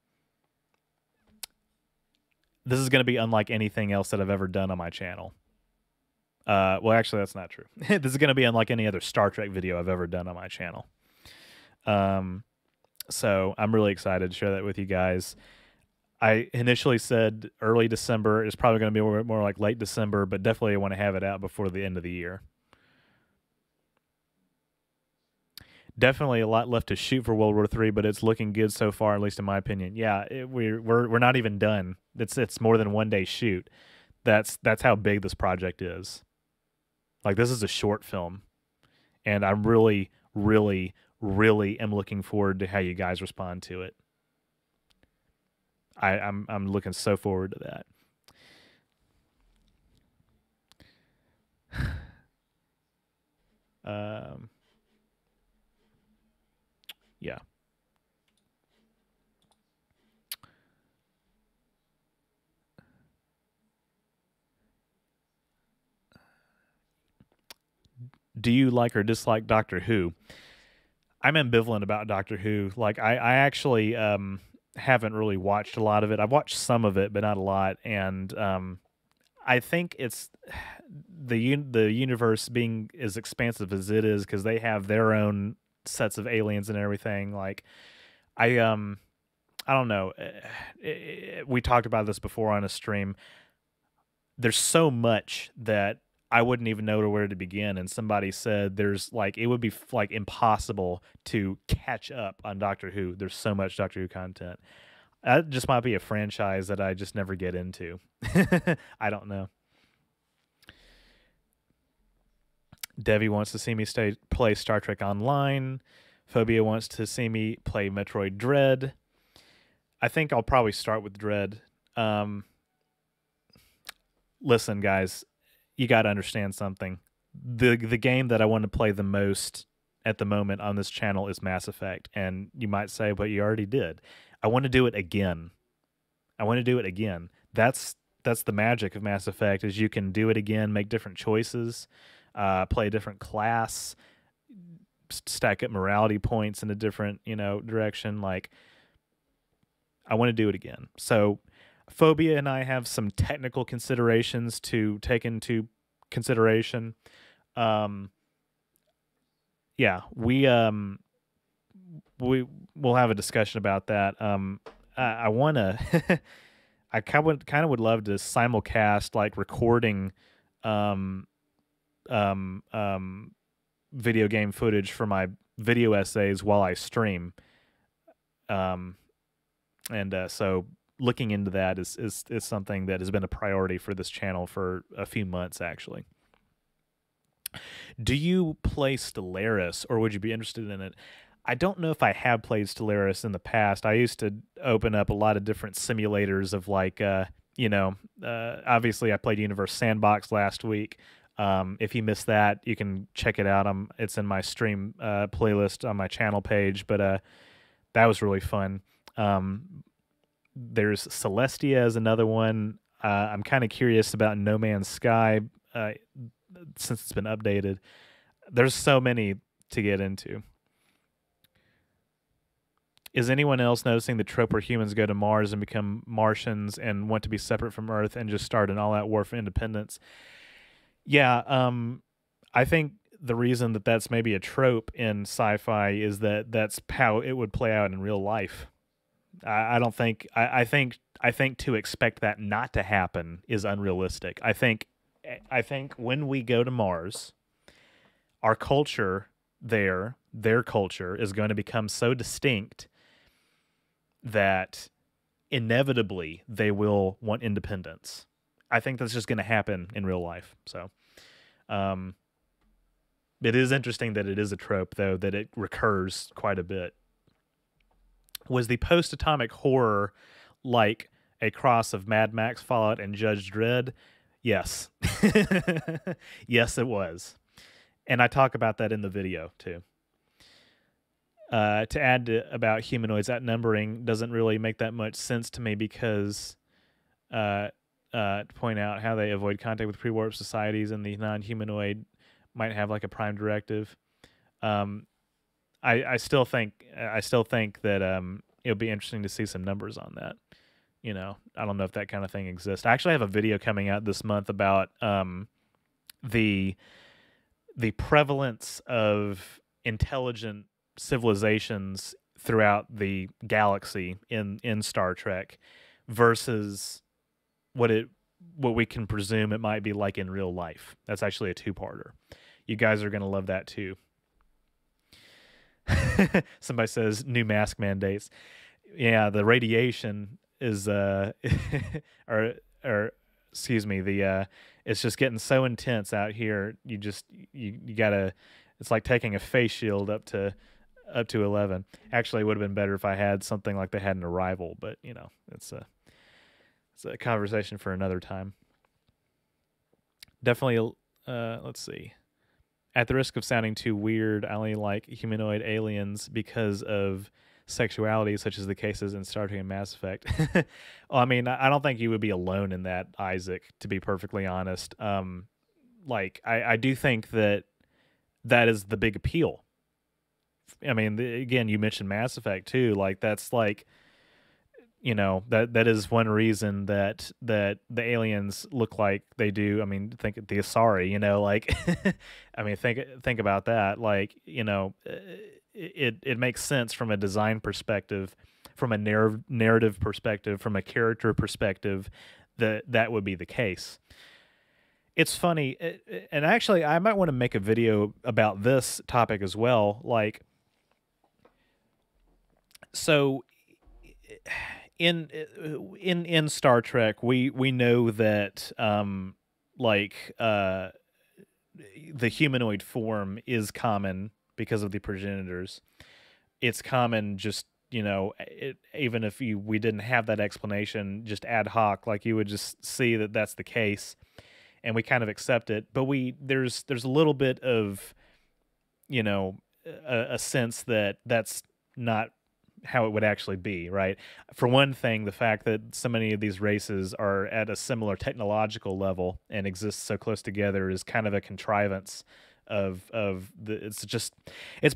is going to be unlike anything else that I've ever done on my channel. Well, actually, that's not true. This is going to be unlike any other Star Trek video I've ever done on my channel. So I'm really excited to share that with you guys. I initially said early December. It's probably going to be more like late December, but definitely I want to have it out before the end of the year. Definitely a lot left to shoot for World War III, but it's looking good so far, at least in my opinion. Yeah, we're not even done. It's more than one day shoot. That's how big this project is. Like, this is a short film, and I'm really, really, really am looking forward to how you guys respond to it. I'm looking so forward to that. Yeah. Do you like or dislike Doctor Who? I'm ambivalent about Doctor Who. Like, I actually haven't really watched a lot of it. I've watched some of it, but not a lot. And I think it's the universe being as expansive as it is because they have their own sets of aliens and everything. Like, I don't know. We talked about this before on a stream. There's so much that I wouldn't even know where to begin. And somebody said there's like, it would be like impossible to catch up on Doctor Who. There's so much Doctor Who content. That just might be a franchise that I just never get into. I don't know. Devi wants to see me play Star Trek Online. Phobia wants to see me play Metroid Dread. I think I'll probably start with Dread. Listen, guys, you got to understand something. The game that I want to play the most at the moment on this channel is Mass Effect, and you might say, but you already did. I want to do it again. I want to do it again. That's the magic of Mass Effect, is you can do it again, make different choices, play a different class, stack up morality points in a different, direction. Like, I want to do it again. So Phobia and I have some technical considerations to take into consideration. Yeah, we'll have a discussion about that. I want to I kind of would love to simulcast, like, recording video game footage for my video essays while I stream. So looking into that is something that has been a priority for this channel for a few months, actually. Do you play Stellaris, or would you be interested in it? I don't know if I have played Stellaris in the past. I used to open up a lot of different simulators of, like, obviously I played Universe Sandbox last week. If you missed that, you can check it out. It's in my stream playlist on my channel page, but that was really fun. There's Celestia as another one. I'm kind of curious about No Man's Sky since it's been updated. There's so many to get into. Is anyone else noticing the trope where humans go to Mars and become Martians and want to be separate from Earth and just start an all-out war for independence? Yeah, I think the reason that that's maybe a trope in sci-fi is that that's how it would play out in real life. I don't think I think to expect that not to happen is unrealistic. I think when we go to Mars, our culture there, their culture is going to become so distinct that inevitably they will want independence. I think that's just going to happen in real life. So, it is interesting that it is a trope, though, that it recurs quite a bit. Was the post-atomic horror like a cross of Mad Max, Fallout, and Judge Dredd? Yes. Yes, it was. And I talk about that in the video, too. To add about humanoids outnumbering doesn't really make that much sense to me because to point out how they avoid contact with pre-warp societies and the non-humanoid might have like a prime directive. I still think that it'll be interesting to see some numbers on that. You know, I don't know if that kind of thing exists. I actually have a video coming out this month about the prevalence of intelligent civilizations throughout the galaxy in Star Trek versus what we can presume it might be like in real life. That's actually a two-parter. You guys are going to love that too. Somebody says new mask mandates. Yeah, the radiation is or excuse me, it's just getting so intense out here. You gotta, it's like taking a face shield up to 11. Actually, it would have been better if I had something like they had in Arrival, but you know, it's a conversation for another time. Definitely, let's see. At the risk of sounding too weird, I only like humanoid aliens because of sexuality, such as the cases in Star Trek and Mass Effect. Well, I mean, I don't think you would be alone in that, Isaac, to be perfectly honest. Like, I do think that is the big appeal. I mean, again, you mentioned Mass Effect, too. Like, that's like, you know, that is one reason that the aliens look like they do. I mean, think of the Asari, you know, like, I mean, think about that. Like, you know, it makes sense from a design perspective, from a narrative perspective, from a character perspective, that would be the case. It's funny, and actually, I might want to make a video about this topic as well. Like, so in Star Trek, we know that the humanoid form is common because of the progenitors. It's common just, you know, even if we didn't have that explanation, just ad hoc, like you would just see that that's the case, and we kind of accept it. But there's a little bit of, you know, a sense that that's not how it would actually be, right? For one thing, the fact that so many of these races are at a similar technological level and exist so close together is kind of a contrivance it's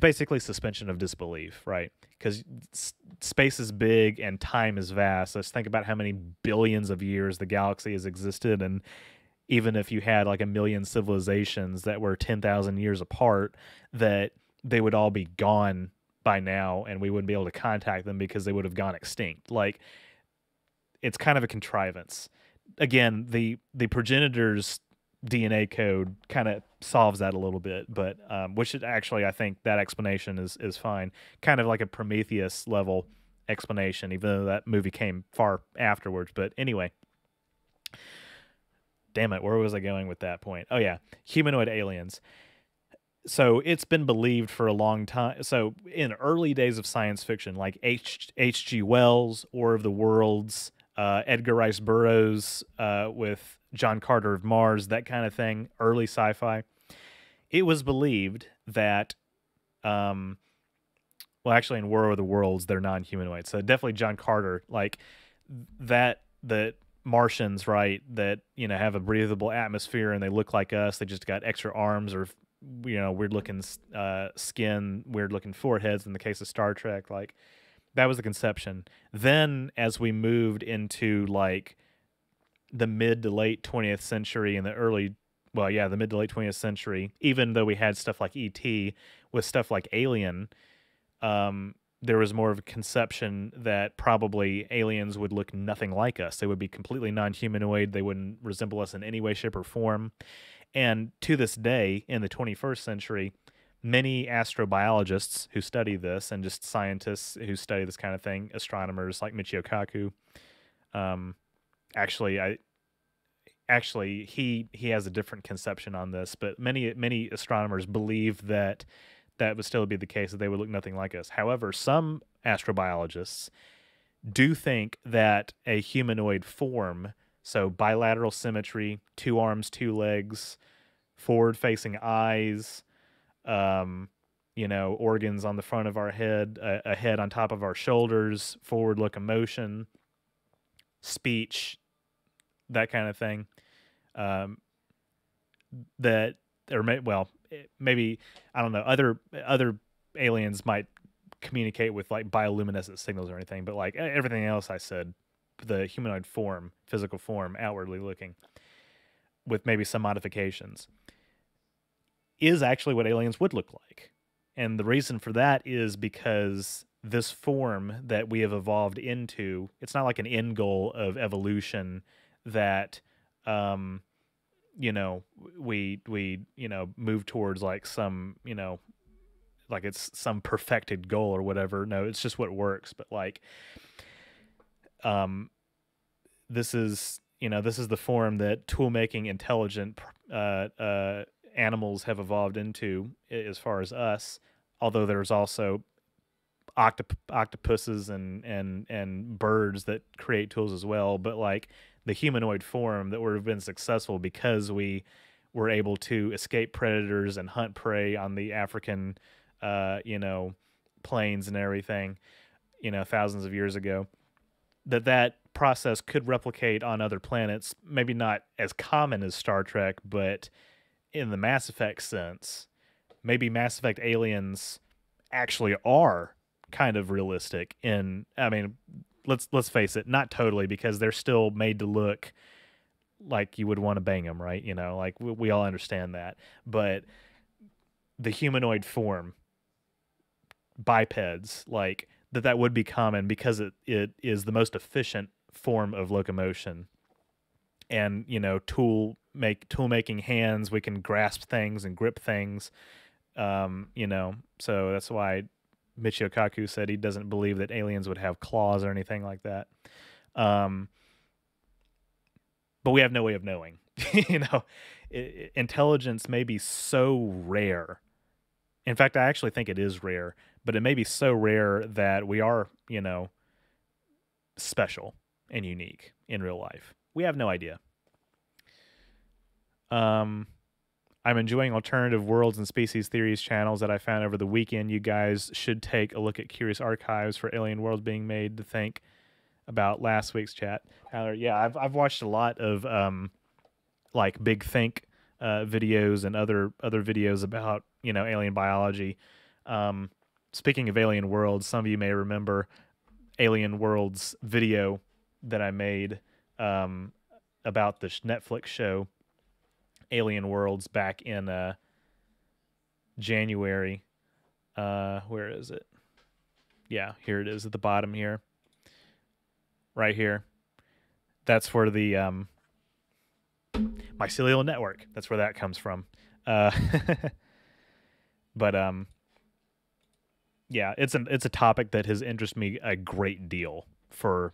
basically suspension of disbelief, right? Because space is big and time is vast. Let's think about how many billions of years the galaxy has existed, and even if you had like 1 million civilizations that were 10,000 years apart, that they would all be gone by now, and we wouldn't be able to contact them because they would have gone extinct. Like, it's kind of a contrivance. Again, the progenitor's DNA code kind of solves that a little bit, but which is actually, I think that explanation is fine. Kind of like a Prometheus level explanation, even though that movie came far afterwards. But anyway, damn it, where was I going with that point? Oh yeah, humanoid aliens. So it's been believed for a long time. So in early days of science fiction, like H.G. Wells, War of the Worlds, Edgar Rice Burroughs with John Carter of Mars, that kind of thing, early sci-fi, it was believed that, well, actually in War of the Worlds, they're non-humanoid. So definitely John Carter, like that Martians, right, that, you know, have a breathable atmosphere and they look like us. They just got extra arms or, you know, weird looking skin, weird looking foreheads in the case of Star Trek. Like, That was the conception. Then, as we moved into like the mid to late 20th century and the early, well, yeah, the mid to late 20th century, even though we had stuff like ET, with stuff like Alien, there was more of a conception that probably aliens would look nothing like us. They would be completely non-humanoid. They wouldn't resemble us in any way, shape, or form. And to this day, in the 21st century, many astrobiologists who study this, and just scientists who study this kind of thing, astronomers like Michio Kaku, um, actually, he has a different conception on this, but many astronomers believe that that would still be the case, that they would look nothing like us. However, some astrobiologists do think that a humanoid form, so bilateral symmetry, 2 arms, 2 legs, forward-facing eyes, organs on the front of our head, a head on top of our shoulders, forward locomotion, speech, that kind of thing. That, or maybe, I don't know, other aliens might communicate with like bioluminescent signals or anything, but like everything else I said, the humanoid form, physical form, outwardly looking, with maybe some modifications, is actually what aliens would look like. And the reason for that is because this form that we have evolved into, it's not like an end goal of evolution that we move towards like some, like it's some perfected goal or whatever. No, it's just what works. But like this is the form that tool-making intelligent animals have evolved into, as far as us. Although there's also octopuses and birds that create tools as well. But like the humanoid form that would have been successful because we were able to escape predators and hunt prey on the African, plains and everything, thousands of years ago. That process could replicate on other planets, maybe not as common as Star Trek, but in the Mass Effect sense, maybe Mass Effect aliens actually are kind of realistic. Let's face it, not totally, because they're still made to look like you would want to bang them, right? Like we all understand that. But the humanoid form, bipeds, like that would be common because it is the most efficient form of locomotion. And tool making hands, we can grasp things and grip things. So that's why Michio Kaku said he doesn't believe that aliens would have claws or anything like that. But we have no way of knowing. Intelligence may be so rare. In fact, I actually think it is rare, but it may be so rare that we are, special and unique in real life. We have no idea. I'm enjoying alternative worlds and species theories channels that I found over the weekend. You guys should take a look at Curious Archives for alien worlds being made to think about last week's chat. Tyler, yeah, I've watched a lot of like Big Think videos and other videos about alien biology. Speaking of alien worlds, some of you may remember Alien Worlds video that I made about the Netflix show Alien Worlds back in January. Where is it? Yeah, here it is at the bottom here. Right here. That's where the mycelial network, that's where that comes from. But yeah, it's a topic that has interested me a great deal for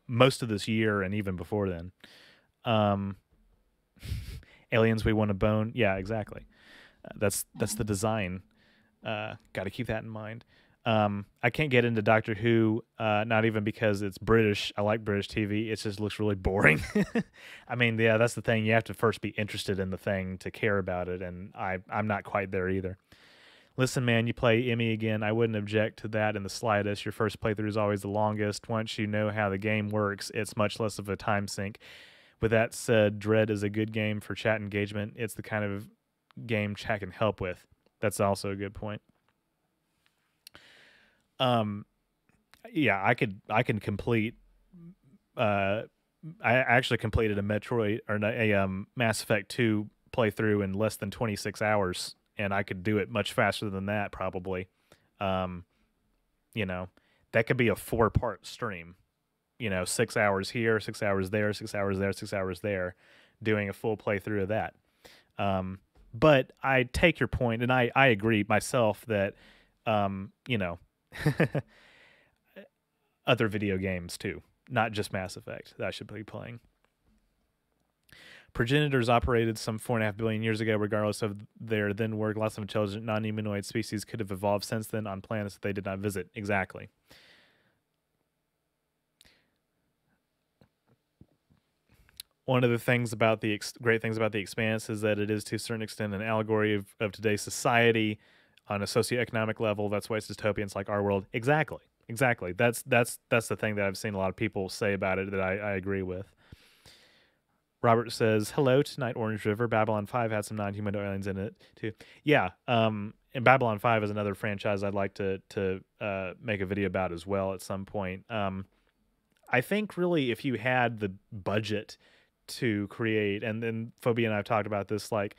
most of this year and even before then. Aliens we want to bone. Yeah, exactly. That's the design. Got to keep that in mind. I can't get into Doctor Who, not even because it's British. I like British TV. It just looks really boring. Yeah, that's the thing. You have to first be interested in the thing to care about it, and I'm not quite there either. Listen, man, you play Emmy again. I wouldn't object to that in the slightest. Your first playthrough is always the longest. Once you know how the game works, it's much less of a time sink. With that said, Dread is a good game for chat engagement. It's the kind of game chat can help with. That's also a good point. Um, yeah, I can complete. Uh, I actually completed a Metroid or a Mass Effect 2 playthrough in less than 26 hours, and I could do it much faster than that probably. Um, you know, that could be a 4-part stream. 6 hours here, 6 hours there, 6 hours there, 6 hours there, doing a full playthrough of that. Um, but I take your point, and I agree myself that, you know, other video games too, not just Mass Effect, that I should be playing. Progenitors operated some 4.5 billion years ago. Regardless of their then work, lots of intelligent non-humanoid species could have evolved since then on planets that they did not visit. Exactly. One of the things about the great things about the Expanse is that it is to a certain extent an allegory of today's society on a socioeconomic level. That's why it's dystopian. It's like our world. Exactly. That's the thing that I've seen a lot of people say about it that I agree with. Robert says, "Hello tonight, OrangeRiver. Babylon 5 had some non-human aliens in it too." Yeah, and Babylon 5 is another franchise I'd like to make a video about as well at some point. I think really if you had the budget to create, and then Phobia and I've talked about this, like,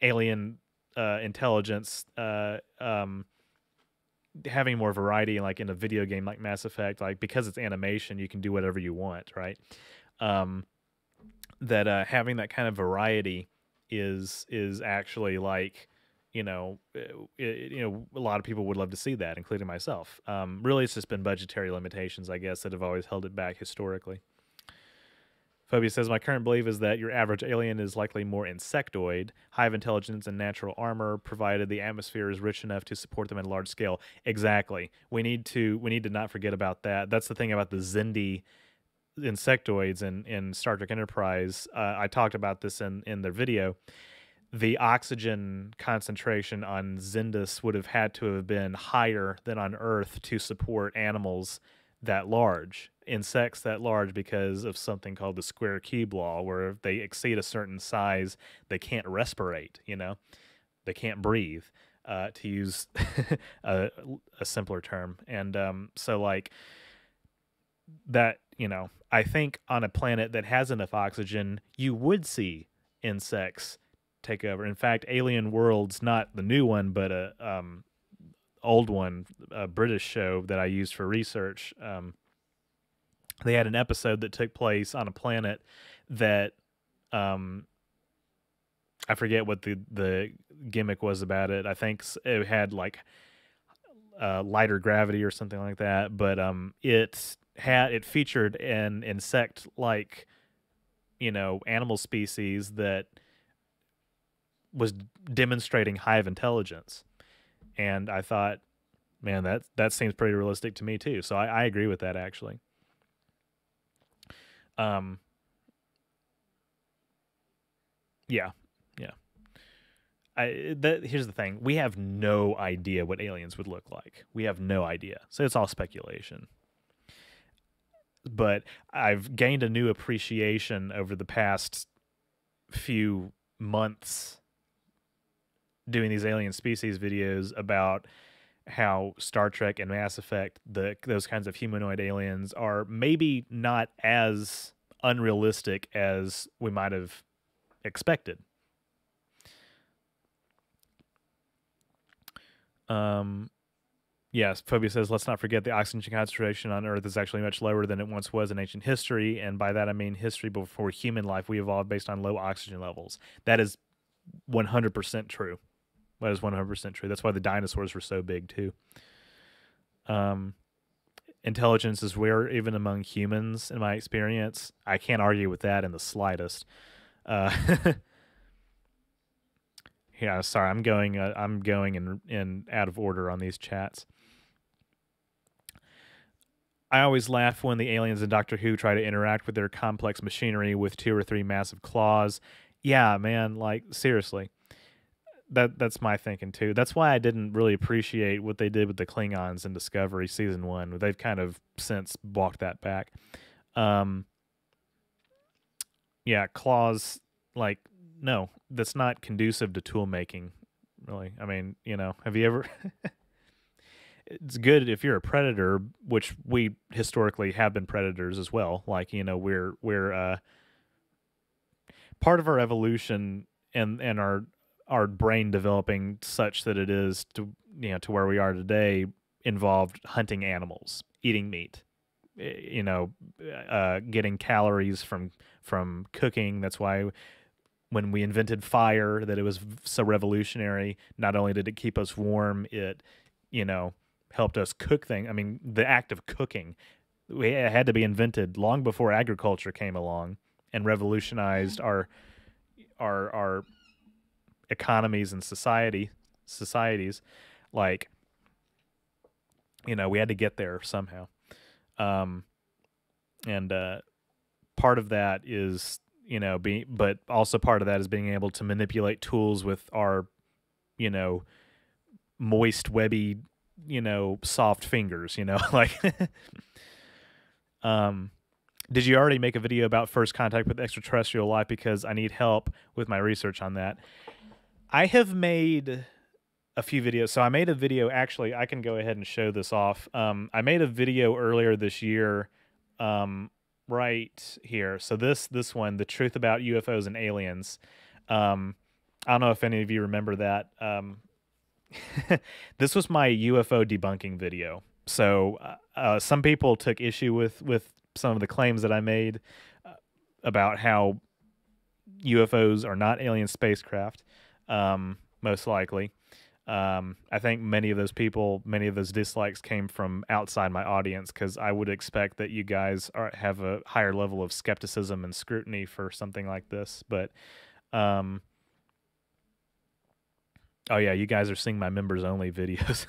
alien intelligence, having more variety, like in a video game like Mass Effect, like because it's animation, you can do whatever you want, right? Um, that having that kind of variety is actually like, a lot of people would love to see that, including myself. Really, it's just been budgetary limitations, I guess, that have always held it back historically. Phobia says, my current belief is that your average alien is likely more insectoid, high of intelligence and natural armor, provided the atmosphere is rich enough to support them at a large scale. Exactly. We need to not forget about that. That's the thing about the Xindi insectoids in Star Trek Enterprise. I talked about this in the video. The oxygen concentration on Xindus would have had to have been higher than on Earth to support animals that large, insects that large, because of something called the square cube law, where if they exceed a certain size, they can't respirate, they can't breathe, to use a simpler term. And so like that, I think on a planet that has enough oxygen, you would see insects take over. In fact, Alien Worlds, not the new one, but a old one, a British show that I used for research, they had an episode that took place on a planet that I forget what the gimmick was about it. I think it had like lighter gravity or something like that, but it featured an insect like animal species that was demonstrating hive intelligence. And I thought, man, that seems pretty realistic to me too. So I agree with that, actually. Yeah, yeah. Here's the thing: we have no idea what aliens would look like. We have no idea, so it's all speculation. But I've gained a new appreciation over the past few months doing these alien species videos about how Star Trek and Mass Effect, those kinds of humanoid aliens, are maybe not as unrealistic as we might have expected. Yes, Phobia says, let's not forget the oxygen concentration on Earth is actually much lower than it once was in ancient history, and by that I mean history before human life. We evolved based on low oxygen levels. That is 100% true. That is 100% true. That's why the dinosaurs were so big too. Intelligence is rare even among humans, in my experience. I can't argue with that in the slightest. Yeah, sorry, I'm going in out of order on these chats. I always laugh when the aliens in Doctor Who try to interact with their complex machinery with 2 or 3 massive claws. Yeah, man, like seriously. That's my thinking too. That's why I didn't really appreciate what they did with the Klingons in Discovery season 1. They've kind of since walked that back. Yeah, claws, like, no, that's not conducive to tool making, really. I mean, have you ever it's good if you're a predator, which we historically have been predators as well. Like, we're part of our evolution and our brain developing such that it is to to where we are today involved hunting animals, eating meat, getting calories from cooking. That's why when we invented fire, that it was so revolutionary. Not only did it keep us warm, it you know helped us cook things. I mean, the act of cooking, it had to be invented long before agriculture came along and revolutionized our economies and societies. Like, we had to get there somehow. um and Part of that is being, but also part of that is being able to manipulate tools with our you know moist, webby, soft fingers, like. um did you already make a video about first contact with extraterrestrial life? Because I need help with my research on that. I have made a few videos. So I made a video, actually, I can go ahead and show this off. I made a video earlier this year, right here. So this one, The Truth About UFOs and Aliens. I don't know if any of you remember that. This was my UFO debunking video. So some people took issue with some of the claims that I made about how UFOs are not alien spacecraft, most likely. I think many of those dislikes came from outside my audience, because I would expect that you guys have a higher level of skepticism and scrutiny for something like this. But, oh yeah, you guys are seeing my members only videos.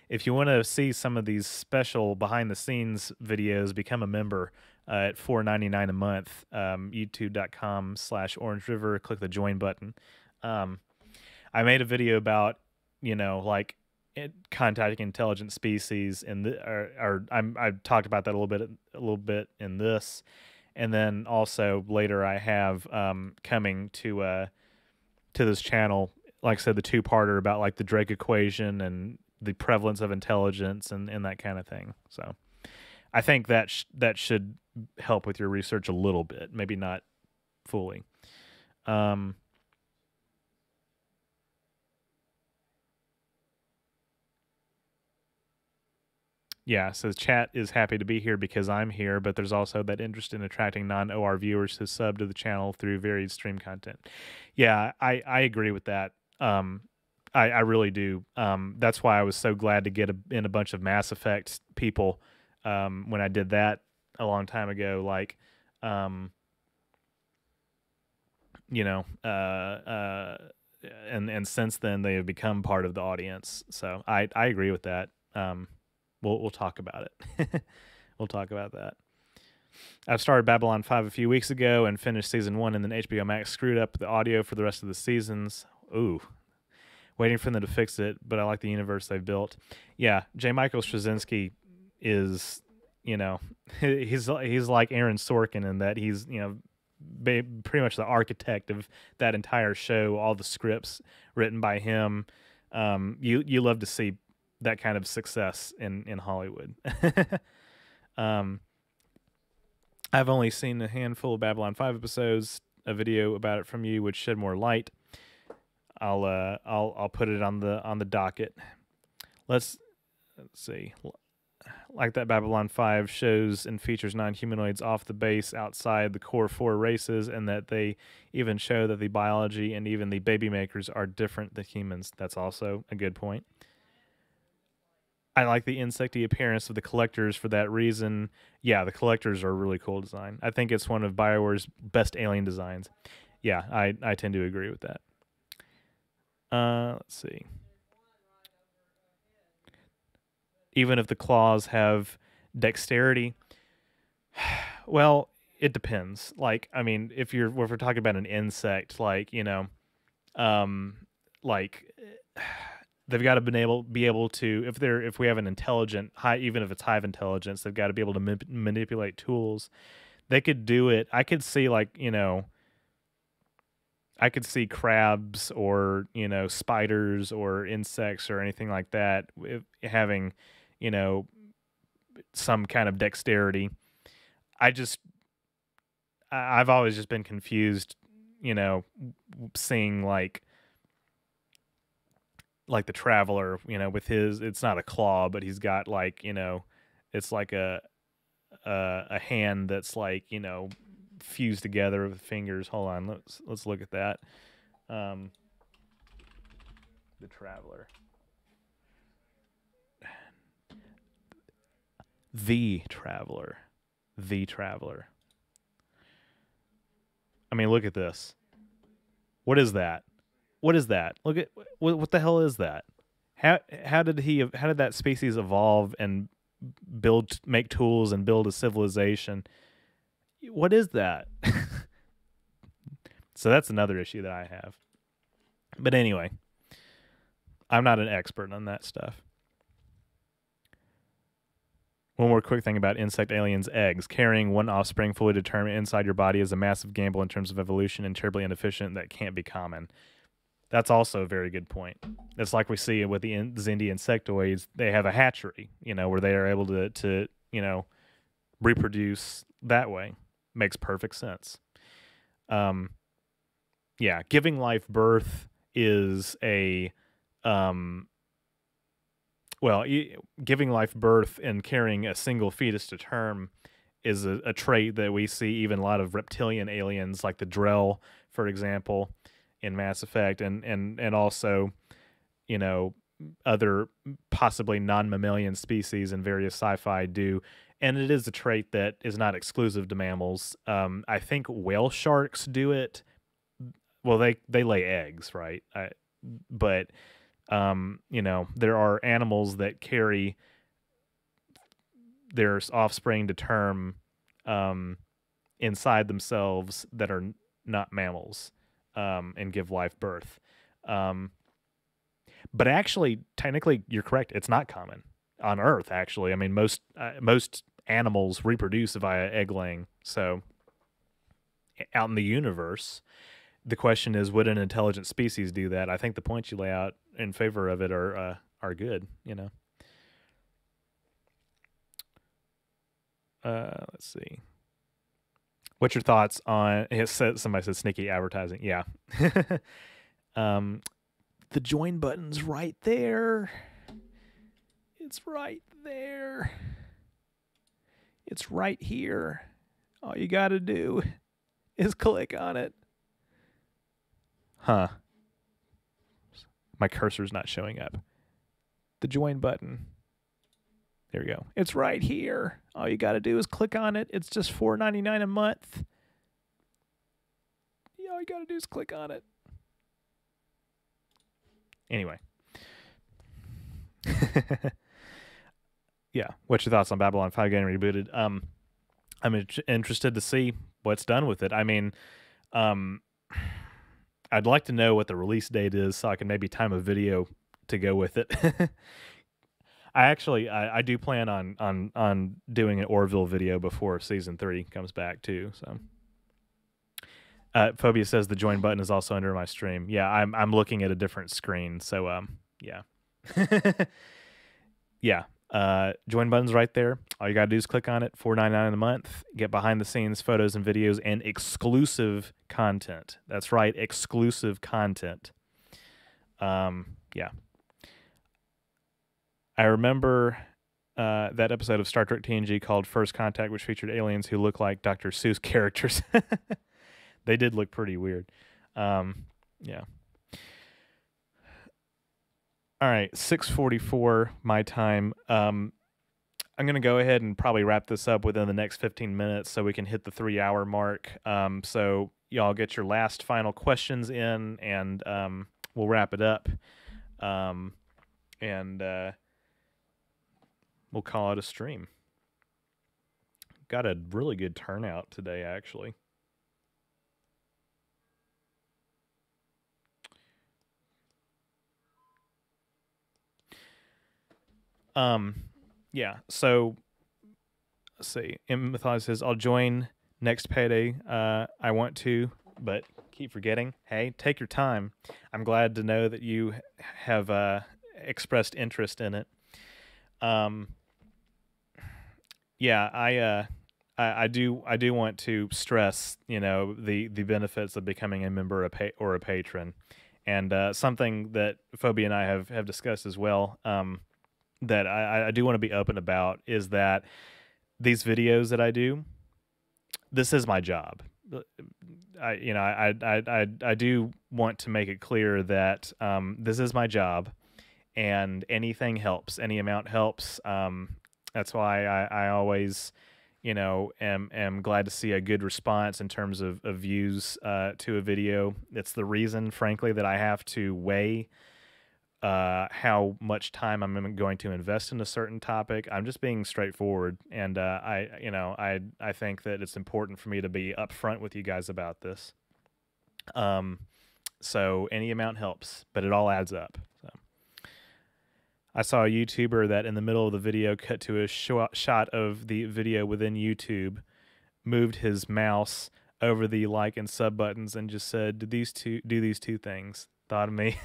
If you want to see some of these special behind the scenes videos, become a member at $4.99 a month. YouTube.com/OrangeRiver. Click the join button. I made a video about, like, contacting intelligent species, and I talked about that a little bit in this, and then also later I have coming to this channel, like I said, the two-parter about, like, the Drake equation and the prevalence of intelligence and that kind of thing. So I think that should help with your research a little bit, maybe not fully. Yeah, so chat is happy to be here because I'm here, but there's also that interest in attracting non-OR viewers to sub to the channel through varied stream content. Yeah, I agree with that. I really do. That's why I was so glad to get in a bunch of Mass Effect people when I did that a long time ago. Like, and since then they have become part of the audience. So I agree with that. We'll talk about it. We'll talk about that. I've started Babylon 5 a few weeks ago and finished season 1, and then HBO Max screwed up the audio for the rest of the seasons. Ooh. Waiting for them to fix it, but I like the universe they've built. Yeah, J. Michael Straczynski is, he's like Aaron Sorkin in that he's, pretty much the architect of that entire show, all the scripts written by him. You love to see that kind of success in Hollywood. I've only seen a handful of Babylon 5 episodes. A video about it from you would shed more light. I'll put it on the docket. Let's see. Like that Babylon 5 shows and features non-humanoids off the base outside the core 4 races, and that they even show that the biology and even the baby makers are different than humans. That's also a good point. I like the insecty appearance of the collectors for that reason. Yeah, the collectors are a really cool design. I think it's one of BioWare's best alien designs. Yeah, I tend to agree with that. Let's see. Even if the claws have dexterity, well, it depends. Like, I mean, if we're talking about an insect, like, like, they've got to be able to, if we have an intelligent even if it's hive intelligence, they've got to be able to manipulate tools. They could do it. I could see, like, I could see crabs or, spiders or insects or anything like that having, you know, some kind of dexterity. I just I've always just been confused, seeing like the traveler, with his, it's not a claw, but he's got like, it's like a hand that's like, fused together with fingers. Hold on, let's look at that. Um, the traveler. The traveler. The traveler. I mean, look at this. What is that? What is that? Look at what the hell is that? How did that species evolve and make tools and build a civilization? What is that? So that's another issue that I have. But anyway, I'm not an expert on that stuff. One more quick thing about insect aliens' eggs. Carrying one offspring fully determined inside your body is a massive gamble in terms of evolution and terribly inefficient. That can't be common. That's also a very good point. It's like we see with the Zindi insectoids. They have a hatchery, where they are able to reproduce that way. Makes perfect sense. Yeah, giving life birth is giving life birth and carrying a single fetus to term is a trait that we see even a lot of reptilian aliens, like the Drell, for example, in Mass Effect, and also, other possibly non-mammalian species in various sci-fi do. And it is a trait that is not exclusive to mammals. I think whale sharks do it. Well, they lay eggs, right? But there are animals that carry their offspring to term inside themselves that are not mammals, and give life birth. But actually, technically, you're correct. It's not common on Earth, actually. I mean, most animals reproduce via egg laying. So out in the universe, the question is, would an intelligent species do that? I think the points you lay out in favor of it are good. Let's see. What's your thoughts on? Somebody said sneaky advertising. Yeah. The join button's right there. It's right there. It's right here. All you got to do is click on it. Huh. My cursor's not showing up. The join button. There we go. It's right here. All you got to do is click on it. It's just $4.99 a month. Yeah, all you got to do is click on it. Anyway. Yeah. What's your thoughts on Babylon 5 getting rebooted? I'm interested to see what's done with it. I mean, I'd like to know what the release date is so I can maybe time a video to go with it. I do plan on doing an Orville video before season 3 comes back too. So, Phobia says the join button is also under my stream. Yeah, I'm looking at a different screen. So yeah, yeah. Join button's right there. All you gotta do is click on it. $4.99 a month. Get behind the scenes photos and videos and exclusive content. That's right, exclusive content. Yeah. I remember that episode of Star Trek TNG called First Contact, which featured aliens who look like Dr. Seuss characters. They did look pretty weird. Yeah. All right, 6:44 my time. I'm going to go ahead and probably wrap this up within the next 15 minutes so we can hit the 3-hour mark. So y'all get your last final questions in, and we'll wrap it up. And we'll call it a stream. Got a really good turnout today, actually. Yeah, so let's see. Mythology says, I'll join next payday. I want to. but keep forgetting. Hey, take your time. I'm glad to know that you have expressed interest in it. Um, yeah, I do want to stress, the benefits of becoming a member or a patron, and something that Phoebe and I have discussed as well. That I do want to be open about is that these videos that I do, this is my job. I do want to make it clear that this is my job, and anything helps, any amount helps. That's why I always, am glad to see a good response in terms of views to a video. It's the reason, frankly, that I have to weigh how much time I'm going to invest in a certain topic. I'm just being straightforward, and I think that it's important for me to be upfront with you guys about this. So any amount helps, but it all adds up. So I saw a YouTuber that in the middle of the video cut to a shot of the video within YouTube, moved his mouse over the like and sub buttons, and just said, do these two things?" Thought of me.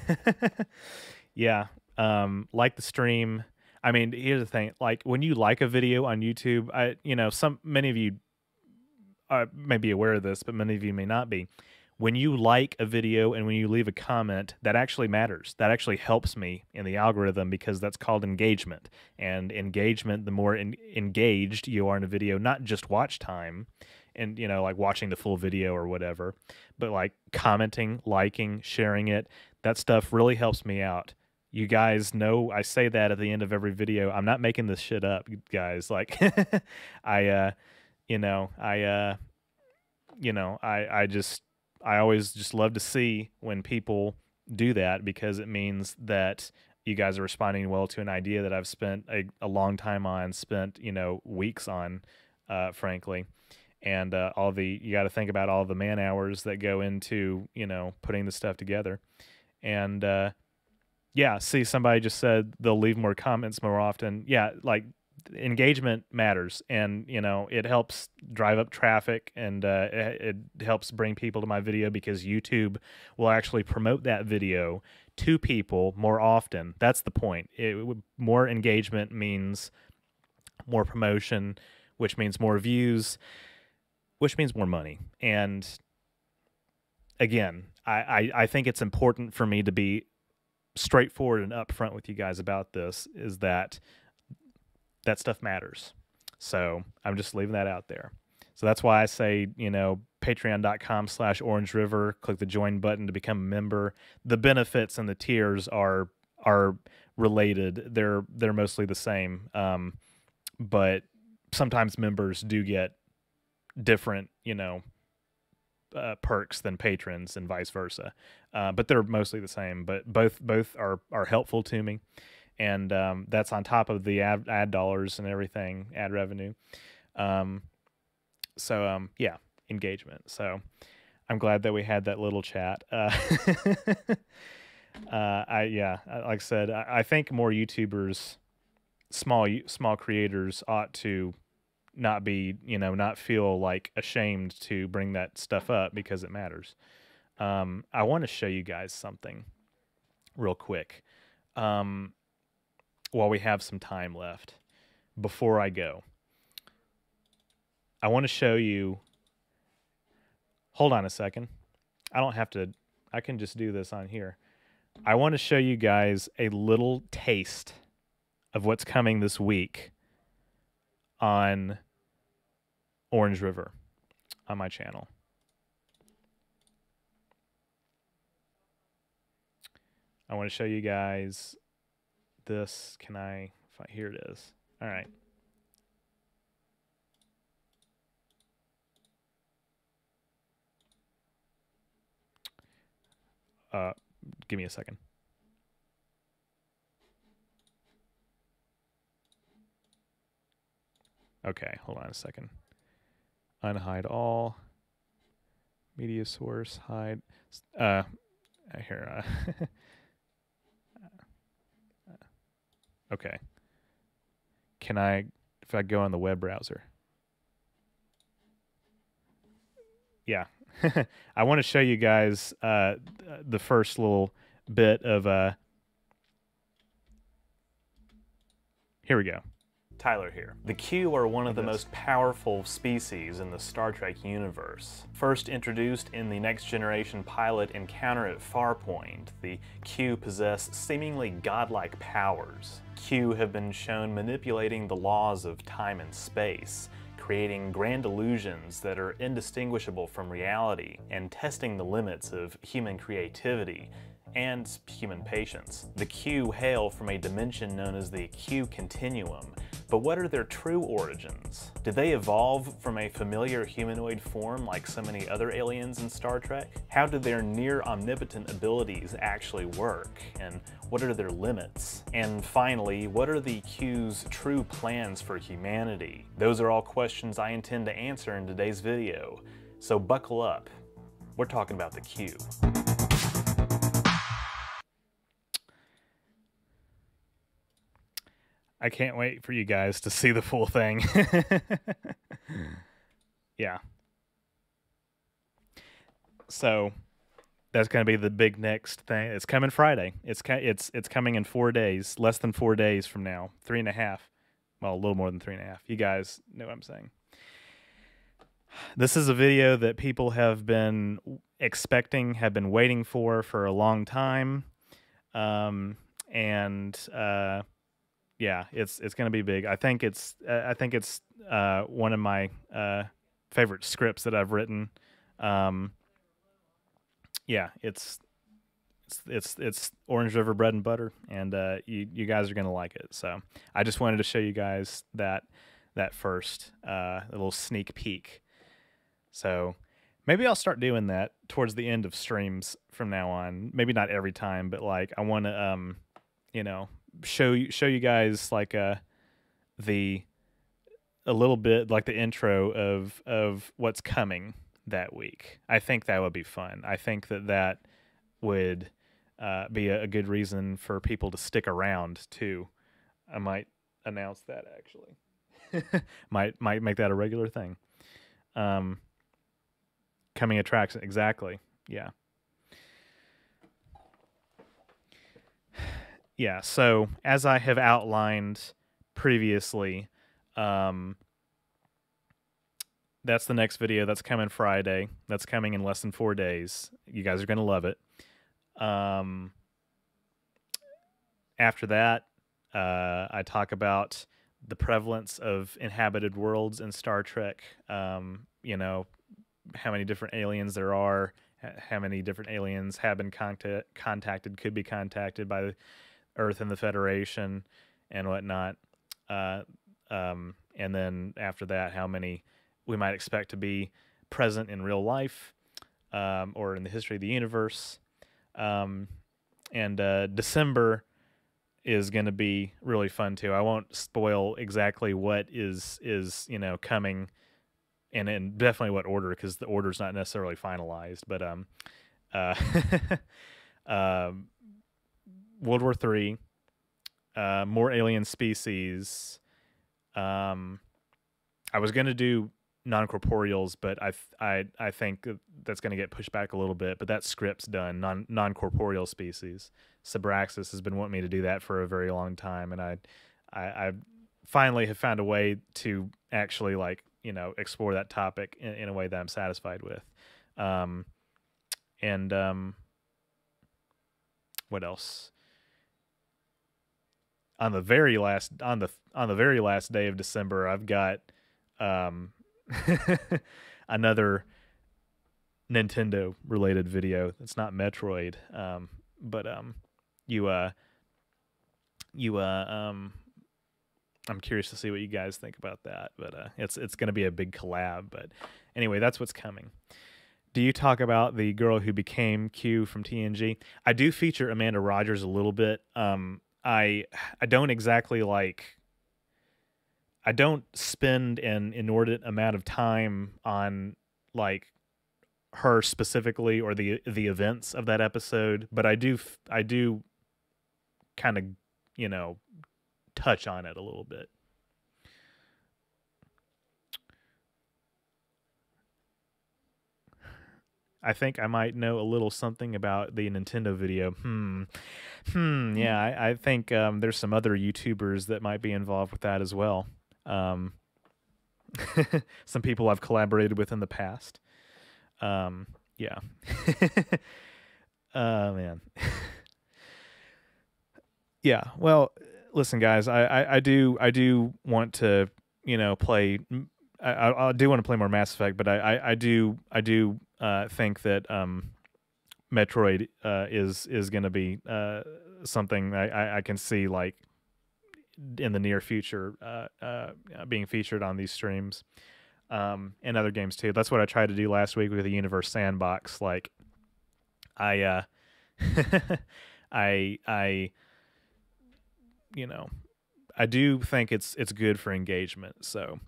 Yeah. Like the stream. I mean, here's the thing. Like when you like a video on YouTube, many of you may be aware of this, but many of you may not be. When you like a video and when you leave a comment, that actually matters. That actually helps me in the algorithm, because that's called engagement. And engagement, the more engaged you are in a video, not just watch time and, like watching the full video or whatever, but like commenting, liking, sharing it, that stuff really helps me out. You guys know I say that at the end of every video. I'm not making this shit up, guys. Like, I, you know, I, you know, I always just love to see when people do that, because it means that you guys are responding well to an idea that I've spent a long time on, spent, weeks on, frankly. And you got to think about all the man hours that go into, putting the stuff together. And yeah, see, somebody just said they'll leave more comments more often. Yeah, like engagement matters, and it helps drive up traffic, and it helps bring people to my video, because YouTube will actually promote that video to people more often. That's the point. More engagement means more promotion, which means more views, which means more money. And again, I think it's important for me to be straightforward and upfront with you guys about this, is that stuff matters. So I'm just leaving that out there. So that's why I say, patreon.com/OrangeRiver, click the join button to become a member. The benefits and the tiers are related. They're mostly the same. But sometimes members do get different, perks than patrons, and vice versa. But they're mostly the same, but both are helpful to me. And that's on top of the ad dollars and everything, ad revenue. Yeah, engagement. So I'm glad that we had that little chat. Like I said, I think more YouTubers, small creators, ought to not feel like ashamed to bring that stuff up, because it matters. I want to show you guys something real quick. While we have some time left, before I go, I want to show you. Hold on a second. I don't have to. I can just do this on here. I want to show you guys a little taste of what's coming this week on OrangeRiver on my channel. I want to show you guys this. Here it is. All right. Give me a second. Okay, hold on a second. Unhide all. Media source, hide. Here. Okay. If I go on the web browser? yeah. I want to show you guys the first little bit of here we go. Tyler here. The Q are one of the most powerful species in the Star Trek universe. First introduced in the Next Generation pilot Encounter at Farpoint, the Q possess seemingly godlike powers. Q have been shown manipulating the laws of time and space, creating grand illusions that are indistinguishable from reality, and testing the limits of human creativity and human patience. The Q hail from a dimension known as the Q Continuum, but what are their true origins? Did they evolve from a familiar humanoid form like so many other aliens in Star Trek? How did their near-omnipotent abilities actually work, and what are their limits? And finally, what are the Q's true plans for humanity? Those are all questions I intend to answer in today's video, so buckle up. We're talking about the Q. I can't wait for you guys to see the full thing. Yeah. So that's going to be the big next thing. It's coming Friday. It's coming in 4 days, less than 4 days from now, 3.5. Well, a little more than 3.5. You guys know what I'm saying. This is a video that people have been expecting, have been waiting for a long time, yeah, it's going to be big. I think it's one of my favorite scripts that I've written. Yeah, it's OrangeRiver bread and butter, and you guys are going to like it. So I just wanted to show you guys that first little sneak peek. So maybe I'll start doing that towards the end of streams from now on. Maybe not every time, but like I want to you know, show you guys like a little bit, like the intro of what's coming that week. I think that would be fun. I think that would be a good reason for people to stick around too. I might announce that actually. might make that a regular thing. Coming attractions, exactly. Yeah. Yeah, so as I have outlined previously, that's the next video. That's coming Friday. That's coming in less than 4 days. You guys are going to love it. After that, I talk about the prevalence of inhabited worlds in Star Trek. You know, how many different aliens there are, how many different aliens have been contacted, could be contacted by the Earth and the Federation and whatnot. And then after that, how many we might expect to be present in real life or in the history of the universe. And December is going to be really fun too. I won't spoil exactly what is coming, and in definitely what order, because the order's not necessarily finalized. But World War III, more alien species. I was going to do non-corporeals, but I think that's going to get pushed back a little bit. But that script's done. Non-corporeal species. Sabraxis has been wanting me to do that for a very long time, and I finally have found a way to actually explore that topic in a way that I'm satisfied with. What else? On the very last day of December, I've got another Nintendo related video. It's not Metroid, but I'm curious to see what you guys think about that. But it's going to be a big collab. But anyway, that's what's coming. Do you talk about the girl who became Q from TNG? I do feature Amanda Rogers a little bit. I don't exactly I don't spend an inordinate amount of time on her specifically or the events of that episode, but I do kind of touch on it a little bit. I think I might know a little something about the Nintendo video. Yeah, I think there's some other YouTubers that might be involved with that as well. Um, some people I've collaborated with in the past. Yeah. Man. Yeah. Well, listen, guys, I do want to, play. I do want to play more Mass Effect, but I do think that Metroid is going to be something I can see like in the near future being featured on these streams, and other games too. That's what I tried to do last week with the Universe Sandbox. Like, I I I do think it's good for engagement. So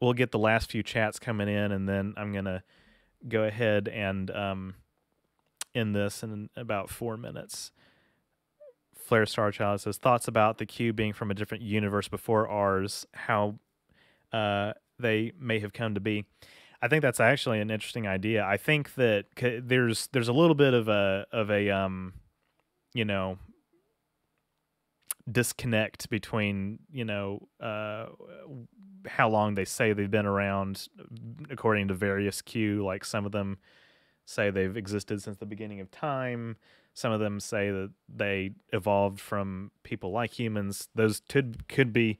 we'll get the last few chats coming in, and then I'm gonna go ahead and end this in about 4 minutes. Flare Starchild says, thoughts about the Q being from a different universe before ours, how they may have come to be. I think that's actually an interesting idea. I think that there's a little bit of a disconnect between how long they say they've been around according to various Q. Like, some of them say they've existed since the beginning of time. Some of them say that they evolved from people like humans. Those could be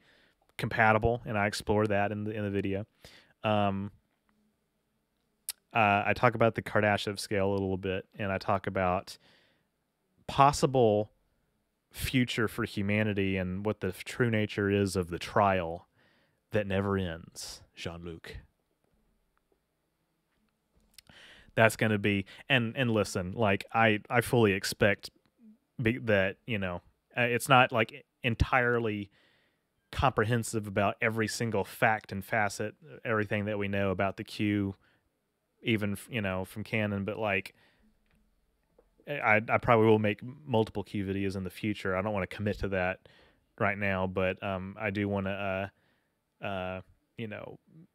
compatible, and I explore that in the video. I talk about the Kardashev scale a little bit, and I talk about possible future for humanity and what the true nature is of the trial that never ends, Jean-Luc. That's going to be, and listen, like, I fully expect that, it's not like entirely comprehensive about every single fact and facet, everything that we know about the Q, even, from canon, but like, I probably will make multiple Q videos in the future. I don't want to commit to that right now, but I do want to,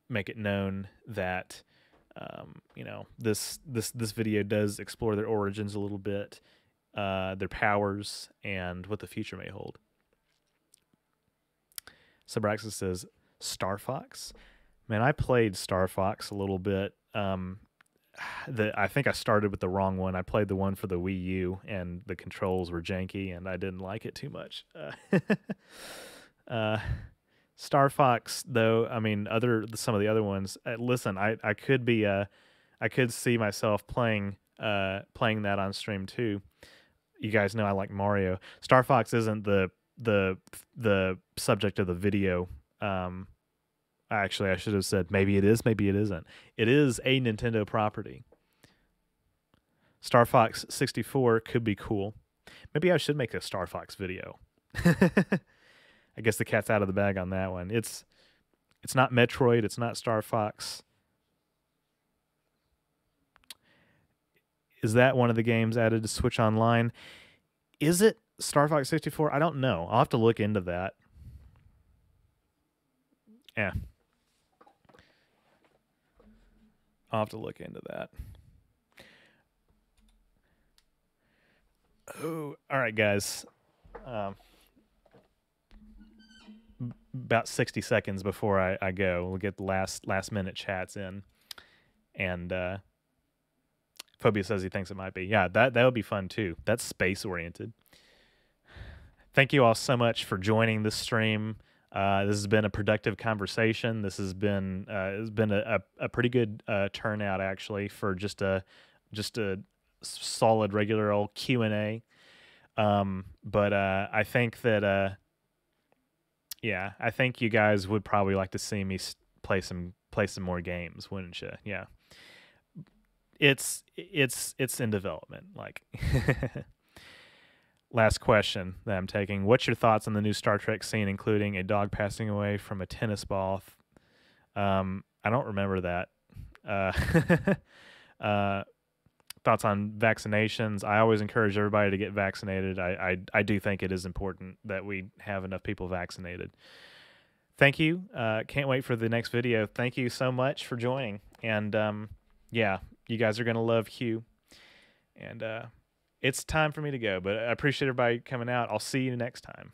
make it known that, this video does explore their origins a little bit, their powers, and what the future may hold. Subraxis says, Star Fox? Man, I played Star Fox a little bit. I think I started with the wrong one. I played the one for the Wii U, and the controls were janky, and I didn't like it too much. Star Fox, though, I mean, some of the other ones. Listen, I could see myself playing that on stream too. You guys know I like Mario. Star Fox isn't the subject of the video. Actually, I should have said maybe it is, maybe it isn't. It is a Nintendo property. Star Fox 64 could be cool. Maybe I should make a Star Fox video. I guess the cat's out of the bag on that one. It's not Metroid. It's not Star Fox. Is that one of the games added to Switch Online? Is it Star Fox 64? I don't know. I'll have to look into that. Yeah. I'll have to look into that. Oh, all right, guys. About 60 seconds before I go, we'll get the last minute chats in. And Phobia says he thinks it might be. Yeah, that would be fun too. That's space oriented. Thank you all so much for joining this stream. This has been a productive conversation. This has been a pretty good turnout, actually, for just a solid regular old Q&A. But I think that yeah, I think you guys would probably like to see me play some more games, wouldn't you? Yeah, it's in development. Like. Last question that I'm taking. What's your thoughts on the new Star Trek scene, including a dog passing away from a tennis ball? I don't remember that. Thoughts on vaccinations. I always encourage everybody to get vaccinated. I do think it is important that we have enough people vaccinated. Thank you. Can't wait for the next video. Thank you so much for joining. And yeah, you guys are gonna love Hugh. And it's time for me to go, but I appreciate everybody coming out. I'll see you next time.